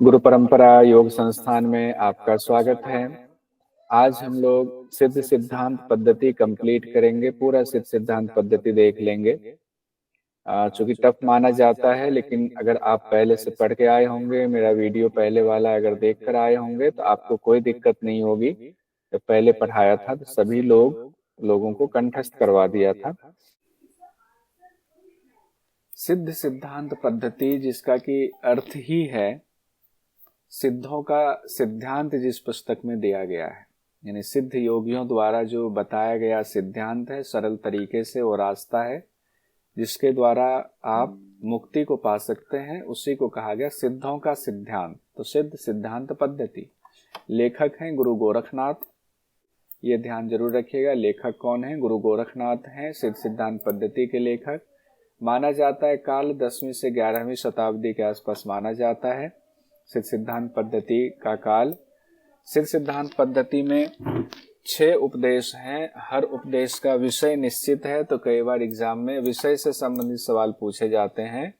गुरु परंपरा योग संस्थान में आपका स्वागत है। आज हम लोग सिद्ध सिद्धांत पद्धति कंप्लीट करेंगे, पूरा सिद्ध सिद्धांत पद्धति देख लेंगे। चूंकि टफ माना जाता है, लेकिन अगर आप पहले से पढ़ के आए होंगे, मेरा वीडियो पहले वाला अगर देख कर आए होंगे तो आपको कोई दिक्कत नहीं होगी। जब पहले पढ़ाया था तो सभी लोगों को कंठस्थ करवा दिया था। सिद्ध सिद्धांत पद्धति, जिसका कि अर्थ ही है सिद्धों का सिद्धांत, जिस पुस्तक में दिया गया है, यानी सिद्ध योगियों द्वारा जो बताया गया सिद्धांत है, सरल तरीके से वो रास्ता है जिसके द्वारा आप मुक्ति को पा सकते हैं, उसी को कहा गया सिद्धों का सिद्धांत। तो सिद्ध सिद्धांत पद्धति, लेखक हैं गुरु गोरखनाथ। ये ध्यान जरूर रखिएगा, लेखक कौन है? गुरु गोरखनाथ हैं, सिद्ध सिद्धांत पद्धति के लेखक। माना जाता है काल 10वीं से 11वीं शताब्दी के आसपास माना जाता है सिद्ध सिद्धांत पद्धति का काल। सिद्ध सिद्धांत पद्धति में 6 उपदेश हैं। हर उपदेश का विषय निश्चित है, तो कई बार एग्जाम में विषय से संबंधित सवाल पूछे जाते हैं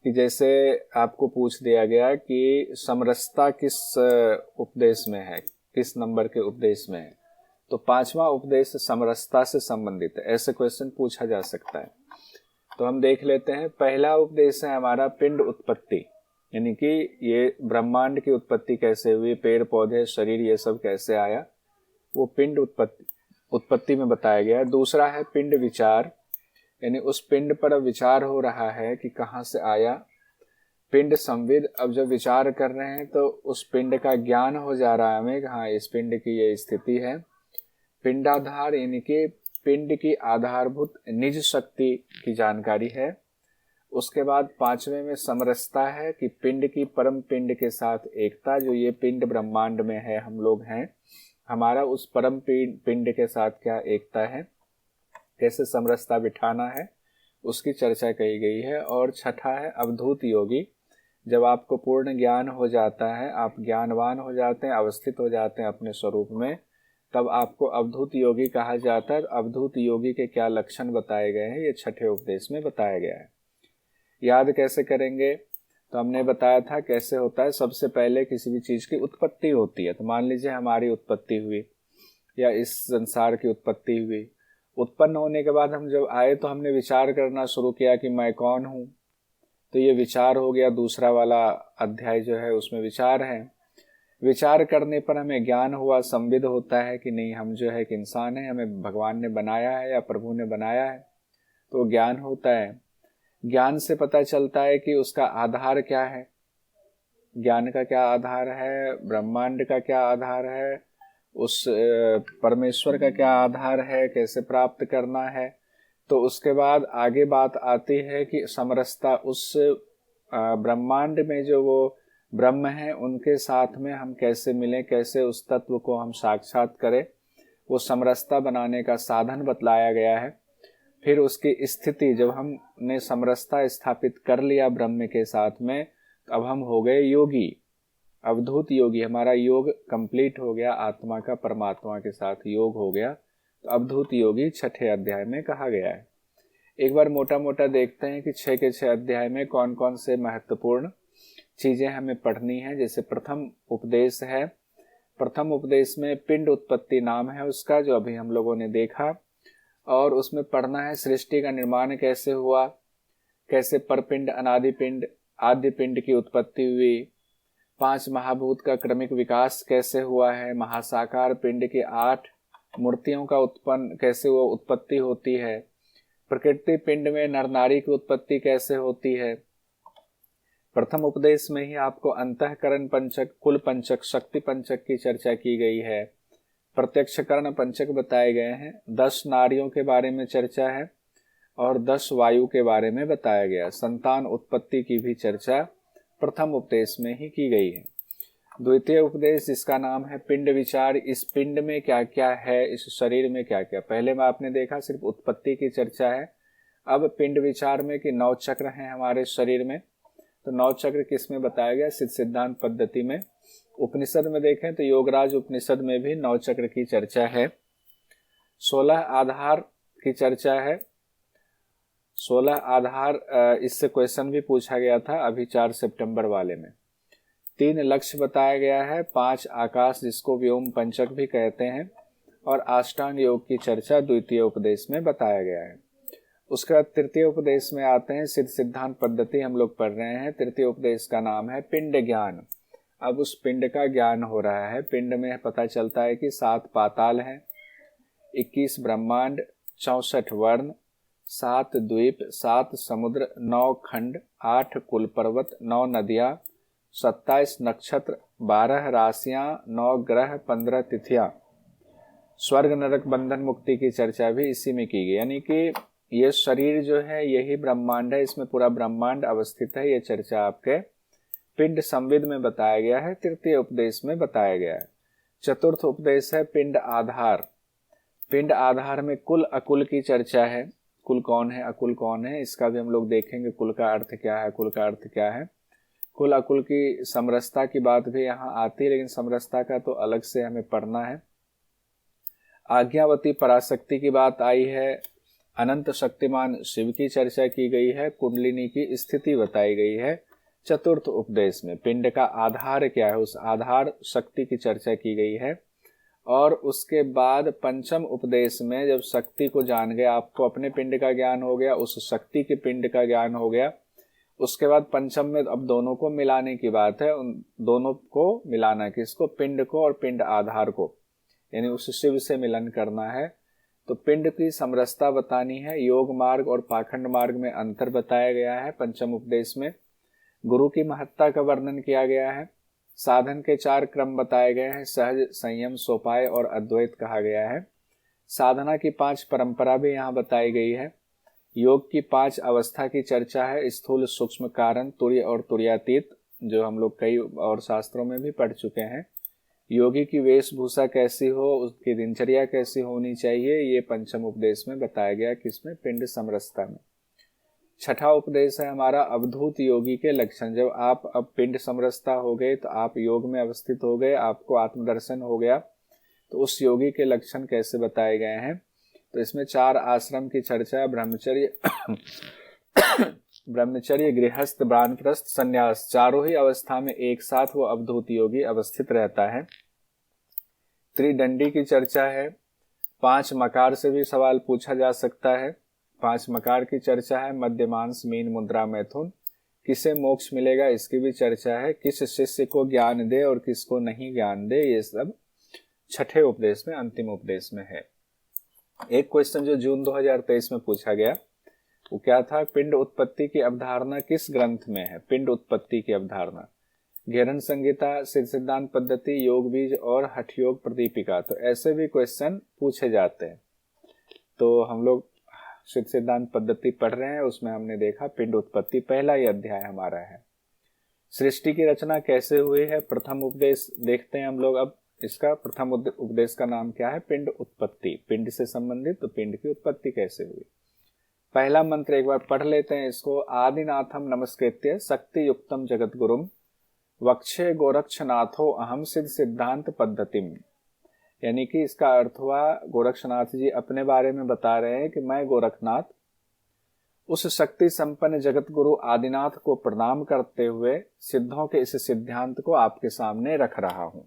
कि जैसे आपको पूछ दिया गया कि समरसता किस उपदेश में है, किस नंबर के उपदेश में है, तो 5वां उपदेश समरसता से संबंधित है। ऐसे क्वेश्चन पूछा जा सकता है। तो हम देख लेते हैं। पहला उपदेश है हमारा पिंड उत्पत्ति, यानी कि ये ब्रह्मांड की उत्पत्ति कैसे हुई, पेड़ पौधे शरीर ये सब कैसे आया, वो पिंड उत्पत्ति में बताया गया है। दूसरा है पिंड विचार, यानी उस पिंड पर अब विचार हो रहा है कि कहाँ से आया। पिंड संविद, अब जब विचार कर रहे हैं तो उस पिंड का ज्ञान हो जा रहा है हमें कि हाँ इस पिंड की ये स्थिति है। पिंडाधार, यानी कि पिंड की आधारभूत निज शक्ति की जानकारी है। उसके बाद 5वें में समरसता है कि पिंड की परम पिंड के साथ एकता, जो ये पिंड ब्रह्मांड में है, हम लोग हैं, हमारा उस परम पिंड के साथ क्या एकता है, कैसे समरसता बिठाना है, उसकी चर्चा कही गई है। और छठा है अवधूत योगी। जब आपको पूर्ण ज्ञान हो जाता है, आप ज्ञानवान हो जाते हैं, अवस्थित हो जाते हैं अपने स्वरूप में, तब आपको अवधूत योगी कहा जाता है। अवधूत योगी के क्या लक्षण बताए गए हैं, ये छठे उपदेश में बताया गया है। याद कैसे करेंगे? तो हमने बताया था कैसे होता है। सबसे पहले किसी भी चीज की उत्पत्ति होती है, तो मान लीजिए हमारी उत्पत्ति हुई या इस संसार की उत्पत्ति हुई। उत्पन्न होने के बाद हम जब आए तो हमने विचार करना शुरू किया कि मैं कौन हूं, तो ये विचार हो गया। दूसरा वाला अध्याय जो है उसमें विचार है। विचार करने पर हमें ज्ञान हुआ, संविद होता है कि नहीं हम जो है एक इंसान है, हमें भगवान ने बनाया है या प्रभु ने बनाया है, तो ज्ञान होता है। ज्ञान से पता चलता है कि उसका आधार क्या है, ज्ञान का क्या आधार है, ब्रह्मांड का क्या आधार है, उस परमेश्वर का क्या आधार है, कैसे प्राप्त करना है। तो उसके बाद आगे बात आती है कि समरसता, उस ब्रह्मांड में जो वो ब्रह्म है उनके साथ में हम कैसे मिलें, कैसे उस तत्व को हम साक्षात करें, वो समरसता बनाने का साधन बतलाया गया है। फिर उसकी स्थिति, जब हमने समरसता स्थापित कर लिया ब्रह्म के साथ में, अब हम हो गए योगी, अवधूत योगी। हमारा योग कंप्लीट हो गया, आत्मा का परमात्मा के साथ योग हो गया, तो अवधूत योगी छठे अध्याय में कहा गया है। एक बार मोटा मोटा देखते हैं कि 6 के 6 अध्याय में कौन कौन से महत्वपूर्ण चीजें हमें पढ़नी है। जैसे प्रथम उपदेश है, प्रथम उपदेश में पिंड उत्पत्ति नाम है उसका, जो अभी हम लोगों ने देखा, और उसमें पढ़ना है सृष्टि का निर्माण कैसे हुआ, कैसे परपिंड, अनादि पिंड, आद्य पिंड की उत्पत्ति हुई, 5 महाभूत का क्रमिक विकास कैसे हुआ है, महासाकार पिंड की 8 मूर्तियों का उत्पन्न कैसे वो उत्पत्ति होती है, प्रकृति पिंड में नर नारी की उत्पत्ति कैसे होती है। प्रथम उपदेश में ही आपको अंतःकरण पंचक, कुल पंचक, शक्ति पंचक की चर्चा की गई है। प्रत्यक्ष कर्ण पंचक बताए गए हैं। 10 नारियों के बारे में चर्चा है और 10 वायु के बारे में बताया गया। संतान उत्पत्ति की भी चर्चा प्रथम उपदेश में ही की गई है। द्वितीय उपदेश, जिसका नाम है पिंड विचार, इस पिंड में क्या क्या है, इस शरीर में क्या क्या। पहले में आपने देखा सिर्फ उत्पत्ति की चर्चा है। अब पिंड विचार में कि 9 चक्र हैं हमारे शरीर में, तो 9 चक्र किस में बताया गया? सिद्ध सिद्धांत पद्धति में। उपनिषद में देखें तो योगराज उपनिषद में भी 9 चक्र की चर्चा है। 16 आधार की चर्चा है। 16 आधार, इससे क्वेश्चन भी पूछा गया था अभी 4 सितंबर वाले में 3 लक्ष्य बताया गया है, 5 आकाश जिसको व्योम पंचक भी कहते हैं, और अष्टांग योग की चर्चा द्वितीय उपदेश में बताया गया है। उसके बाद तृतीय उपदेश में आते हैं, सिद्ध सिद्धांत पद्धति हम लोग पढ़ रहे हैं। तृतीय उपदेश का नाम है पिंड ज्ञान। अब उस पिंड का ज्ञान हो रहा है। पिंड में पता चलता है कि 7 पाताल हैं, 21 ब्रह्मांड, 64 वर्ण, 7 द्वीप, 7 समुद्र, 9 खंड, 8 कुल पर्वत, 9 नदियां, 27 नक्षत्र, 12 राशियां, 9 ग्रह, 15 तिथियां। स्वर्ग नरक बंधन मुक्ति की चर्चा भी इसी में की गई। यानी कि ये शरीर जो है यही ब्रह्मांड है, इसमें पूरा ब्रह्मांड अवस्थित है। ये चर्चा आपके पिंड संविद में बताया गया है, तृतीय उपदेश में बताया गया है। चतुर्थ उपदेश है पिंड आधार। पिंड आधार में कुल अकुल की चर्चा है। कुल कौन है, अकुल कौन है, इसका भी हम लोग देखेंगे। कुल का अर्थ क्या है, कुल का अर्थ क्या है। कुल अकुल की समरसता की बात भी यहाँ आती है, लेकिन समरसता का तो अलग से हमें पढ़ना है। आज्ञावती पराशक्ति की बात आई है। अनंत शक्तिमान शिव की चर्चा की गई है। कुंडलिनी की स्थिति बताई गई है। चतुर्थ उपदेश में पिंड का आधार क्या है, उस आधार शक्ति की चर्चा की गई है। और उसके बाद पंचम उपदेश में जब शक्ति को जान गए, आपको अपने पिंड का ज्ञान हो गया, उस शक्ति के पिंड का ज्ञान हो गया, उसके बाद पंचम में अब दोनों को मिलाने की बात है। उन दोनों को मिलाना, किसको, पिंड को और पिंड आधार को, यानी उस शिव से मिलन करना है। तो पिंड की समरसता बतानी है। योग मार्ग और पाखंड मार्ग में अंतर बताया गया है पंचम उपदेश में। गुरु की महत्ता का वर्णन किया गया है। साधन के 4 क्रम बताए गए हैं। सहज, संयम, सोपाय और अद्वैत कहा गया है। साधना की 5 परंपरा भी यहाँ बताई गई है। योग की 5 अवस्था की चर्चा है। स्थूल, सूक्ष्म, कारण, तुर्य और तुर्यातीत, जो हम लोग कई और शास्त्रों में भी पढ़ चुके हैं। योगी की वेशभूषा कैसी हो, उसकी दिनचर्या कैसी होनी चाहिए, ये पंचम उपदेश में बताया गया, किसमें, पिंड समरसता में। छठा उपदेश है हमारा अवधूत योगी के लक्षण। जब आप अब पिंड समरसता हो गए, तो आप योग में अवस्थित हो गए, आपको आत्मदर्शन हो गया, तो उस योगी के लक्षण कैसे बताए गए हैं। तो इसमें 4 आश्रम की चर्चा, ब्रह्मचर्य ब्रह्मचर्य, गृहस्थ, वानप्रस्थ, संन्यास, चारों ही अवस्था में एक साथ वो अवधूत योगी अवस्थित रहता है। त्रिदंडी की चर्चा है। 5 मकार से भी सवाल पूछा जा सकता है। 5 मकार की चर्चा है। मध्यमांश, मीन, मुद्रा, मैथुन। किसे मोक्ष मिलेगा, इसकी भी चर्चा है। किस शिष्य को ज्ञान दे और किसको नहीं ज्ञान दे, ये सब छठे उपदेश में, अंतिम उपदेश में है। एक क्वेश्चन जो जून 2023 में पूछा गया, वो क्या था, पिंड उत्पत्ति की अवधारणा किस ग्रंथ में है। पिंड उत्पत्ति की अवधारणा घेरन संहिता, सिद्ध सिद्धांत पद्धति, योग बीज और हठ योग प्रदीपिका। तो ऐसे भी क्वेश्चन पूछे जाते हैं। तो हम लोग सिद्ध सिद्धांत पद्धति पढ़ रहे हैं, उसमें हमने देखा पिंड उत्पत्ति पहला ही अध्याय हमारा है। सृष्टि की रचना कैसे हुई है, प्रथम उपदेश देखते हैं हम लोग। अब इसका प्रथम उपदेश का नाम क्या है, पिंड उत्पत्ति। पिंड से संबंधित, तो पिंड की उत्पत्ति कैसे हुई। पहला मंत्र एक बार पढ़ लेते हैं इसको। आदिनाथम नमस्कृत्य शक्ति युक्तम जगत गुरुम वक्षे गोरक्षनाथो अहम सिद्ध सिद्धांत पद्धतिम। यानी कि इसका अर्थ हुआ, गोरक्षनाथ जी अपने बारे में बता रहे हैं कि मैं गोरखनाथ उस शक्ति संपन्न जगत गुरु आदिनाथ को प्रणाम करते हुए सिद्धों के इस सिद्धांत को आपके सामने रख रहा हूं।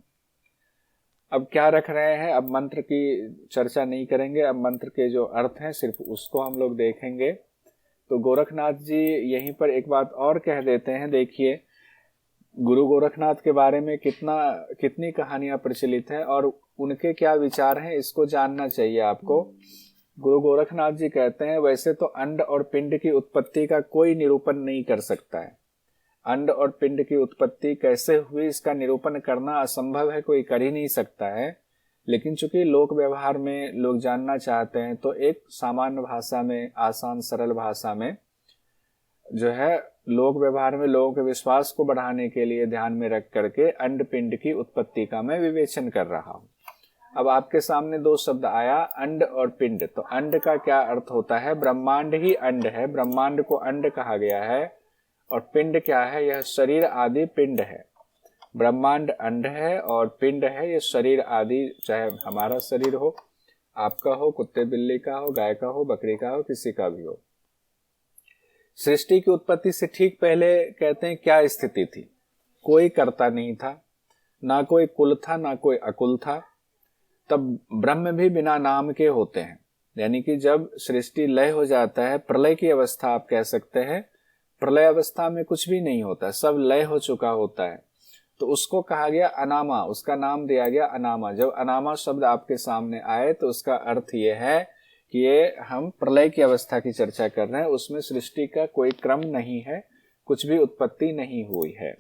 अब क्या रख रहे हैं, अब मंत्र की चर्चा नहीं करेंगे, अब मंत्र के जो अर्थ हैं सिर्फ उसको हम लोग देखेंगे। तो गोरखनाथ जी यहीं पर एक बात और कह देते हैं। देखिए, गुरु गोरखनाथ के बारे में कितनी कहानियां प्रचलित हैं और उनके क्या विचार हैं, इसको जानना चाहिए आपको। गुरु गोरखनाथ जी कहते हैं, वैसे तो अंड और पिंड की उत्पत्ति का कोई निरूपण नहीं कर सकता है। अंड और पिंड की उत्पत्ति कैसे हुई, इसका निरूपण करना असंभव है, कोई कर ही नहीं सकता है। लेकिन चूंकि लोक व्यवहार में लोग जानना चाहते हैं, तो एक सामान्य भाषा में, आसान सरल भाषा में जो है, लोक व्यवहार में लोगों के विश्वास को बढ़ाने के लिए ध्यान में रख करके अंड पिंड की उत्पत्ति का मैं विवेचन कर रहा हूं। अब आपके सामने 2 शब्द आया, अंड और पिंड। तो अंड का क्या अर्थ होता है, ब्रह्मांड ही अंड है, ब्रह्मांड को अंड कहा गया है। और पिंड क्या है, यह शरीर आदि पिंड है। ब्रह्मांड अंड है और पिंड है ये शरीर आदि, चाहे हमारा शरीर हो, आपका हो, कुत्ते बिल्ली का हो, गाय का हो, बकरी का हो, किसी का भी हो। सृष्टि की उत्पत्ति से ठीक पहले कहते हैं क्या स्थिति थी, कोई कर्ता नहीं था, ना कोई कुल था, ना कोई अकुल था। तब ब्रह्म भी बिना नाम के होते हैं। यानी कि जब सृष्टि लय हो जाता है, प्रलय की अवस्था आप कह सकते हैं, प्रलय अवस्था में कुछ भी नहीं होता, सब लय हो चुका होता है, तो उसको कहा गया अनामा, उसका नाम दिया गया अनामा। जब अनामा शब्द आपके सामने आए तो उसका अर्थ ये है कि ये हम प्रलय की अवस्था की चर्चा कर रहे हैं, उसमें सृष्टि का कोई क्रम नहीं है, कुछ भी उत्पत्ति नहीं हुई है।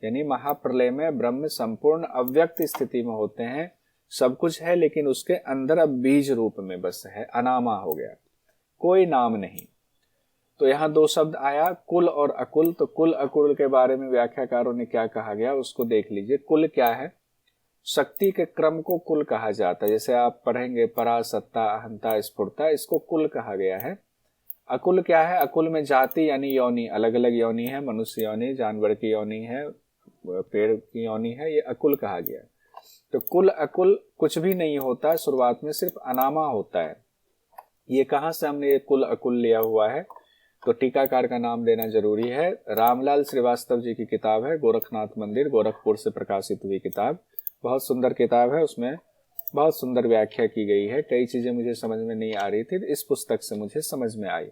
यानी महाप्रलय में ब्रह्म संपूर्ण अव्यक्त स्थिति में होते हैं, सब कुछ है लेकिन उसके अंदर अब बीज रूप में बस है, अनामा हो गया, कोई नाम नहीं। तो यहाँ दो शब्द आया, कुल और अकुल। तो कुल अकुल के बारे में व्याख्याकारों ने क्या कहा गया उसको देख लीजिए। कुल क्या है? शक्ति के क्रम को कुल कहा जाता है। जैसे आप पढ़ेंगे परा, सत्ता, अहंता, स्फुरता, इसको कुल कहा गया है। अकुल क्या है? अकुल में जाति यानी योनि, अलग अलग योनि है, मनुष्य योनि, जानवर की योनि है, पेड़ की योनि है, ये अकुल कहा गया। तो कुल अकुल कुछ भी नहीं होता, शुरुआत में सिर्फ अनामा होता है। ये कहां से हमने ये कुल अकुल लिया हुआ है? तो टीकाकार का नाम देना जरूरी है। रामलाल श्रीवास्तव जी की किताब है, गोरखनाथ मंदिर, गोरखपुर से प्रकाशित हुई किताब, बहुत सुंदर किताब है। उसमें बहुत सुंदर व्याख्या की गई है। कई चीजें मुझे समझ में नहीं आ रही थी, इस पुस्तक से मुझे समझ में आई।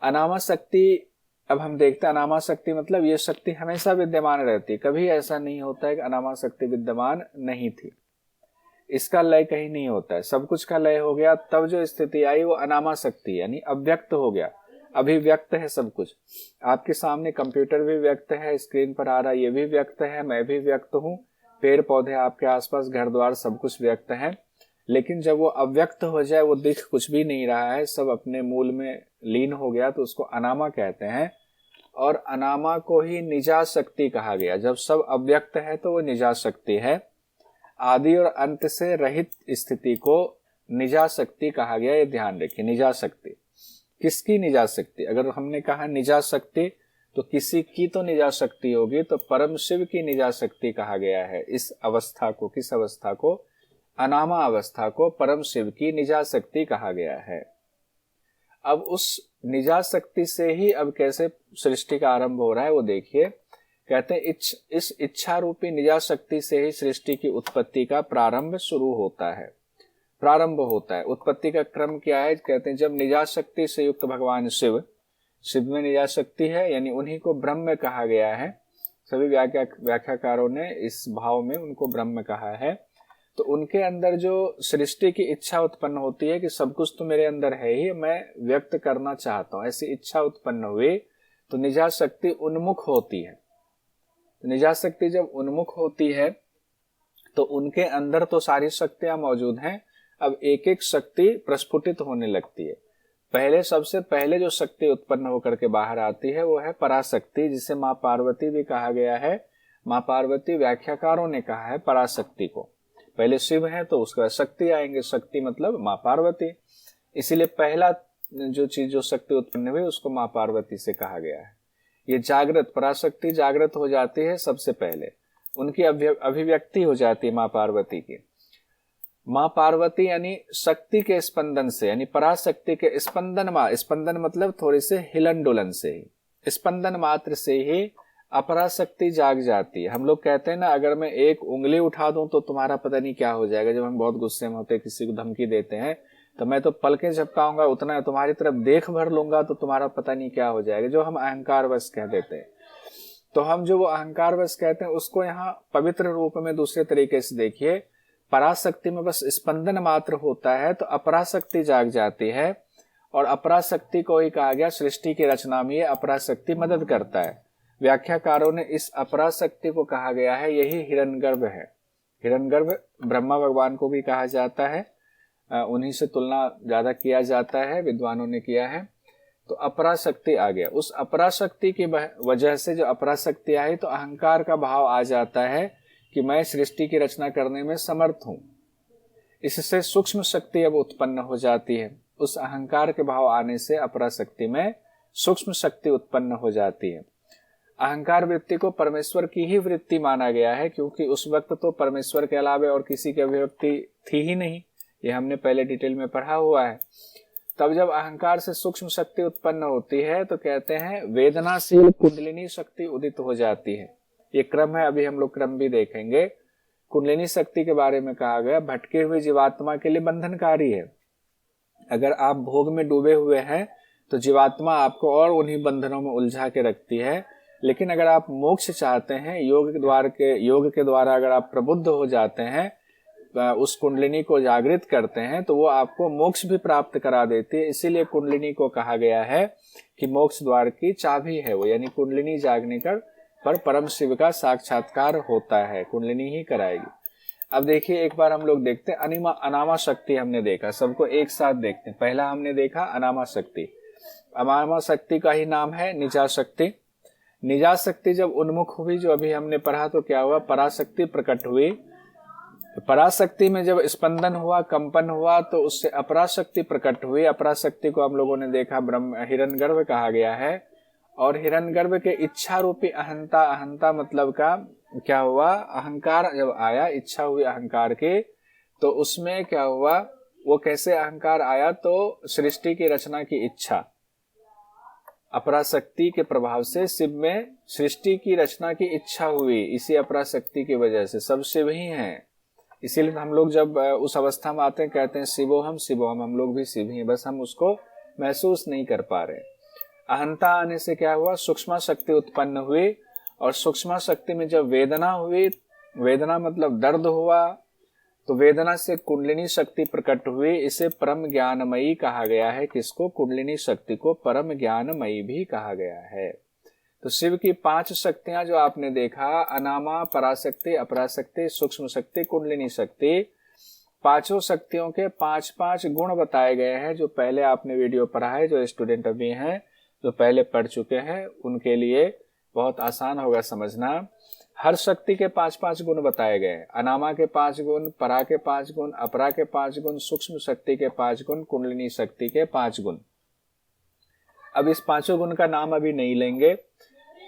अनामा शक्ति, अब हम देखते हैं अनामा शक्ति मतलब ये शक्ति हमेशा विद्यमान रहती, कभी ऐसा नहीं होता है कि अनामा शक्ति विद्यमान नहीं थी। इसका लय कहीं नहीं होता है, सब कुछ का लय हो गया, तब जो स्थिति आई वो अनामा शक्ति यानी अव्यक्त हो गया। अभिव्यक्त है सब कुछ, आपके सामने कंप्यूटर भी व्यक्त है, स्क्रीन पर आ रहा ये भी व्यक्त है, मैं भी व्यक्त हूँ, पेड़ पौधे आपके आसपास, घर द्वार, सब कुछ व्यक्त है। लेकिन जब वो अव्यक्त हो जाए, वो दिख कुछ भी नहीं रहा है, सब अपने मूल में लीन हो गया, तो उसको अनामा कहते हैं। और अनामा को ही निजा शक्ति कहा गया। जब सब अव्यक्त है तो वो निजा शक्ति है। आदि और अंत से रहित स्थिति को निजा शक्ति कहा गया, ये ध्यान रखिए। निजा शक्ति, किसकी निजा शक्ति? अगर हमने कहा निजा शक्ति तो किसी की तो निजा शक्ति होगी, तो परम शिव की निजा शक्ति कहा गया है इस अवस्था को। किस अवस्था को? अनामा अवस्था को परम शिव की निजा शक्ति कहा गया है। अब उस निजा शक्ति से ही अब कैसे सृष्टि का आरंभ हो रहा है वो देखिए। कहते हैं इस इच्छा रूपी निजा शक्ति से ही सृष्टि की उत्पत्ति का प्रारंभ शुरू होता है, प्रारंभ होता है। उत्पत्ति का क्रम क्या है? कहते हैं जब निजा शक्ति से युक्त भगवान शिव, शिव में निजा शक्ति है यानी उन्हीं को ब्रह्म कहा गया है। सभी व्याख्याकारों ने इस भाव में उनको ब्रह्म कहा है। तो उनके अंदर जो सृष्टि की इच्छा उत्पन्न होती है कि सब कुछ तो मेरे अंदर है ही, मैं व्यक्त करना चाहता हूं, ऐसी इच्छा उत्पन्न हुई, तो निजा शक्ति उन्मुख होती है। निजा शक्ति जब उन्मुख होती है तो उनके अंदर तो सारी शक्तियां मौजूद हैं, अब एक एक शक्ति प्रस्फुटित होने लगती है। पहले, सबसे पहले जो शक्ति उत्पन्न होकर के बाहर आती है वो है पराशक्ति, जिसे माँ पार्वती भी कहा गया है। माँ पार्वती व्याख्याकारों ने कहा है पराशक्ति को। पहले शिव है तो उसके बाद शक्ति आएंगे, शक्ति मतलब माँ पार्वती। इसीलिए पहला जो चीज, जो शक्ति उत्पन्न हुई उसको माँ पार्वती से कहा गया है। ये जागृत, पराशक्ति जागृत हो जाती है सबसे पहले, उनकी अभिव्यक्ति हो जाती है माँ पार्वती की। माँ पार्वती यानी शक्ति के स्पंदन से, यानी पराशक्ति के स्पंदन मतलब थोड़े से हिलन डुलन से ही, स्पंदन मात्र से ही अपराशक्ति जाग जाती है। हम लोग कहते हैं ना, अगर मैं एक उंगली उठा दूं तो तुम्हारा पता नहीं क्या हो जाएगा। जब हम बहुत गुस्से में होते, किसी को धमकी देते हैं, तो मैं तो पलकें झपकाऊंगा, उतना तुम्हारी तरफ देख भर लूंगा तो तुम्हारा पता नहीं क्या हो जाएगा, जो हम अहंकार वश कह देते हैं। तो हम जो वो अहंकार वश कहते हैं उसको यहाँ पवित्र रूप में दूसरे तरीके से देखिए। पराशक्ति में बस स्पंदन मात्र होता है तो अपराशक्ति जाग जाती है, और अपराशक्ति को ही कहा गया सृष्टि की रचना में ये अपराशक्ति मदद करता है। व्याख्याकारों ने इस अपराशक्ति को कहा गया है, यही हिरण्यगर्भ है। हिरण्यगर्भ ब्रह्मा भगवान को भी कहा जाता है, उन्हीं से तुलना ज्यादा किया जाता है, विद्वानों ने किया है। तो अपराशक्ति आ गया। उस अपराशक्ति की वजह से जो अपराशक्ति आई तो अहंकार का भाव आ जाता है कि मैं सृष्टि की रचना करने में समर्थ हूं। इससे सूक्ष्म शक्ति अब उत्पन्न हो जाती है। उस अहंकार के भाव आने से अपराशक्ति में सूक्ष्म शक्ति उत्पन्न हो जाती है। अहंकार वृत्ति को परमेश्वर की ही वृत्ति माना गया है, क्योंकि उस वक्त तो परमेश्वर के अलावा और किसी की अभिव्यक्ति थी ही नहीं, ये हमने पहले डिटेल में पढ़ा हुआ है। तब जब अहंकार से सूक्ष्म शक्ति उत्पन्न होती है तो कहते हैं वेदनाशील कुंडलिनी शक्ति उदित हो जाती है। ये क्रम है, अभी हम लोग क्रम भी देखेंगे। कुंडलिनी शक्ति के बारे में कहा गया भटके हुए जीवात्मा के लिए बंधनकारी है। अगर आप भोग में डूबे हुए हैं तो जीवात्मा आपको और उन्हीं बंधनों में उलझा के रखती है। लेकिन अगर आप मोक्ष चाहते हैं, योग के द्वारा अगर आप प्रबुद्ध हो जाते हैं, उस कुंडलिनी को जागृत करते हैं, तो वो आपको मोक्ष भी प्राप्त करा देती है। इसीलिए कुंडलिनी को कहा गया है कि मोक्ष द्वार की चाबी है वो, यानी कुंडलिनी जागने पर परम शिव का साक्षात्कार होता है, कुंडलिनी ही कराएगी। अब देखिए एक बार हम लोग देखते हैं अनामा शक्ति हमने देखा, सबको एक साथ देखते हैं। पहला हमने देखा अनामा शक्ति। अनामा शक्ति का ही नाम है निजा शक्ति। निजा शक्ति जब उन्मुख हुई, जो अभी हमने पढ़ा, तो क्या हुआ, पराशक्ति प्रकट हुई। पराशक्ति में जब स्पंदन हुआ, कंपन हुआ, तो उससे अपराशक्ति प्रकट हुई। अपराशक्ति को हम लोगों ने देखा ब्रह्म हिरण्यगर्भ कहा गया है। और हिरण्यगर्भ के इच्छा रूपी अहंता मतलब का क्या हुआ, अहंकार जब आया, इच्छा हुई अहंकार की, तो उसमें क्या हुआ, वो कैसे अहंकार आया, तो सृष्टि की रचना की इच्छा, अपराशक्ति के प्रभाव से शिव में सृष्टि की रचना की इच्छा हुई। इसी अपराशक्ति की वजह से सब शिव ही हैं। इसीलिए हम लोग जब उस अवस्था में आते हैं कहते हैं शिवोहम शिवोहम, हम लोग भी शिव ही हैं, बस हम उसको महसूस नहीं कर पा रहे। अहंता आने से क्या हुआ, सूक्ष्म शक्ति उत्पन्न हुई। और सूक्ष्म शक्ति में जब वेदना हुई, वेदना मतलब दर्द हुआ, तो वेदना से कुंडलिनी शक्ति प्रकट हुई। इसे परम ज्ञानमयी कहा गया है। किसको, कुंडलिनी शक्ति को परम ज्ञानमयी भी कहा गया है। तो शिव की 5 शक्तियां जो आपने देखा, अनामा, पराशक्ति, अपराशक्ति, सूक्ष्म शक्ति, कुंडलिनी शक्ति, पांचों शक्तियों के 5-5 गुण बताए गए हैं। जो पहले आपने वीडियो पढ़ा है, जो स्टूडेंट अभी हैं, जो पहले पढ़ चुके हैं, उनके लिए बहुत आसान होगा समझना। हर शक्ति के 5-5 गुण बताए गए। अनामा के 5 गुण, परा के 5 गुण, अपरा के 5 गुण, सूक्ष्म शक्ति के 5 गुण, कुंडलिनी शक्ति के 5 गुण। अब इस 5 गुण का नाम अभी नहीं लेंगे।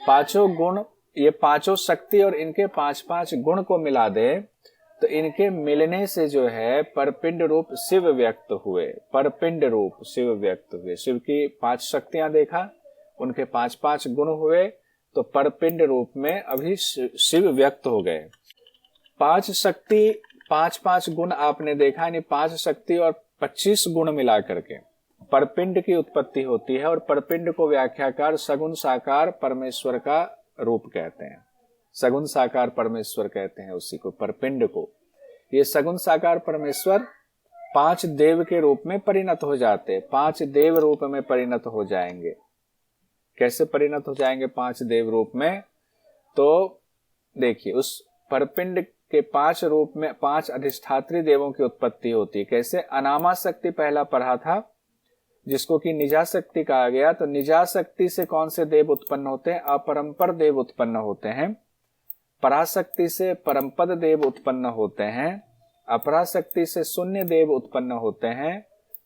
5 गुण, ये 5 शक्ति और इनके 5-5 गुण को मिला दे तो इनके मिलने से जो है परपिंड रूप शिव व्यक्त हुए। परपिंड रूप शिव व्यक्त हुए। शिव की 5 शक्तियां देखा, उनके 5-5 गुण हुए, तो परपिंड रूप में अभी शिव व्यक्त हो गए। 5 शक्ति 5-5 गुण आपने देखा, यानी 5 शक्ति और 25 गुण मिला करके परपिंड की उत्पत्ति होती है। और परपिंड को व्याख्याकार सगुण साकार परमेश्वर का रूप कहते हैं। सगुण साकार परमेश्वर कहते हैं उसी को, परपिंड को। ये सगुण साकार परमेश्वर 5 देव के रूप में परिणत हो जाते, 5 देव रूप में परिणत हो जाएंगे। कैसे परिणत हो जाएंगे 5 देव रूप में, तो देखिए उस परपिंड के 5 रूप में 5 अधिष्ठात्री देवों की उत्पत्ति होती है। कैसे, अनामा शक्ति पहला पढ़ा था, जिसको कि निजा शक्ति कहा गया। तो निजा शक्ति से कौन से देव उत्पन्न होते हैं, अपरंपर देव उत्पन्न होते हैं। पराशक्ति से परमपद देव उत्पन्न होते हैं। अपराशक्ति से शून्य देव उत्पन्न होते हैं।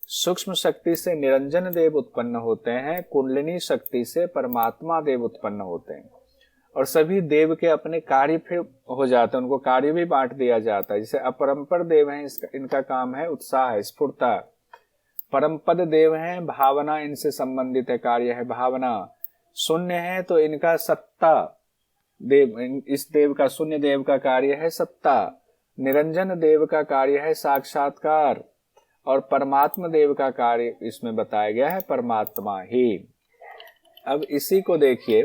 सूक्ष्म शक्ति से निरंजन देव उत्पन्न होते हैं। कुंडलिनी शक्ति से परमात्मा देव उत्पन्न होते हैं। और सभी देव के अपने कार्य फिर हो जाते हैं, उनको कार्य भी बांट दिया जाता है। जैसे अपरंपर देव हैं, इनका काम है उत्साह, स्फूर्ता। परमपद देव हैं, भावना इनसे संबंधित है, कार्य है भावना। शून्य है तो इनका सत्ता देव, इस देव का, शून्य देव का कार्य है सत्ता। निरंजन देव का कार्य है साक्षात्कार। और परमात्मा देव का कार्य इसमें बताया गया है परमात्मा ही। अब इसी को देखिए,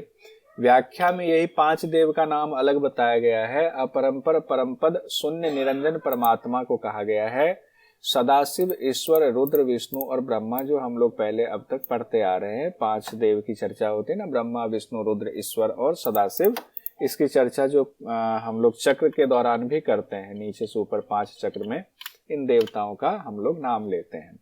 व्याख्या में यही 5 देव का नाम अलग बताया गया है। अपरंपर, परमपद, शून्य, निरंजन परमात्मा को कहा गया है। सदाशिव, ईश्वर, रुद्र, विष्णु और ब्रह्मा, जो हम लोग पहले अब तक पढ़ते आ रहे हैं। 5 देव की चर्चा होती है ना, ब्रह्मा, विष्णु, रुद्र, ईश्वर और सदाशिव। इसकी चर्चा जो हम लोग चक्र के दौरान भी करते हैं, नीचे से ऊपर 5 चक्र में इन देवताओं का हम लोग नाम लेते हैं।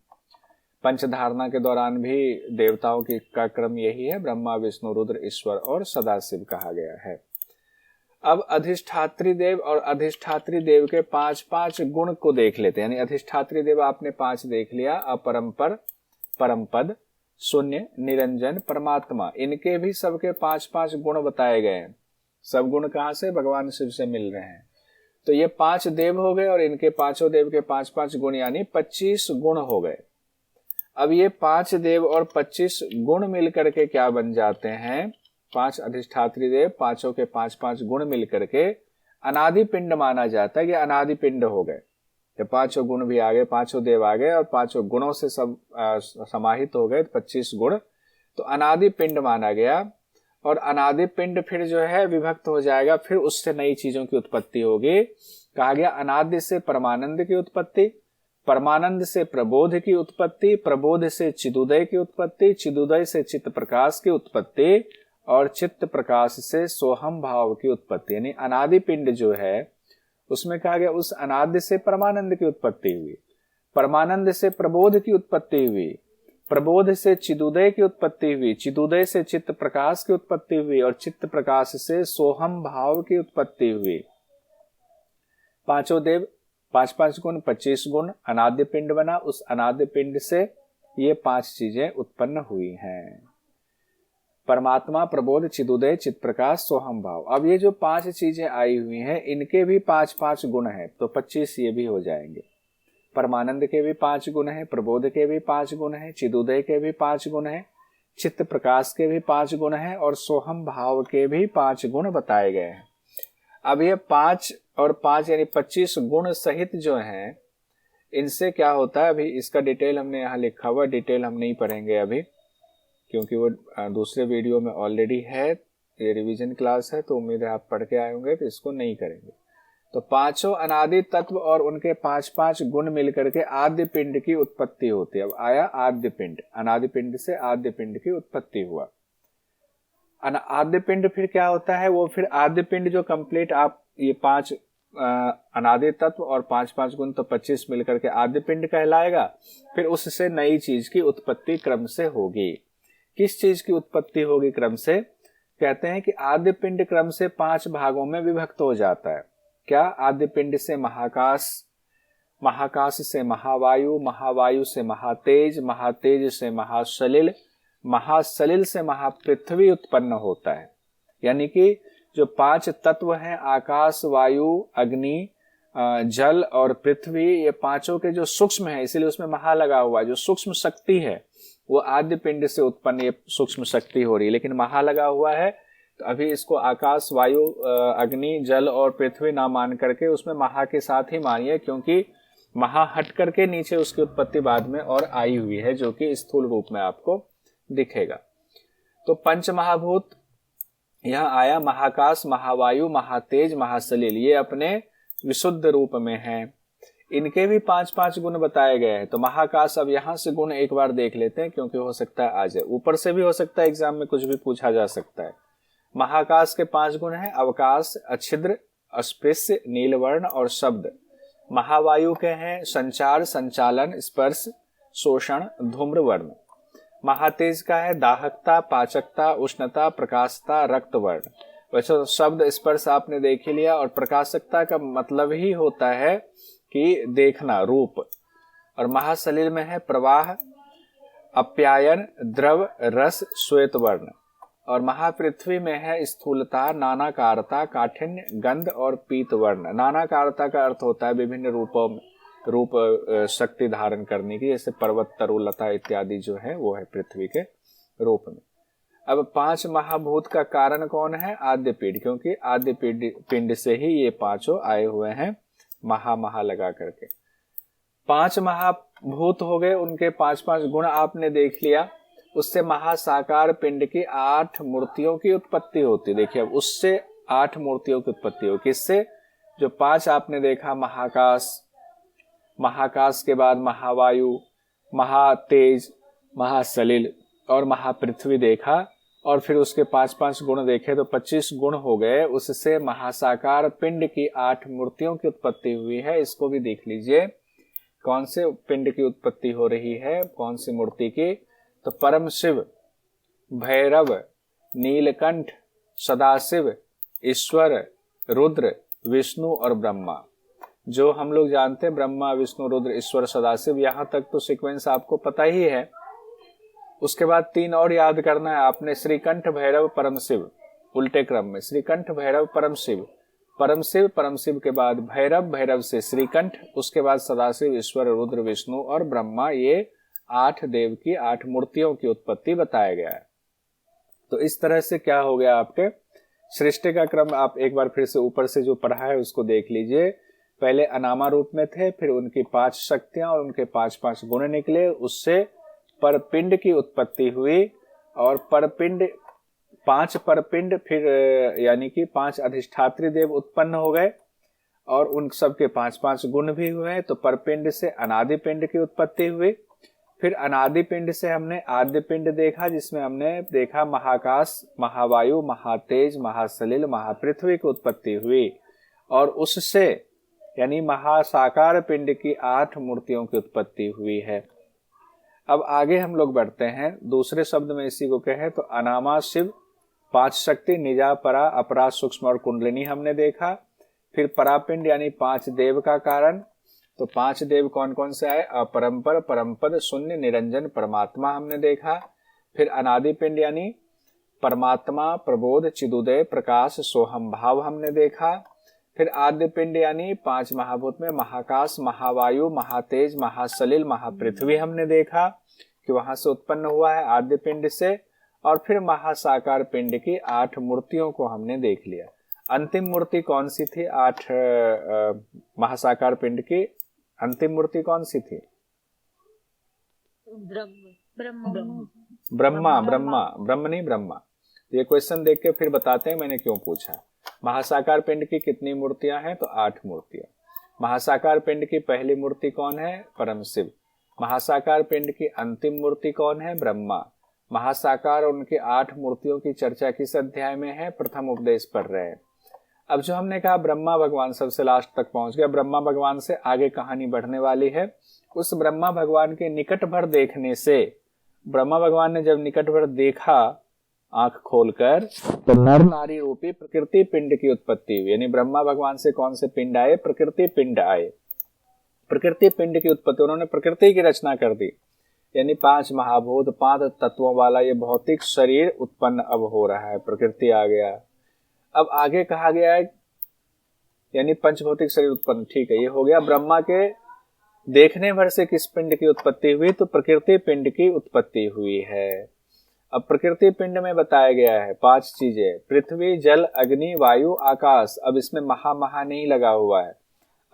पंचधारणा के दौरान भी देवताओं का क्रम यही है, ब्रह्मा, विष्णु, रुद्र, ईश्वर और सदाशिव कहा गया है। अब अधिष्ठात्री देव और अधिष्ठात्री देव के 5-5 गुण को देख लेते हैं। यानी अधिष्ठात्री देव आपने 5 देख लिया, अपरंपर, परमपद, शून्य, निरंजन, परमात्मा। इनके भी सबके 5-5 गुण बताए गए हैं। सब गुण कहां से, भगवान शिव से मिल रहे हैं। तो ये 5 देव हो गए और इनके 5 देव के 5-5 गुण, यानी 25 गुण हो गए। अब ये 5 देव और 25 गुण मिलकर के क्या बन जाते हैं, 5 अधिष्ठात्री देव, पांचों के 5-5 गुण मिलकर के अनादि पिंड माना जाता है कि अनादि पिंड हो गए। जब 5 गुण भी आ गए, 5 देव आ गए और 5 गुणों से सब समाहित हो गए, 25 गुण, तो अनादि पिंड माना गया। और अनादि पिंड फिर जो है विभक्त हो जाएगा, फिर उससे नई चीजों की उत्पत्ति होगी। कहा गया अनादि से परमानंद की उत्पत्ति, परमानंद से प्रबोध की उत्पत्ति, प्रबोध से चिदुदय की उत्पत्ति, चिदुदय से चित्त प्रकाश की उत्पत्ति, और चित्त प्रकाश से सोहम भाव की उत्पत्ति। यानी अनादि पिंड जो है उसमें कहा गया उस अनादि से परमानंद की उत्पत्ति हुई, परमानंद से प्रबोध की उत्पत्ति हुई, प्रबोध से चिदुदय की उत्पत्ति हुई, चिदुदय से चित्त प्रकाश की उत्पत्ति हुई, और चित्त प्रकाश से सोहम भाव की उत्पत्ति हुई। पांचों देव, 5-5 गुण, 25 गुण, अनाद्य पिंड बना। उस अनाद्य पिंड से ये 5 चीजें उत्पन्न हुई हैं, परमात्मा, प्रबोध, चिदुदय, चित्त प्रकाश, सोहम भाव। अब ये जो 5 चीजें आई हुई हैं इनके भी 5-5 गुण हैं, तो 25 ये भी हो जाएंगे। परमानंद के भी 5 गुण हैं, प्रबोध के भी 5 गुण हैं, चिदुदय के भी 5 गुण हैं, चित्त प्रकाश के भी 5 गुण हैं, और सोहम भाव के भी 5 गुण बताए गए हैं। अब ये 5 और 5 यानी 25 गुण सहित जो हैं, इनसे क्या होता है, अभी इसका डिटेल हमने यहाँ लिखा हुआ, डिटेल हम नहीं पढ़ेंगे अभी, क्योंकि वो दूसरे वीडियो में ऑलरेडी है, ये रिवीजन क्लास है, तो उम्मीद है आप पढ़ के आए होंगे, तो इसको नहीं करेंगे। तो 5 अनादि तत्व और उनके 5-5 गुण मिलकर के आद्य पिंड की उत्पत्ति होती है। अब आया आद्य पिंड, अनादि पिंड से आद्य पिंड की उत्पत्ति हुआ। आद्य पिंड फिर क्या होता है, वो फिर आद्य पिंड जो कंप्लीट, आप ये 5 अनादि तत्व और 5-5 गुण, तो 25 मिलकर के आद्य पिंड कहलाएगा। फिर उससे नई चीज की उत्पत्ति क्रम से होगी। किस चीज की उत्पत्ति होगी क्रम से? कहते हैं कि आद्य पिंड क्रम से 5 भागों में विभक्त हो जाता है। क्या? आद्य पिंड से महाकाश, महाकाश से महावायु, महावायु से महातेज, महातेज से महासलिल, महासलिल से महापृथ्वी उत्पन्न होता है। यानी कि जो 5 तत्व हैं, आकाश, वायु, अग्नि, जल और पृथ्वी, ये पांचों के जो सूक्ष्म है, इसीलिए उसमें महा लगा हुआ है, जो सूक्ष्म शक्ति है वो आद्य पिंड से उत्पन्न ये सूक्ष्म शक्ति हो रही है, लेकिन महा लगा हुआ है, तो अभी इसको आकाश, वायु, अग्नि, जल और पृथ्वी ना मान करके उसमें महा के साथ ही मानिए, क्योंकि महा हट करके नीचे उसकी उत्पत्ति बाद में और आई हुई है, जो कि स्थूल रूप में आपको दिखेगा। तो पंच महाभूत यहाँ आया, महाकाश, महावायु, महातेज, महासलिल, ये अपने विशुद्ध रूप में हैं। इनके भी 5-5 गुण बताए गए हैं। तो महाकाश, अब यहां से गुण एक बार देख लेते हैं, क्योंकि हो सकता है आ जाए, ऊपर से भी हो सकता है, एग्जाम में कुछ भी पूछा जा सकता है। महाकाश के 5 गुण हैं, अवकाश, अच्छिद्र, अस्पृश्य, नीलवर्ण और शब्द। महावायु के हैं संचार, संचालन, स्पर्श, शोषण, धूम्र वर्ण। महातेज का है दाहकता, पाचकता, उष्णता, प्रकाशता, रक्त वर्ण। वैसे शब्द, स्पर्श आपने देख ही लिया, और प्रकाशकता का मतलब ही होता है कि देखना, रूप। और महासलिल में है प्रवाह, अप्यायन, द्रव, रस, श्वेत वर्ण। और महापृथ्वी में है स्थूलता, नानाकारता, काठिन्य, गंध और पीत वर्ण। नानाकारता का अर्थ होता है विभिन्न रूपों में रूप शक्ति धारण करने की, जैसे पर्वत, तरुलता इत्यादि जो है वो है पृथ्वी के रूप में। अब 5 महाभूत का कारण कौन है? आद्य पिंड, क्योंकि आद्य पिंड से ही ये 5 आए हुए हैं, महा लगा करके। 5 महाभूत हो गए, उनके 5-5 गुण आपने देख लिया। उससे महासाकार पिंड की 8 मूर्तियों की उत्पत्ति होती। देखिए अब उससे 8 मूर्तियों की उत्पत्ति हो, किससे? जो 5 आपने देखा, महाकाश, महाकाश के बाद महावायु, महातेज, महासलिल और महापृथ्वी देखा, और फिर उसके 5-5 गुण देखे, तो 25 गुण हो गए। उससे महासाकार पिंड की 8 मूर्तियों की उत्पत्ति हुई है। इसको भी देख लीजिए, कौन से पिंड की उत्पत्ति हो रही है, कौन सी मूर्ति की? तो परम शिव, भैरव, नीलकंठ, सदाशिव, ईश्वर, रुद्र, विष्णु और ब्रह्मा। जो हम लोग जानते हैं ब्रह्मा, विष्णु, रुद्र, ईश्वर, सदाशिव, यहां तक तो सीक्वेंस आपको पता ही है। उसके बाद 3 और याद करना है आपने, श्रीकंठ, भैरव, परम शिव, उल्टे क्रम में। श्रीकंठ, भैरव, परम शिव, परम शिव, परम शिव के बाद भैरव, भैरव से श्रीकंठ, उसके बाद सदाशिव, ईश्वर, रुद्र, विष्णु और ब्रह्मा। ये 8 देव की 8 मूर्तियों की उत्पत्ति बताया गया है। तो इस तरह से क्या हो गया, आपके सृष्टि का क्रम आप एक बार फिर से ऊपर से जो पढ़ा है उसको देख लीजिए। पहले अनामा रूप में थे, फिर उनकी 5 शक्तियां और उनके 5-5 गुण निकले, उससे परपिंड की उत्पत्ति हुई और परपिंड 5 परपिंड, फिर यानी कि 5 अधिष्ठात्री देव उत्पन्न हो गए और उन सब के 5-5 गुण भी हुए। तो परपिंड से अनादि पिंड की उत्पत्ति हुई, फिर अनादि पिंड से हमने आद्य पिंड देखा, जिसमें हमने देखा महाकाश, महावायु, महातेज, महासलिल, महापृथ्वी की उत्पत्ति हुई और उससे यानी महासाकार पिंड की 8 मूर्तियों की उत्पत्ति हुई है। अब आगे हम लोग बढ़ते हैं, दूसरे शब्द में इसी को कहे तो अनामा शिव, 5 शक्ति निजा, परा, अपरा, सूक्ष्म और कुंडलिनी हमने देखा। फिर परापिंड यानी 5 देव का कारण, तो 5 देव कौन कौन से आए, अपरंपर, परमपद, शून्य, निरंजन, परमात्मा हमने देखा। फिर अनादि पिंड यानी परमात्मा, प्रबोध, चिदुदय, प्रकाश, सोहम भाव हमने देखा। फिर आद्य पिंड यानी 5 महाभूत में महाकाश, महावायु, महातेज, महासलिल, महापृथ्वी हमने देखा कि वहां से उत्पन्न हुआ है आद्य पिंड से। और फिर महासाकार पिंड की 8 मूर्तियों को हमने देख लिया। अंतिम मूर्ति कौन सी थी, 8 महासाकार पिंड की अंतिम मूर्ति कौन सी थी? ब्रह्मा। ब्रह्म नहीं ब्रह्मा। ये क्वेश्चन देख के फिर बताते हैं मैंने क्यों पूछा। महासाकार पिंड की कितनी मूर्तियां हैं, तो 8 मूर्तियां। महासाकार पिंड की पहली मूर्ति कौन है, परम शिव। महासाकार पिंड की अंतिम मूर्ति कौन है, ब्रह्मा। महासाकार उनकी 8 मूर्तियों की चर्चा किस अध्याय में है, प्रथम उपदेश पढ़ रहे हैं। अब जो हमने कहा ब्रह्मा भगवान सबसे लास्ट तक पहुंच गया, ब्रह्मा भगवान से आगे कहानी बढ़ने वाली है। उस ब्रह्मा भगवान के निकट भर देखने से, ब्रह्मा भगवान ने जब निकट भर देखा आंख खोलकर, तो नर नारी रूपी प्रकृति पिंड की उत्पत्ति हुई। यानी ब्रह्मा भगवान से कौन से पिंड आए, प्रकृति पिंड आए। प्रकृति पिंड की उत्पत्ति, उन्होंने प्रकृति की रचना कर दी। यानी 5 महाभूत, 5 तत्वों वाला ये भौतिक शरीर उत्पन्न अब हो रहा है, प्रकृति आ गया। अब आगे कहा गया है यानी पंचभौतिक शरीर उत्पन्न, ठीक है, ये हो गया। ब्रह्मा के देखने भर से किस पिंड की उत्पत्ति हुई, तो प्रकृति पिंड की उत्पत्ति हुई है। अब प्रकृति पिंड में बताया गया है 5 चीजें, पृथ्वी, जल, अग्नि, वायु, आकाश। अब इसमें महा नहीं लगा हुआ है,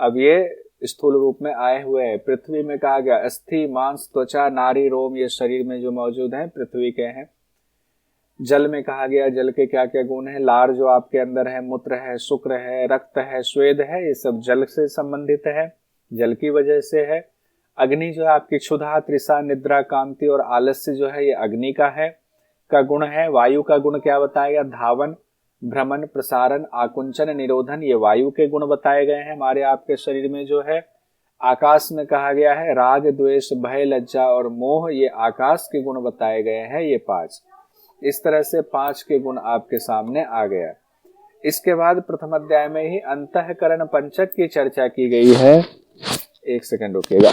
अब ये स्थूल रूप में आए हुए हैं। पृथ्वी में कहा गया अस्थि, मांस, त्वचा, नाड़ी, रोम, ये शरीर में जो मौजूद हैं पृथ्वी के हैं। जल में कहा गया जल के क्या क्या गुण है, लार जो आपके अंदर है, मूत्र है, शुक्र है, रक्त है, स्वेद है, ये सब जल से संबंधित है, जल की वजह से है। अग्नि जो है आपकी क्षुधा, तृषा, निद्रा, कांति और आलस्य जो है ये अग्नि का गुण है। वायु का गुण क्या बताया गया, धावन, भ्रमण, प्रसारण, आकुंचन, निरोधन, ये वायु के गुण बताए गए हैं हमारे आपके शरीर में जो है। आकाश में कहा गया है राग, द्वेष, भय, लज्जा और मोह, ये आकाश के गुण बताए गए हैं, ये 5। इस तरह से 5 के गुण आपके सामने आ गया। इसके बाद प्रथम अध्याय में ही अंतःकरण पंचक की चर्चा की गई है। एक सेकंड रुकिएगा,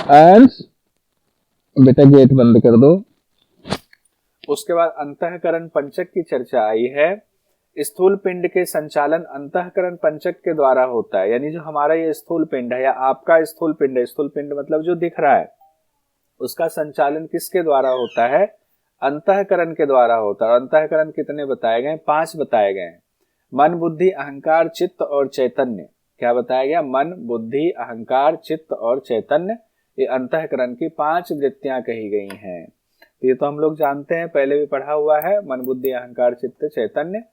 बेटा गेट बंद कर दो। उसके बाद अंतःकरण पंचक की चर्चा आई है। स्थूल पिंड के संचालन अंतःकरण पंचक के द्वारा होता है। यानी जो हमारा ये स्थूल पिंड है या आपका स्थूल पिंड है, स्थूल पिंड मतलब जो दिख रहा है, उसका संचालन किसके द्वारा होता है, अंतःकरण के द्वारा होता है। अंतःकरण कितने बताए गए, 5 बताए गए हैं। मन, बुद्धि, अहंकार, चित्त और चैतन्य। क्या बताया गया, मन, बुद्धि, अहंकार, चित्त और चैतन्य, ये अंतःकरण की 5 वृत्तियां कही गई हैं। तो ये तो हम लोग जानते हैं, पहले भी पढ़ा हुआ है, मन, बुद्धि, अहंकार, चित्त, चैतन्य।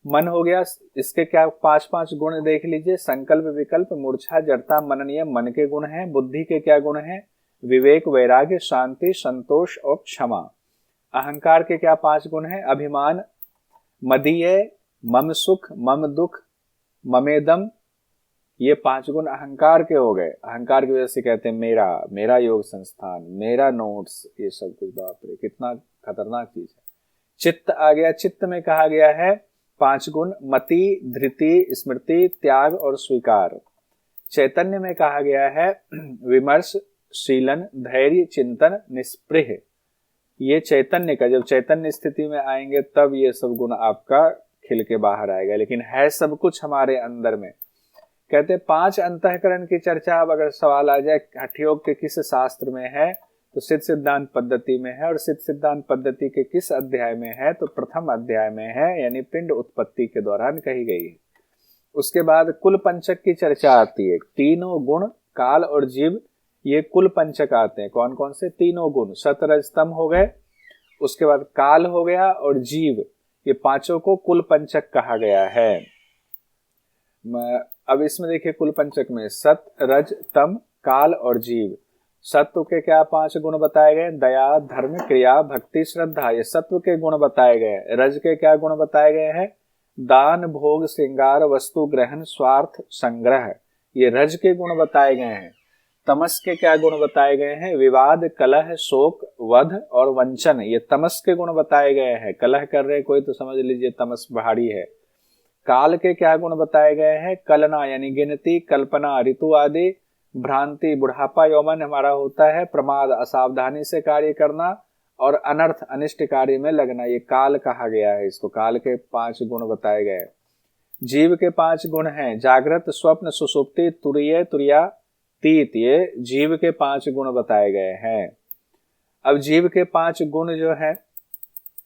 मन हो गया, इसके क्या 5-5 गुण देख लीजिए, संकल्प, विकल्प, मूर्छा, जड़ता, मन, नियम, मन के गुण हैं। बुद्धि के क्या गुण हैं, विवेक, वैराग्य, शांति, संतोष और क्षमा। अहंकार के क्या 5 गुण हैं, अभिमान, मदीय, मम सुख, मम दुख, ममेदम, ये 5 गुण अहंकार के हो गए। अहंकार की वजह से कहते हैं मेरा योग संस्थान, मेरा नोट्स, ये सब कुछ, बाप रे कितना खतरनाक चीज है। चित्त आ गया, चित्त में कहा गया है 5 गुण, मति, धृति, स्मृति, त्याग और स्वीकार। चैतन्य में कहा गया है विमर्श, शीलन, धैर्य, चिंतन, निस्पृह। ये चैतन्य का, जब चैतन्य स्थिति में आएंगे तब ये सब गुण आपका खिल के बाहर आएगा, लेकिन है सब कुछ हमारे अंदर में। कहते 5 अंतःकरण की चर्चा, अब अगर सवाल आ जाए हठ योग के किस शास्त्र में है, तो सिद्ध सिद्धांत पद्धति में है। और सिद्ध सिद्धांत पद्धति के किस अध्याय में है? तो प्रथम अध्याय में है, यानी पिंड उत्पत्ति के दौरान कही गई है। उसके बाद कुल पंचक की चर्चा आती है। तीनों गुण, काल और जीव, ये कुल पंचक आते हैं। कौन कौन से? तीनों गुण, सत रज तम हो गए, उसके बाद काल हो गया और जीव, ये पांचों को कुल पंचक कहा गया है। अब इसमें देखिए कुल पंचक में सत, रज, तम, काल और जीव। सत्व के क्या 5 गुण बताए गए? दया, धर्म, क्रिया, भक्ति, श्रद्धा, ये सत्व के गुण बताए गए। रज के क्या गुण बताए गए हैं? दान, भोग, श्रृंगार, वस्तु ग्रहण, स्वार्थ, संग्रह, ये रज के गुण बताए गए हैं। तमस के क्या गुण बताए गए हैं? विवाद, कलह, शोक, वध और वंचन, ये तमस के गुण बताए गए हैं। कलह कर रहे कोई तो समझ लीजिए तमस भारी है। काल के क्या गुण बताए गए हैं? कलना यानी गिनती, कल्पना, ऋतु आदि, भ्रांति, बुढ़ापा यौवन हमारा होता है, प्रमाद, असावधानी से कार्य करना, और अनर्थ, अनिष्ट कार्य में लगना, ये काल कहा गया है। इसको काल के 5 गुण बताए गए। जीव के 5 गुण हैं, जागृत, स्वप्न, सुषुप्ति, तुरीय, तुरीयातीत, ये जीव के 5 गुण बताए गए हैं। अब जीव के 5 गुण जो है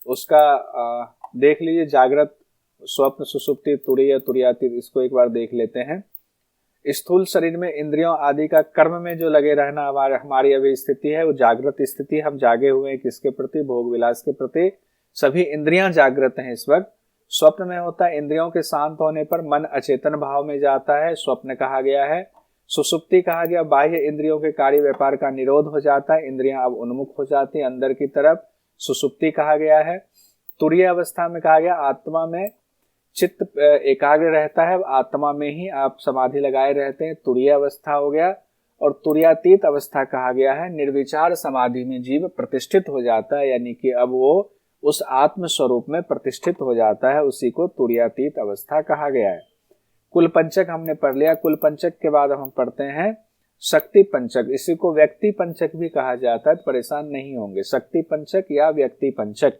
उसका देख लीजिए। जागृत, स्वप्न, सुषुप्ति, तुरीय, तुरीयातीत, इसको एक बार देख लेते हैं। स्थूल शरीर में इंद्रियों आदि का कर्म में जो लगे रहना हमारी अभी स्थिति है, वो जागृत स्थिति। हम जागे हुए हैं किसके प्रति? भोग विलास के प्रति। सभी इंद्रियां जागृत हैं इस वक्त। स्वप्न में होता है इंद्रियों के शांत होने पर मन अचेतन भाव में जाता है, स्वप्न कहा गया है। सुसुप्ति कहा गया, बाह्य इंद्रियों के कार्य व्यापार का निरोध हो जाता है, इंद्रियां अब उन्मुख हो जाती है अंदर की तरफ, सुसुप्ति कहा गया है। तुरीय अवस्था में कहा गया आत्मा में चित्त एकाग्र रहता है, आत्मा में ही आप समाधि लगाए रहते हैं, तुरीय अवस्था हो गया। और तुरीयातीत अवस्था कहा गया है, निर्विचार समाधि में जीव प्रतिष्ठित हो जाता है, यानी कि अब वो उस आत्म स्वरूप में प्रतिष्ठित हो जाता है, उसी को तुरीयातीत अवस्था कहा गया है। कुल पंचक हमने पढ़ लिया। कुल पंचक के बाद हम पढ़ते हैं शक्ति पंचक। इसी को व्यक्ति पंचक भी कहा जाता है, परेशान नहीं होंगे। शक्ति पंचक या व्यक्ति पंचक,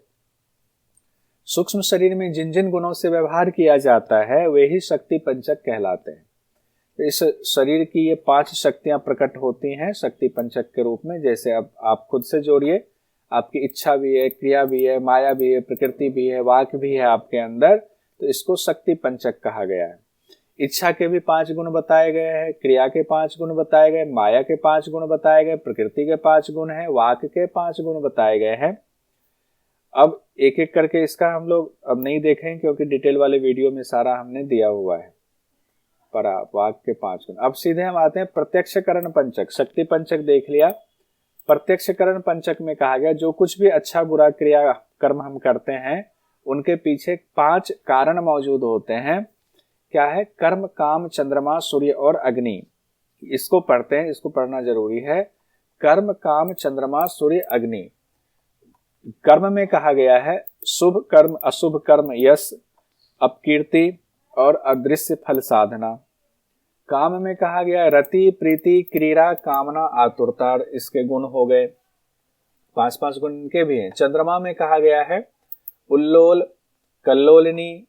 सूक्ष्म शरीर में जिन जिन गुणों से व्यवहार किया जाता है वे ही शक्ति पंचक कहलाते हैं। इस शरीर की ये 5 शक्तियां प्रकट होती हैं शक्ति पंचक के रूप में। जैसे अब आप खुद से जोड़िए, आपकी इच्छा भी है, क्रिया भी है, माया भी है, प्रकृति भी है, वाक भी है आपके अंदर, तो इसको शक्ति पंचक कहा गया है। इच्छा के भी 5 गुण बताए गए हैं, क्रिया के 5 गुण बताए गए, माया के 5 गुण बताए गए, प्रकृति के 5 गुण हैं, वाक के 5 गुण बताए गए हैं। अब एक एक करके इसका हम लोग अब नहीं देखें क्योंकि डिटेल वाले वीडियो में सारा हमने दिया हुआ है। परा वाक के 5 गुण। अब सीधे हम आते हैं प्रत्यक्षकरण पंचक। शक्ति पंचक देख लिया। प्रत्यक्षकरण पंचक में कहा गया जो कुछ भी अच्छा बुरा क्रिया कर्म हम करते हैं उनके पीछे 5 कारण मौजूद होते हैं। क्या है? कर्म, काम, चंद्रमा, सूर्य और अग्नि। इसको पढ़ते हैं, इसको पढ़ना जरूरी है। कर्म, काम, चंद्रमा, सूर्य, अग्नि। कर्म में कहा गया है शुभ कर्म, अशुभ कर्म, यश, अपकीर्ति और अदृश्य फल साधना। काम में कहा गया रति, प्रीति, क्रीड़ा, कामना, आतुरता, इसके गुण हो गए। 5-5 गुण इनके भी हैं। चंद्रमा में कहा गया है उल्लोल, कल्लोलिनी,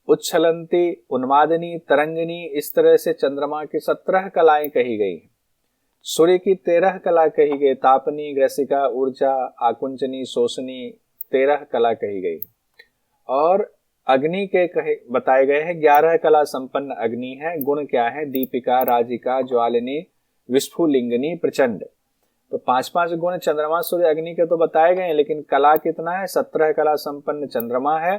उच्छलंती, उन्मादिनी, तरंगिनी, इस तरह से चंद्रमा की 17 कलाएं कही गई। सूर्य की 13 कला कही गई, तापनी, ग्रसिका, ऊर्जा, आकुंचनी, शोषणी, 13 कला कही गई। और अग्नि के बताए गए हैं 11 कला संपन्न अग्नि है। गुण क्या है? दीपिका, राजिका, ज्वालिनी, विस्फुलिंगनी, प्रचंड। तो 5-5 गुण चंद्रमा, सूर्य, अग्नि के तो बताए गए हैं, लेकिन कला कितना है? 17 कला संपन्न चंद्रमा है,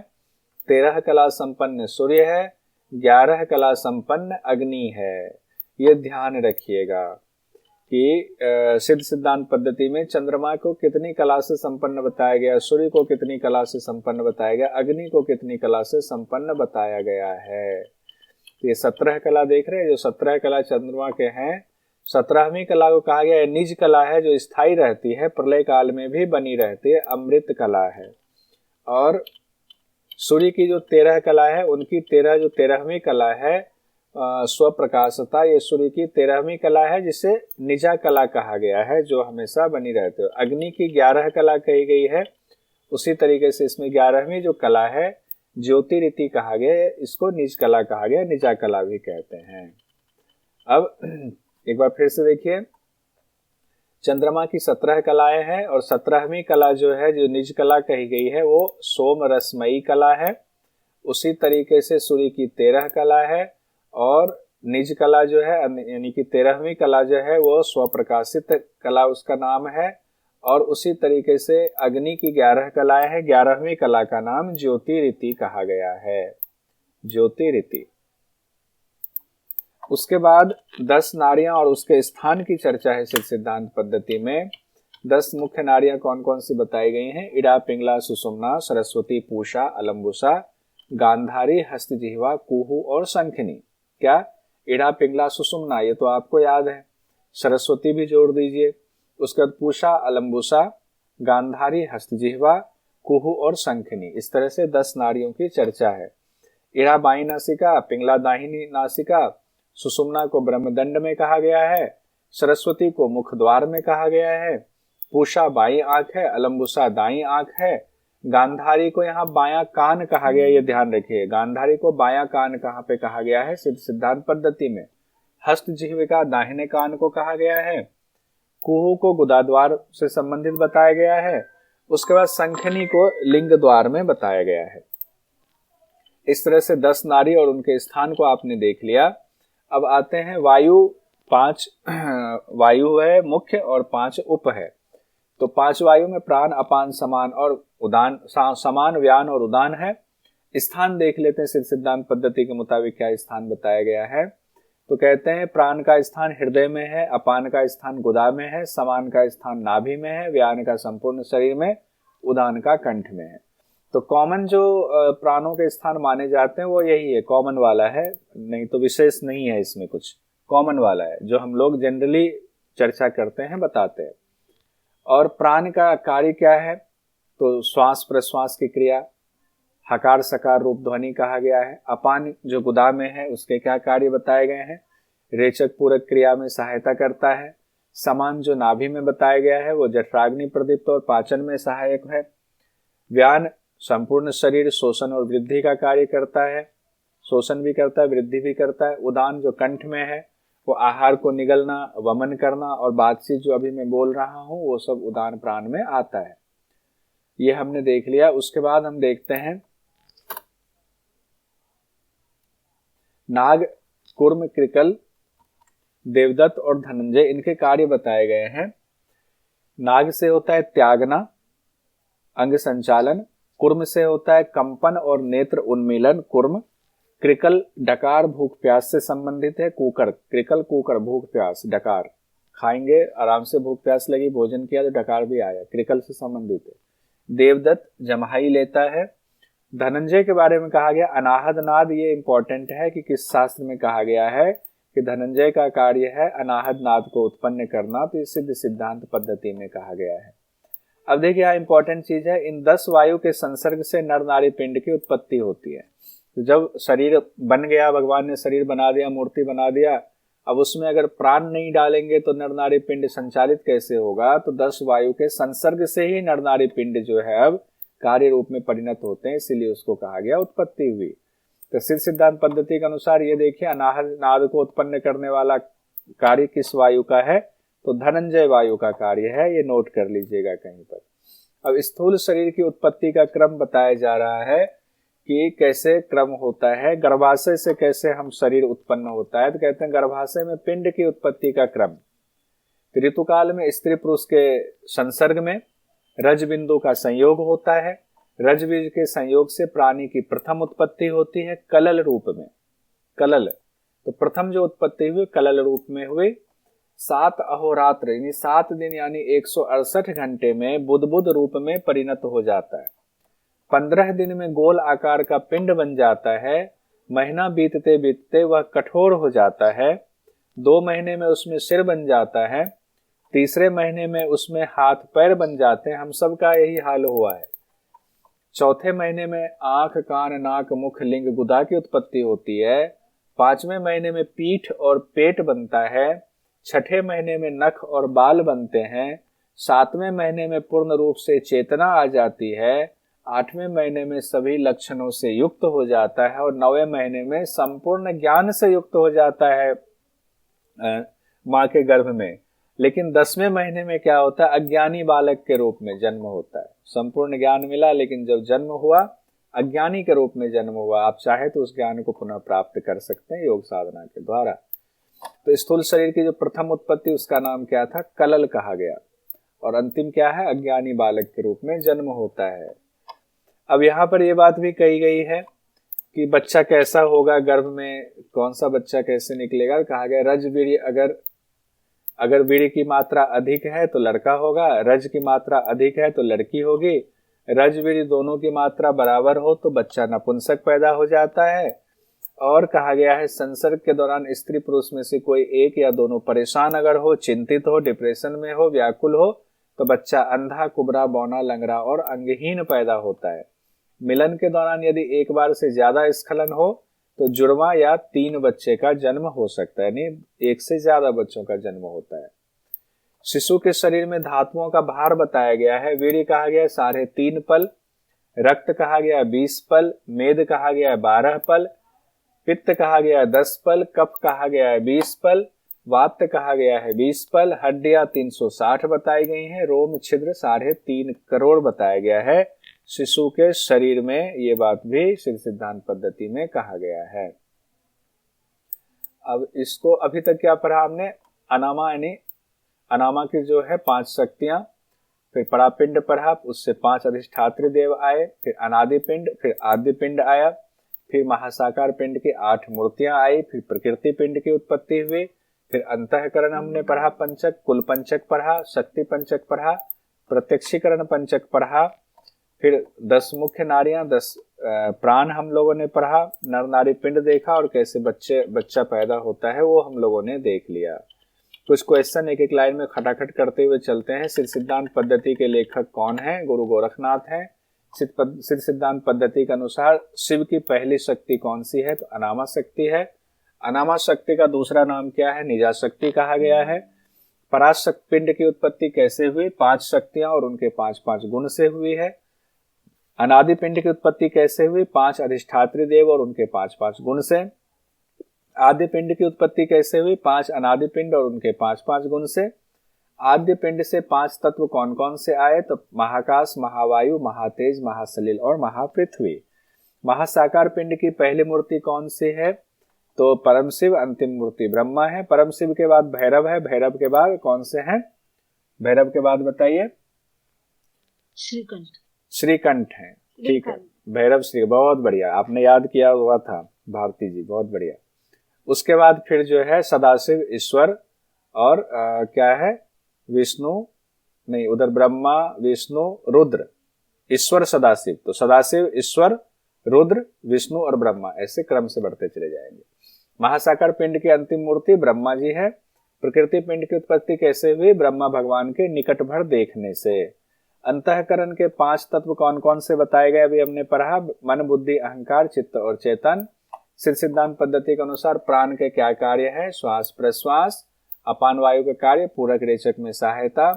13 कला संपन्न सूर्य है, 11 कला संपन्न अग्नि है। ये ध्यान रखिएगा कि सिद्ध सिद्धांत पद्धति में चंद्रमा को कितनी कला से संपन्न बताया गया, सूर्य को कितनी कला से संपन्न बताया गया, अग्नि को कितनी कला से संपन्न बताया गया है। तो ये 17 कला देख रहे हैं, जो 17 कला चंद्रमा के हैं। 17वीं कला को कहा गया निज कला है, जो स्थायी रहती है, प्रलय काल में भी बनी रहती है, अमृत कला है। और सूर्य की जो 13 कला है उनकी 13वीं कला है स्वप्रकाशता, ये सूर्य की 13वीं कला है जिसे निजा कला कहा गया है, जो हमेशा बनी रहती है। अग्नि की 11 कला कही गई है, उसी तरीके से इसमें 11वीं जो कला है ज्योति रीति कहा गया है, इसको निज कला कहा गया, निजा कला भी कहते हैं। अब एक बार फिर से देखिए, चंद्रमा की 17 कलाएं हैं और 17वीं कला जो है, जो निज कला कही गई है, वो सोम रसमयी कला है। उसी तरीके से सूर्य की 13 कला है और निज कला जो है यानी कि 13वीं कला जो है वो स्वप्रकाशित कला उसका नाम है। और उसी तरीके से अग्नि की 11 कलाएं हैं। 11वीं कला का नाम ज्योतिरीति कहा गया है, ज्योतिरीति। उसके बाद 10 नारियां और उसके स्थान की चर्चा है सिद्ध सिद्धांत पद्धति में। 10 मुख्य नारियां कौन कौन सी बताई गई हैं? इड़ा, पिंगला, सुषुम्ना, सरस्वती, पूषा, अलंबुसा, गांधारी, हस्तजिह्वा, कुहू और शंखिनी। क्या? इड़ा, पिंगला, सुषुम्ना, ये तो आपको याद है। सरस्वती भी जोड़ दीजिए। उसके बाद पूषा, अलंबुसा, गांधारी, हस्तजिह्वा, कुहू और शंखिनी। इस तरह से 10 नारियों की चर्चा है। इड़ा बाई नासिका, पिंगला दाहिनी नासिका, सुषुम्ना को ब्रह्मदंड में कहा गया है, सरस्वती को मुख द्वार में कहा गया है, पूषा बाई आंख है, अलंबुसा दाई आंख है, गांधारी को यहाँ बायां कान कहा गया, ये ध्यान रखिए। गांधारी को बायां कान कहाँ पे कहा गया है? सिद्ध सिद्धांत पद्धति में। हस्तजिह्विका दाहिने कान को कहा गया है। कुहू को गुदाद्वार से संबंधित बताया गया है। उसके बाद शंखिनी को लिंग द्वार में बताया गया है। इस तरह से 10 नारी और उनके स्थान को आपने देख लिया। अब आते हैं वायु। 5 वायु है मुख्य और 5 उप है। तो 5 वायु में प्राण, अपान, समान और उदान, समान, व्यान और उदान है। स्थान देख लेते हैं सिद्ध सिद्धांत पद्धति के मुताबिक क्या स्थान बताया गया है। तो कहते हैं प्राण का स्थान हृदय में है, अपान का स्थान गुदा में है, समान का स्थान नाभि में है, व्यान का संपूर्ण शरीर में, उदान का कंठ में है। तो कॉमन जो प्राणों के स्थान माने जाते हैं वो यही है, कॉमन वाला है, नहीं तो विशेष नहीं है इसमें कुछ, कॉमन वाला है जो हम लोग जनरली चर्चा करते हैं, बताते हैं। और प्राण का कार्य क्या है? तो श्वास प्रश्वास की क्रिया, हकार सकार रूप ध्वनि कहा गया है। अपान जो गुदा में है उसके क्या कार्य बताए गए हैं? रेचक पूरक क्रिया में सहायता करता है। समान जो नाभि में बताया गया है वो जठराग्नि प्रदीप्त और पाचन में सहायक है। व्यान संपूर्ण शरीर शोषण और वृद्धि का कार्य करता है, शोषण भी करता है, वृद्धि भी करता है। उदान जो कंठ में है वो आहार को निगलना, वमन करना और बातचीत जो अभी मैं बोल रहा हूं वो सब उदान प्राण में आता है। ये हमने देख लिया। उसके बाद हम देखते हैं नाग, कुर्म, कृकल, देवदत्त और धनंजय, इनके कार्य बताए गए हैं। नाग से होता है त्यागना, अंग संचालन। कुर्म से होता है कंपन और नेत्र उन्मीलन, कुर्म। कृकल डकार भूख प्यास से संबंधित है, कुकर, कृकल कुकर भूख प्यास, डकार खाएंगे आराम से, भूख प्यास लगी भोजन किया तो डकार भी आया, कृकल से संबंधित है। देवदत्त जमहाई लेता है। धनंजय के बारे में कहा गया अनाहद नाद, ये इंपॉर्टेंट है कि किस शास्त्र में कहा गया है कि धनंजय का कार्य है अनाहद नाद को उत्पन्न करना, तो सिद्ध सिद्धांत पद्धति में कहा गया है। अब देखिए यहाँ इंपॉर्टेंट चीज है, इन 10 वायु के संसर्ग से नर नारी पिंड की उत्पत्ति होती है। तो जब शरीर बन गया, भगवान ने शरीर बना दिया, मूर्ति बना दिया, अब उसमें अगर प्राण नहीं डालेंगे तो नर नारी पिंड संचालित कैसे होगा? तो 10 वायु के संसर्ग से ही नर नारी पिंड जो है अब कार्य रूप में परिणत होते हैं, इसीलिए उसको कहा गया उत्पत्ति हुई। तो सिद्ध सिद्धांत पद्धति के अनुसार ये देखिए अनाहद नाद को उत्पन्न करने वाला कार्य किस वायु का है? तो धनंजय वायु का कार्य है, ये नोट कर लीजिएगा कहीं पर। अब स्थूल शरीर की उत्पत्ति का क्रम बताया जा रहा है कि कैसे क्रम होता है, गर्भाशय से कैसे हम शरीर उत्पन्न होता है। तो कहते हैं गर्भाशय में पिंड की उत्पत्ति का क्रम। ऋतुकाल में स्त्री पुरुष के संसर्ग में रज बिंदु का संयोग होता है। रज बीज के संयोग से प्राणी की प्रथम उत्पत्ति होती है कलल रूप में, कलल। तो प्रथम जो उत्पत्ति हुई कलल रूप में हुई। 7 अहोरात्र यानी 7 दिन यानी 168 घंटे में बुद्बुद रूप में परिणत हो जाता है। 15 दिन में गोल आकार का पिंड बन जाता है। महीना बीतते बीतते वह कठोर हो जाता है। 2 महीने में उसमें सिर बन जाता है। तीसरे महीने में उसमें हाथ पैर बन जाते हैं। हम सब का यही हाल हुआ है। चौथे महीने में आंख, कान, नाक, मुख, लिंग, गुदा की उत्पत्ति होती है। 5वें महीने में पीठ और पेट बनता है। 6ठे महीने में नख और बाल बनते हैं। 7वें महीने में पूर्ण रूप से चेतना आ जाती है। 8वें महीने में सभी लक्षणों से युक्त हो जाता है और 9वें महीने में संपूर्ण ज्ञान से युक्त हो जाता है मां के गर्भ में। लेकिन 10वें महीने में क्या होता है, अज्ञानी बालक के रूप में जन्म होता है। संपूर्ण ज्ञान मिला, लेकिन जब जन्म हुआ अज्ञानी के रूप में जन्म हुआ। आप चाहे तो उस ज्ञान को पुनः प्राप्त कर सकते हैं योग साधना के द्वारा। तो स्थूल शरीर की जो प्रथम उत्पत्ति, उसका नाम क्या था, कलल कहा गया। और अंतिम क्या है, अज्ञानी बालक के रूप में जन्म होता है। अब यहाँ पर यह बात भी कही गई है कि बच्चा कैसा होगा, गर्भ में कौन सा बच्चा कैसे निकलेगा। कहा गया रजवीर्य, अगर वीर्य की मात्रा अधिक है तो लड़का होगा, रज की मात्रा अधिक है तो लड़की होगी। रज वीर्य दोनों की मात्रा बराबर हो तो बच्चा नपुंसक पैदा हो जाता है। और कहा गया है संसर्ग के दौरान स्त्री पुरुष में से कोई एक या दोनों परेशान अगर हो, चिंतित हो, डिप्रेशन में हो, व्याकुल हो, तो बच्चा अंधा, कुबरा, बौना, लंगड़ा और अंगहीन पैदा होता है। मिलन के दौरान यदि एक बार से ज्यादा स्खलन हो तो जुड़वा या 3 बच्चे का जन्म हो सकता है, यानी 1 से ज्यादा बच्चों का जन्म होता है। शिशु के शरीर में धातुओं का भार बताया गया है। वीर्य कहा गया है 3.5 पल, रक्त कहा गया 20 पल, मेद कहा गया 12 पल, पित्त कहा गया 10 पल, कफ कहा गया है 20 पल, वात कहा गया है 20 पल, हड्डियां 360 बताई गई हैं, रोम छिद्र 3.5 करोड़ बताया गया है शिशु के शरीर में। ये बात भी सिद्ध सिद्धांत पद्धति में कहा गया है। अब इसको अभी तक क्या पढ़ा हमने, अनामा, यानी अनामा की जो है 5 शक्तियां, फिर परापिंड पढ़ा, उससे 5 अधिष्ठात्री देव आए, फिर अनादि पिंड, फिर आदि पिंड आया, फिर महासाकार पिंड की 8 मूर्तियां आई, फिर प्रकृति पिंड की उत्पत्ति हुई, फिर अंतःकरण हमने पढ़ा पंचक, कुल पंचक पढ़ा, शक्ति पंचक पढ़ा, प्रत्यक्षीकरण पंचक पढ़ा, फिर 10 मुख्य नारियां, 10 प्राण हम लोगों ने पढ़ा, नर नारी पिंड देखा, और कैसे बच्चा पैदा होता है वो हम लोगों ने देख लिया। कुछ क्वेश्चन एक एक लाइन में खटाखट करते हुए चलते हैं। सिद्ध सिद्धांत पद्धति के लेखक कौन है, गुरु गोरखनाथ हैं। सिद्ध सिद्धांत पद्धति के अनुसार शिव की पहली शक्ति कौन सी है, तो अनामा शक्ति है। अनामा शक्ति का दूसरा नाम क्या है, निजा शक्ति कहा गया है। पराशक्त पिंड की उत्पत्ति कैसे हुई, 5 शक्तियां और उनके 5-5 गुण से हुई है। अनादि पिंड की उत्पत्ति कैसे हुई, 5 अधिष्ठात्री देव और उनके 5-5 गुण से। आद्य पिंड की उत्पत्ति कैसे हुई, 5 अनादि पिंड और उनके 5-5 गुण से। आद्य पिंड से 5 तत्व कौन कौन से आए, तो महाकाश, महावायु, महातेज, महासलिल और महापृथ्वी। महासाकार पिंड की पहली मूर्ति कौन सी है, तो परम शिव, अंतिम मूर्ति ब्रह्मा है। परम शिव के बाद भैरव है, भैरव के बाद कौन से हैं, भैरव के बाद बताइए, श्रीकंठ है। ठीक है, भैरव श्री, बहुत बढ़िया, आपने याद किया हुआ था भारती जी, बहुत बढ़िया। उसके बाद फिर जो है सदाशिव, ईश्वर और क्या है, विष्णु नहीं, उधर ब्रह्मा, विष्णु, रुद्र, ईश्वर, सदाशिव। तो सदाशिव, ईश्वर, रुद्र, विष्णु और ब्रह्मा, ऐसे क्रम से बढ़ते चले जाएंगे। महासाकार पिंड की अंतिम मूर्ति ब्रह्मा जी है। प्रकृति पिंड की उत्पत्ति कैसे हुई, ब्रह्मा भगवान के निकट भर देखने से। अंतःकरण के 5 तत्व कौन कौन से बताए गए, अभी हमने पढ़ा, मन, बुद्धि, अहंकार, चित्त और चेतन। सिद्ध सिद्धांत पद्धति के अनुसार प्राण के क्या कार्य है, श्वास प्रश्वास। अपान वायु के कार्य, पूरक रेचक में सहायता।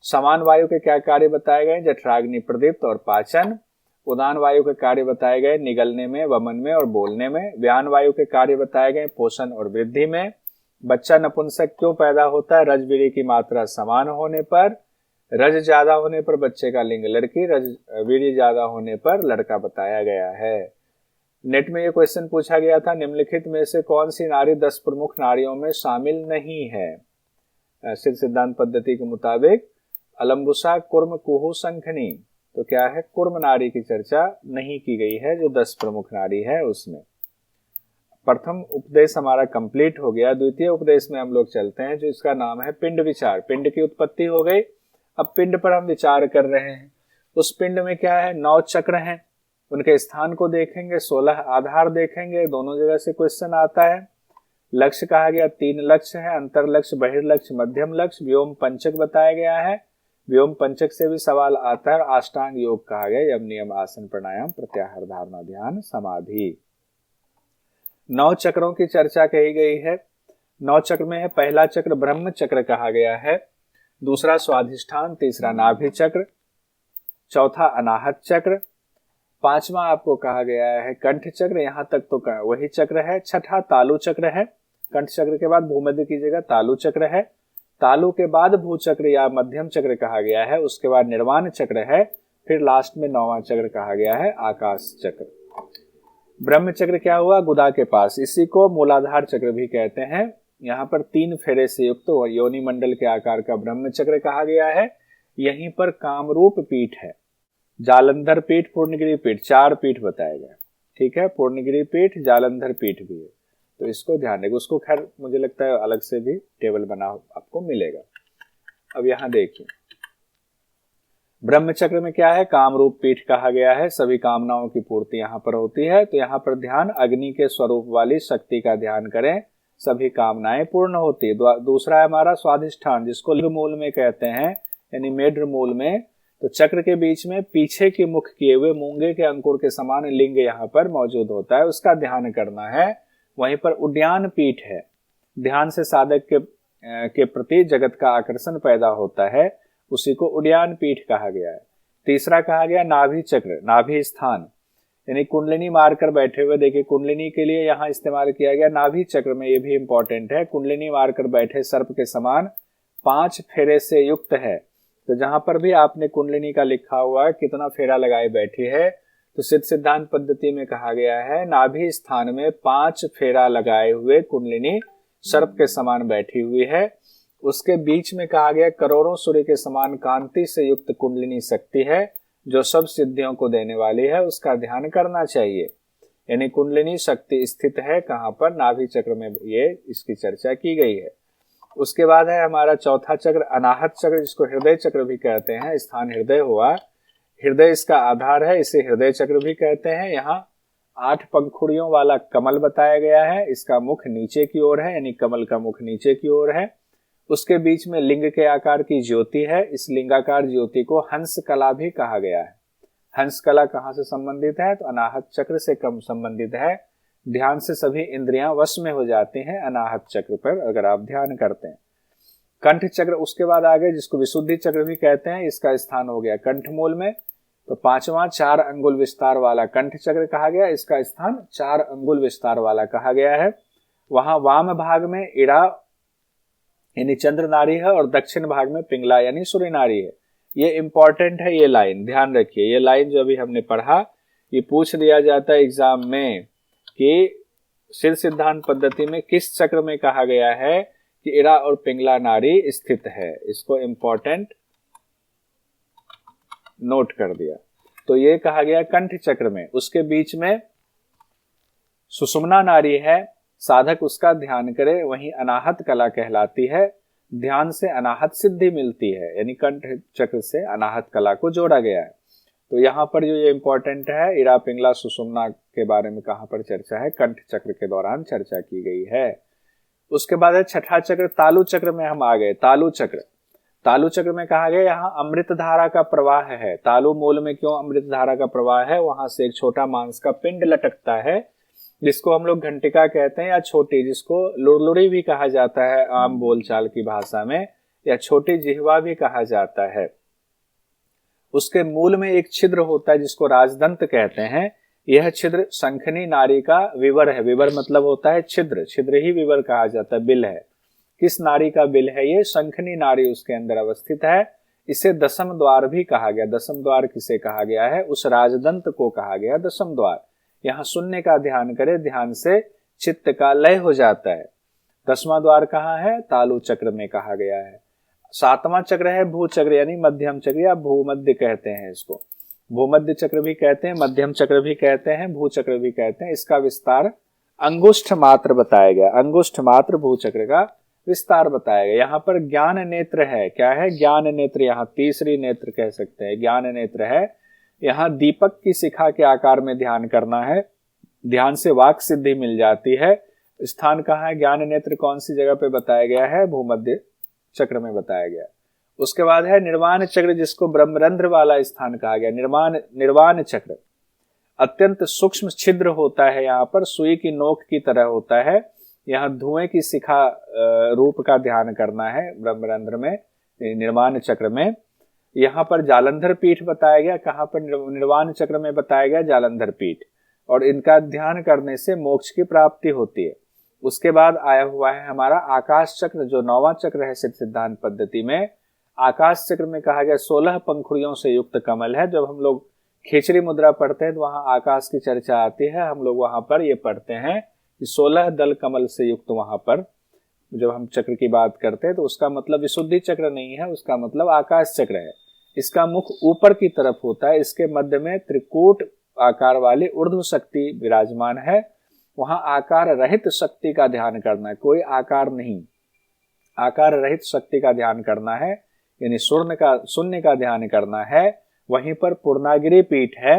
समान वायु के क्या कार्य बताए गए, जठराग्नि, प्रदीप्त और पाचन। उदान वायु के कार्य बताए गए, निगलने में, वमन में और बोलने में। व्यान वायु के कार्य बताए गए, पोषण और वृद्धि में। बच्चा नपुंसक क्यों पैदा होता है, रजवीर्य की मात्रा समान होने पर। रज ज्यादा होने पर बच्चे का लिंग लड़की, रज वीर्य ज्यादा होने पर लड़का बताया गया है। नेट में ये क्वेश्चन पूछा गया था, निम्नलिखित में से कौन सी नारी 10 प्रमुख नारियों में शामिल नहीं है। सिद्ध सिद्धांत पद्धति के मुताबिक अलम्बुसा, कुर्म, कुहू, शंखनी। तो क्या है, कुर्म नारी की चर्चा नहीं की गई है, जो 10 प्रमुख नारी है उसमें। प्रथम उपदेश हमारा कंप्लीट हो गया। द्वितीय उपदेश में हम लोग चलते हैं, जो इसका नाम है पिंड विचार। पिंड की उत्पत्ति हो गई, अब पिंड पर हम विचार कर रहे हैं। उस पिंड में क्या है, 9 चक्र हैं, उनके स्थान को देखेंगे, 16 आधार देखेंगे, दोनों जगह से क्वेश्चन आता है। लक्ष्य कहा गया 3 लक्ष्य है, अंतर लक्ष्य, बहिर्लक्ष्य, मध्यम लक्ष्य। व्योम पंचक बताया गया है, व्योम पंचक से भी सवाल आता है। अष्टांग योग कहा गया, यम, नियम, आसन, प्राणायाम, प्रत्याहार, धारणा, ध्यान, समाधि। 9 चक्रों की चर्चा कही गई है। 9 चक्र में है, पहला चक्र ब्रह्म चक्र कहा गया है, दूसरा स्वाधिष्ठान, तीसरा नाभि चक्र, चौथा अनाहत चक्र, 5वां आपको कहा गया है कंठ चक्र, यहां तक तो वही चक्र है। छठा तालु चक्र है, कंठ चक्र के बाद भूमध्य की जगह तालु चक्र है। तालु के बाद भूचक्र या मध्यम चक्र कहा गया है, उसके बाद निर्वाण चक्र है, फिर लास्ट में 9वां चक्र कहा गया है आकाश चक्र। ब्रह्म चक्र क्या हुआ? गुदा के पास, इसी को मूलाधार चक्र भी कहते हैं। यहाँ पर 3 फेरे से युक्त योनि मंडल के आकार का ब्रह्म चक्र कहा गया है। यहीं पर कामरूप पीठ है, जालंधर पीठ, पूर्णगिरि पीठ, 4 पीठ बताए गए। ठीक है, पूर्णगिरि पीठ, जालंधर पीठ भी है, तो इसको ध्यान रखिए। उसको खैर मुझे लगता है अलग से भी टेबल बना आपको मिलेगा। अब यहाँ देखिए ब्रह्म चक्र में क्या है? कामरूप पीठ कहा गया है, सभी कामनाओं की पूर्ति यहाँ पर होती है। तो यहाँ पर ध्यान अग्नि के स्वरूप वाली शक्ति का ध्यान करें, सभी कामनाएं पूर्ण होती है। दूसरा है हमारा स्वाधिष्ठान, जिसको लिंग मूल में कहते हैं, यानी मेढ्र मूल में। तो चक्र के बीच में पीछे की मुख किए हुए मूंगे के अंकुर के समान लिंग यहाँ पर मौजूद होता है, उसका ध्यान करना है। वहीं पर उद्यान पीठ है, ध्यान से साधक के प्रति जगत का आकर्षण पैदा होता है, उसी को उद्यान पीठ कहा गया है। तीसरा कहा गया नाभि चक्र, नाभि स्थान, यानी कुंडलिनी मारकर बैठे हुए। देखिए कुंडलिनी के लिए यहाँ इस्तेमाल किया गया नाभि चक्र में, ये भी इंपॉर्टेंट है। कुंडलिनी मारकर बैठे सर्प के समान 5 फेरे से युक्त है। तो जहां पर भी आपने कुंडलिनी का लिखा हुआ है कितना फेरा लगाए बैठी है, तो सिद्ध सिद्धांत पद्धति में कहा गया है नाभि स्थान में 5 फेरा लगाए हुए कुंडलिनी सर्प के समान बैठी हुई है। उसके बीच में कहा गया करोड़ों सूर्य के समान कांति से युक्त कुंडलिनी शक्ति है, जो सब सिद्धियों को देने वाली है, उसका ध्यान करना चाहिए। यानी कुंडलिनी शक्ति स्थित है कहां पर? नाभि चक्र में, ये इसकी चर्चा की गई है। उसके बाद है हमारा चौथा चक्र अनाहत चक्र, जिसको हृदय चक्र भी कहते हैं। स्थान हृदय हुआ, हृदय इसका आधार है, इसे हृदय चक्र भी कहते हैं। यहाँ 8 पंखुड़ियों वाला कमल बताया गया है, इसका मुख नीचे की ओर है, यानी कमल का मुख नीचे की ओर है। उसके बीच में लिंग के आकार की ज्योति है, इस लिंगाकार ज्योति को हंस कला भी कहा गया है। हंस कला कहाँ से संबंधित है? तो अनाहत चक्र से कम संबंधित है। ध्यान से सभी इंद्रियां वश में हो जाती हैं अनाहत चक्र पर, अगर आप ध्यान करते हैं। कंठ चक्र उसके बाद आ गए, जिसको विशुद्धि चक्र भी कहते हैं, इसका स्थान हो गया कंठ मूल में। तो 5वां 4 अंगुल विस्तार वाला कंठ चक्र कहा गया, इसका स्थान 4 अंगुल विस्तार वाला कहा गया है। वहां वाम भाग में इड़ा यानी चंद्र नारी है, और दक्षिण भाग में पिंगला यानी सूर्य नारी है। ये इंपॉर्टेंट है, ये लाइन ध्यान रखिए। ये लाइन जो अभी हमने पढ़ा, ये पूछ लिया जाता है एग्जाम में कि सिद्ध सिद्धांत पद्धति में किस चक्र में कहा गया है कि इड़ा और पिंगला नारी स्थित है। इसको इंपॉर्टेंट नोट कर दिया। तो ये कहा गया कंठ चक्र में। उसके बीच में सुषुम्ना नारी है, साधक उसका ध्यान करे, वहीं अनाहत कला कहलाती है। ध्यान से अनाहत सिद्धि मिलती है, यानी कंठ चक्र से अनाहत कला को जोड़ा गया है। तो यहाँ पर जो ये इंपॉर्टेंट है, इड़ा पिंगला सुषुम्ना के बारे में कहां पर चर्चा है? कंठ चक्र के दौरान चर्चा की गई है। उसके बाद है छठा चक्र तालु चक्र में हम आ गए। तालु चक्र, तालु चक्र में कहा गया यहाँ अमृत धारा का प्रवाह है। तालु मूल में क्यों अमृत धारा का प्रवाह है? वहां से एक छोटा मांस का पिंड लटकता है, जिसको हम लोग घंटिका कहते हैं, या छोटी, जिसको लुड़लुड़ी भी कहा जाता है आम बोलचाल की भाषा में, या छोटी जिह्वा भी कहा जाता है। उसके मूल में एक छिद्र होता है जिसको राजदंत कहते हैं। यह छिद्र शंखनी नारी का विवर है। विवर मतलब होता है छिद्र, छिद्र ही विवर कहा जाता है, बिल है। किस नारी का बिल है? ये शंखनी नारी उसके अंदर अवस्थित है। इसे दशम द्वार भी कहा गया। दशम द्वार किसे कहा गया है? उस राजदंत को कहा गया दशम द्वार। यहाँ सुनने का ध्यान करे, ध्यान से चित्त का लय हो जाता है। 10वां द्वार कहाँ है? तालु चक्र में कहा गया है। 7वां चक्र है भूचक्र, यानी मध्यम चक्र, या भूमध्य कहते हैं इसको। भूमध्य चक्र भी कहते हैं, मध्यम चक्र भी कहते हैं, भूचक्र भी कहते हैं। इसका विस्तार अंगुष्ठ मात्र बताया गया। अंगुष्ठ मात्र भूचक्र का विस्तार बताया गया। यहाँ पर ज्ञान नेत्र है। क्या है? ज्ञान नेत्र, यहाँ तीसरी नेत्र कह सकते हैं, ज्ञान नेत्र है। यहाँ दीपक की शिखा के आकार में ध्यान करना है, ध्यान से वाक सिद्धि मिल जाती है। स्थान कहाँ है? ज्ञान नेत्र कौन सी जगह पे बताया गया है? भूमध्य चक्र में बताया गया। उसके बाद है निर्वाण चक्र, जिसको ब्रह्मरंध्र वाला स्थान कहा गया। निर्वाण चक्र अत्यंत सूक्ष्म छिद्र होता है, यहाँ पर सुई की नोक की तरह होता है। यहाँ धुएं की शिखा रूप का ध्यान करना है ब्रह्मरंध्र में, निर्वाण चक्र में। यहाँ पर जालंधर पीठ बताया गया। कहाँ पर? निर्वाण चक्र में बताया गया जालंधर पीठ। और इनका ध्यान करने से मोक्ष की प्राप्ति होती है। उसके बाद आया हुआ है हमारा आकाश चक्र, जो 9वां चक्र है सिद्ध सिद्धांत पद्धति में। आकाश चक्र में कहा गया 16 पंखुड़ियों से युक्त कमल है। जब हम लोग खेचरी मुद्रा पढ़ते हैं तो वहां आकाश की चर्चा आती है, हम लोग वहां पर ये पढ़ते हैं कि 16 दल कमल से युक्त वहां पर जब हम चक्र की बात करते हैं तो उसका मतलब विशुद्धि चक्र नहीं है, उसका मतलब आकाश चक्र है। इसका मुख ऊपर की तरफ होता है, इसके मध्य में त्रिकूट आकार वाली ऊर्ध्व शक्ति विराजमान है। वहां आकार रहित शक्ति का ध्यान करना है, कोई आकार नहीं, आकार रहित शक्ति का ध्यान करना है, यानी शून्य का ध्यान करना है। वहीं पर पूर्णागिरि पीठ है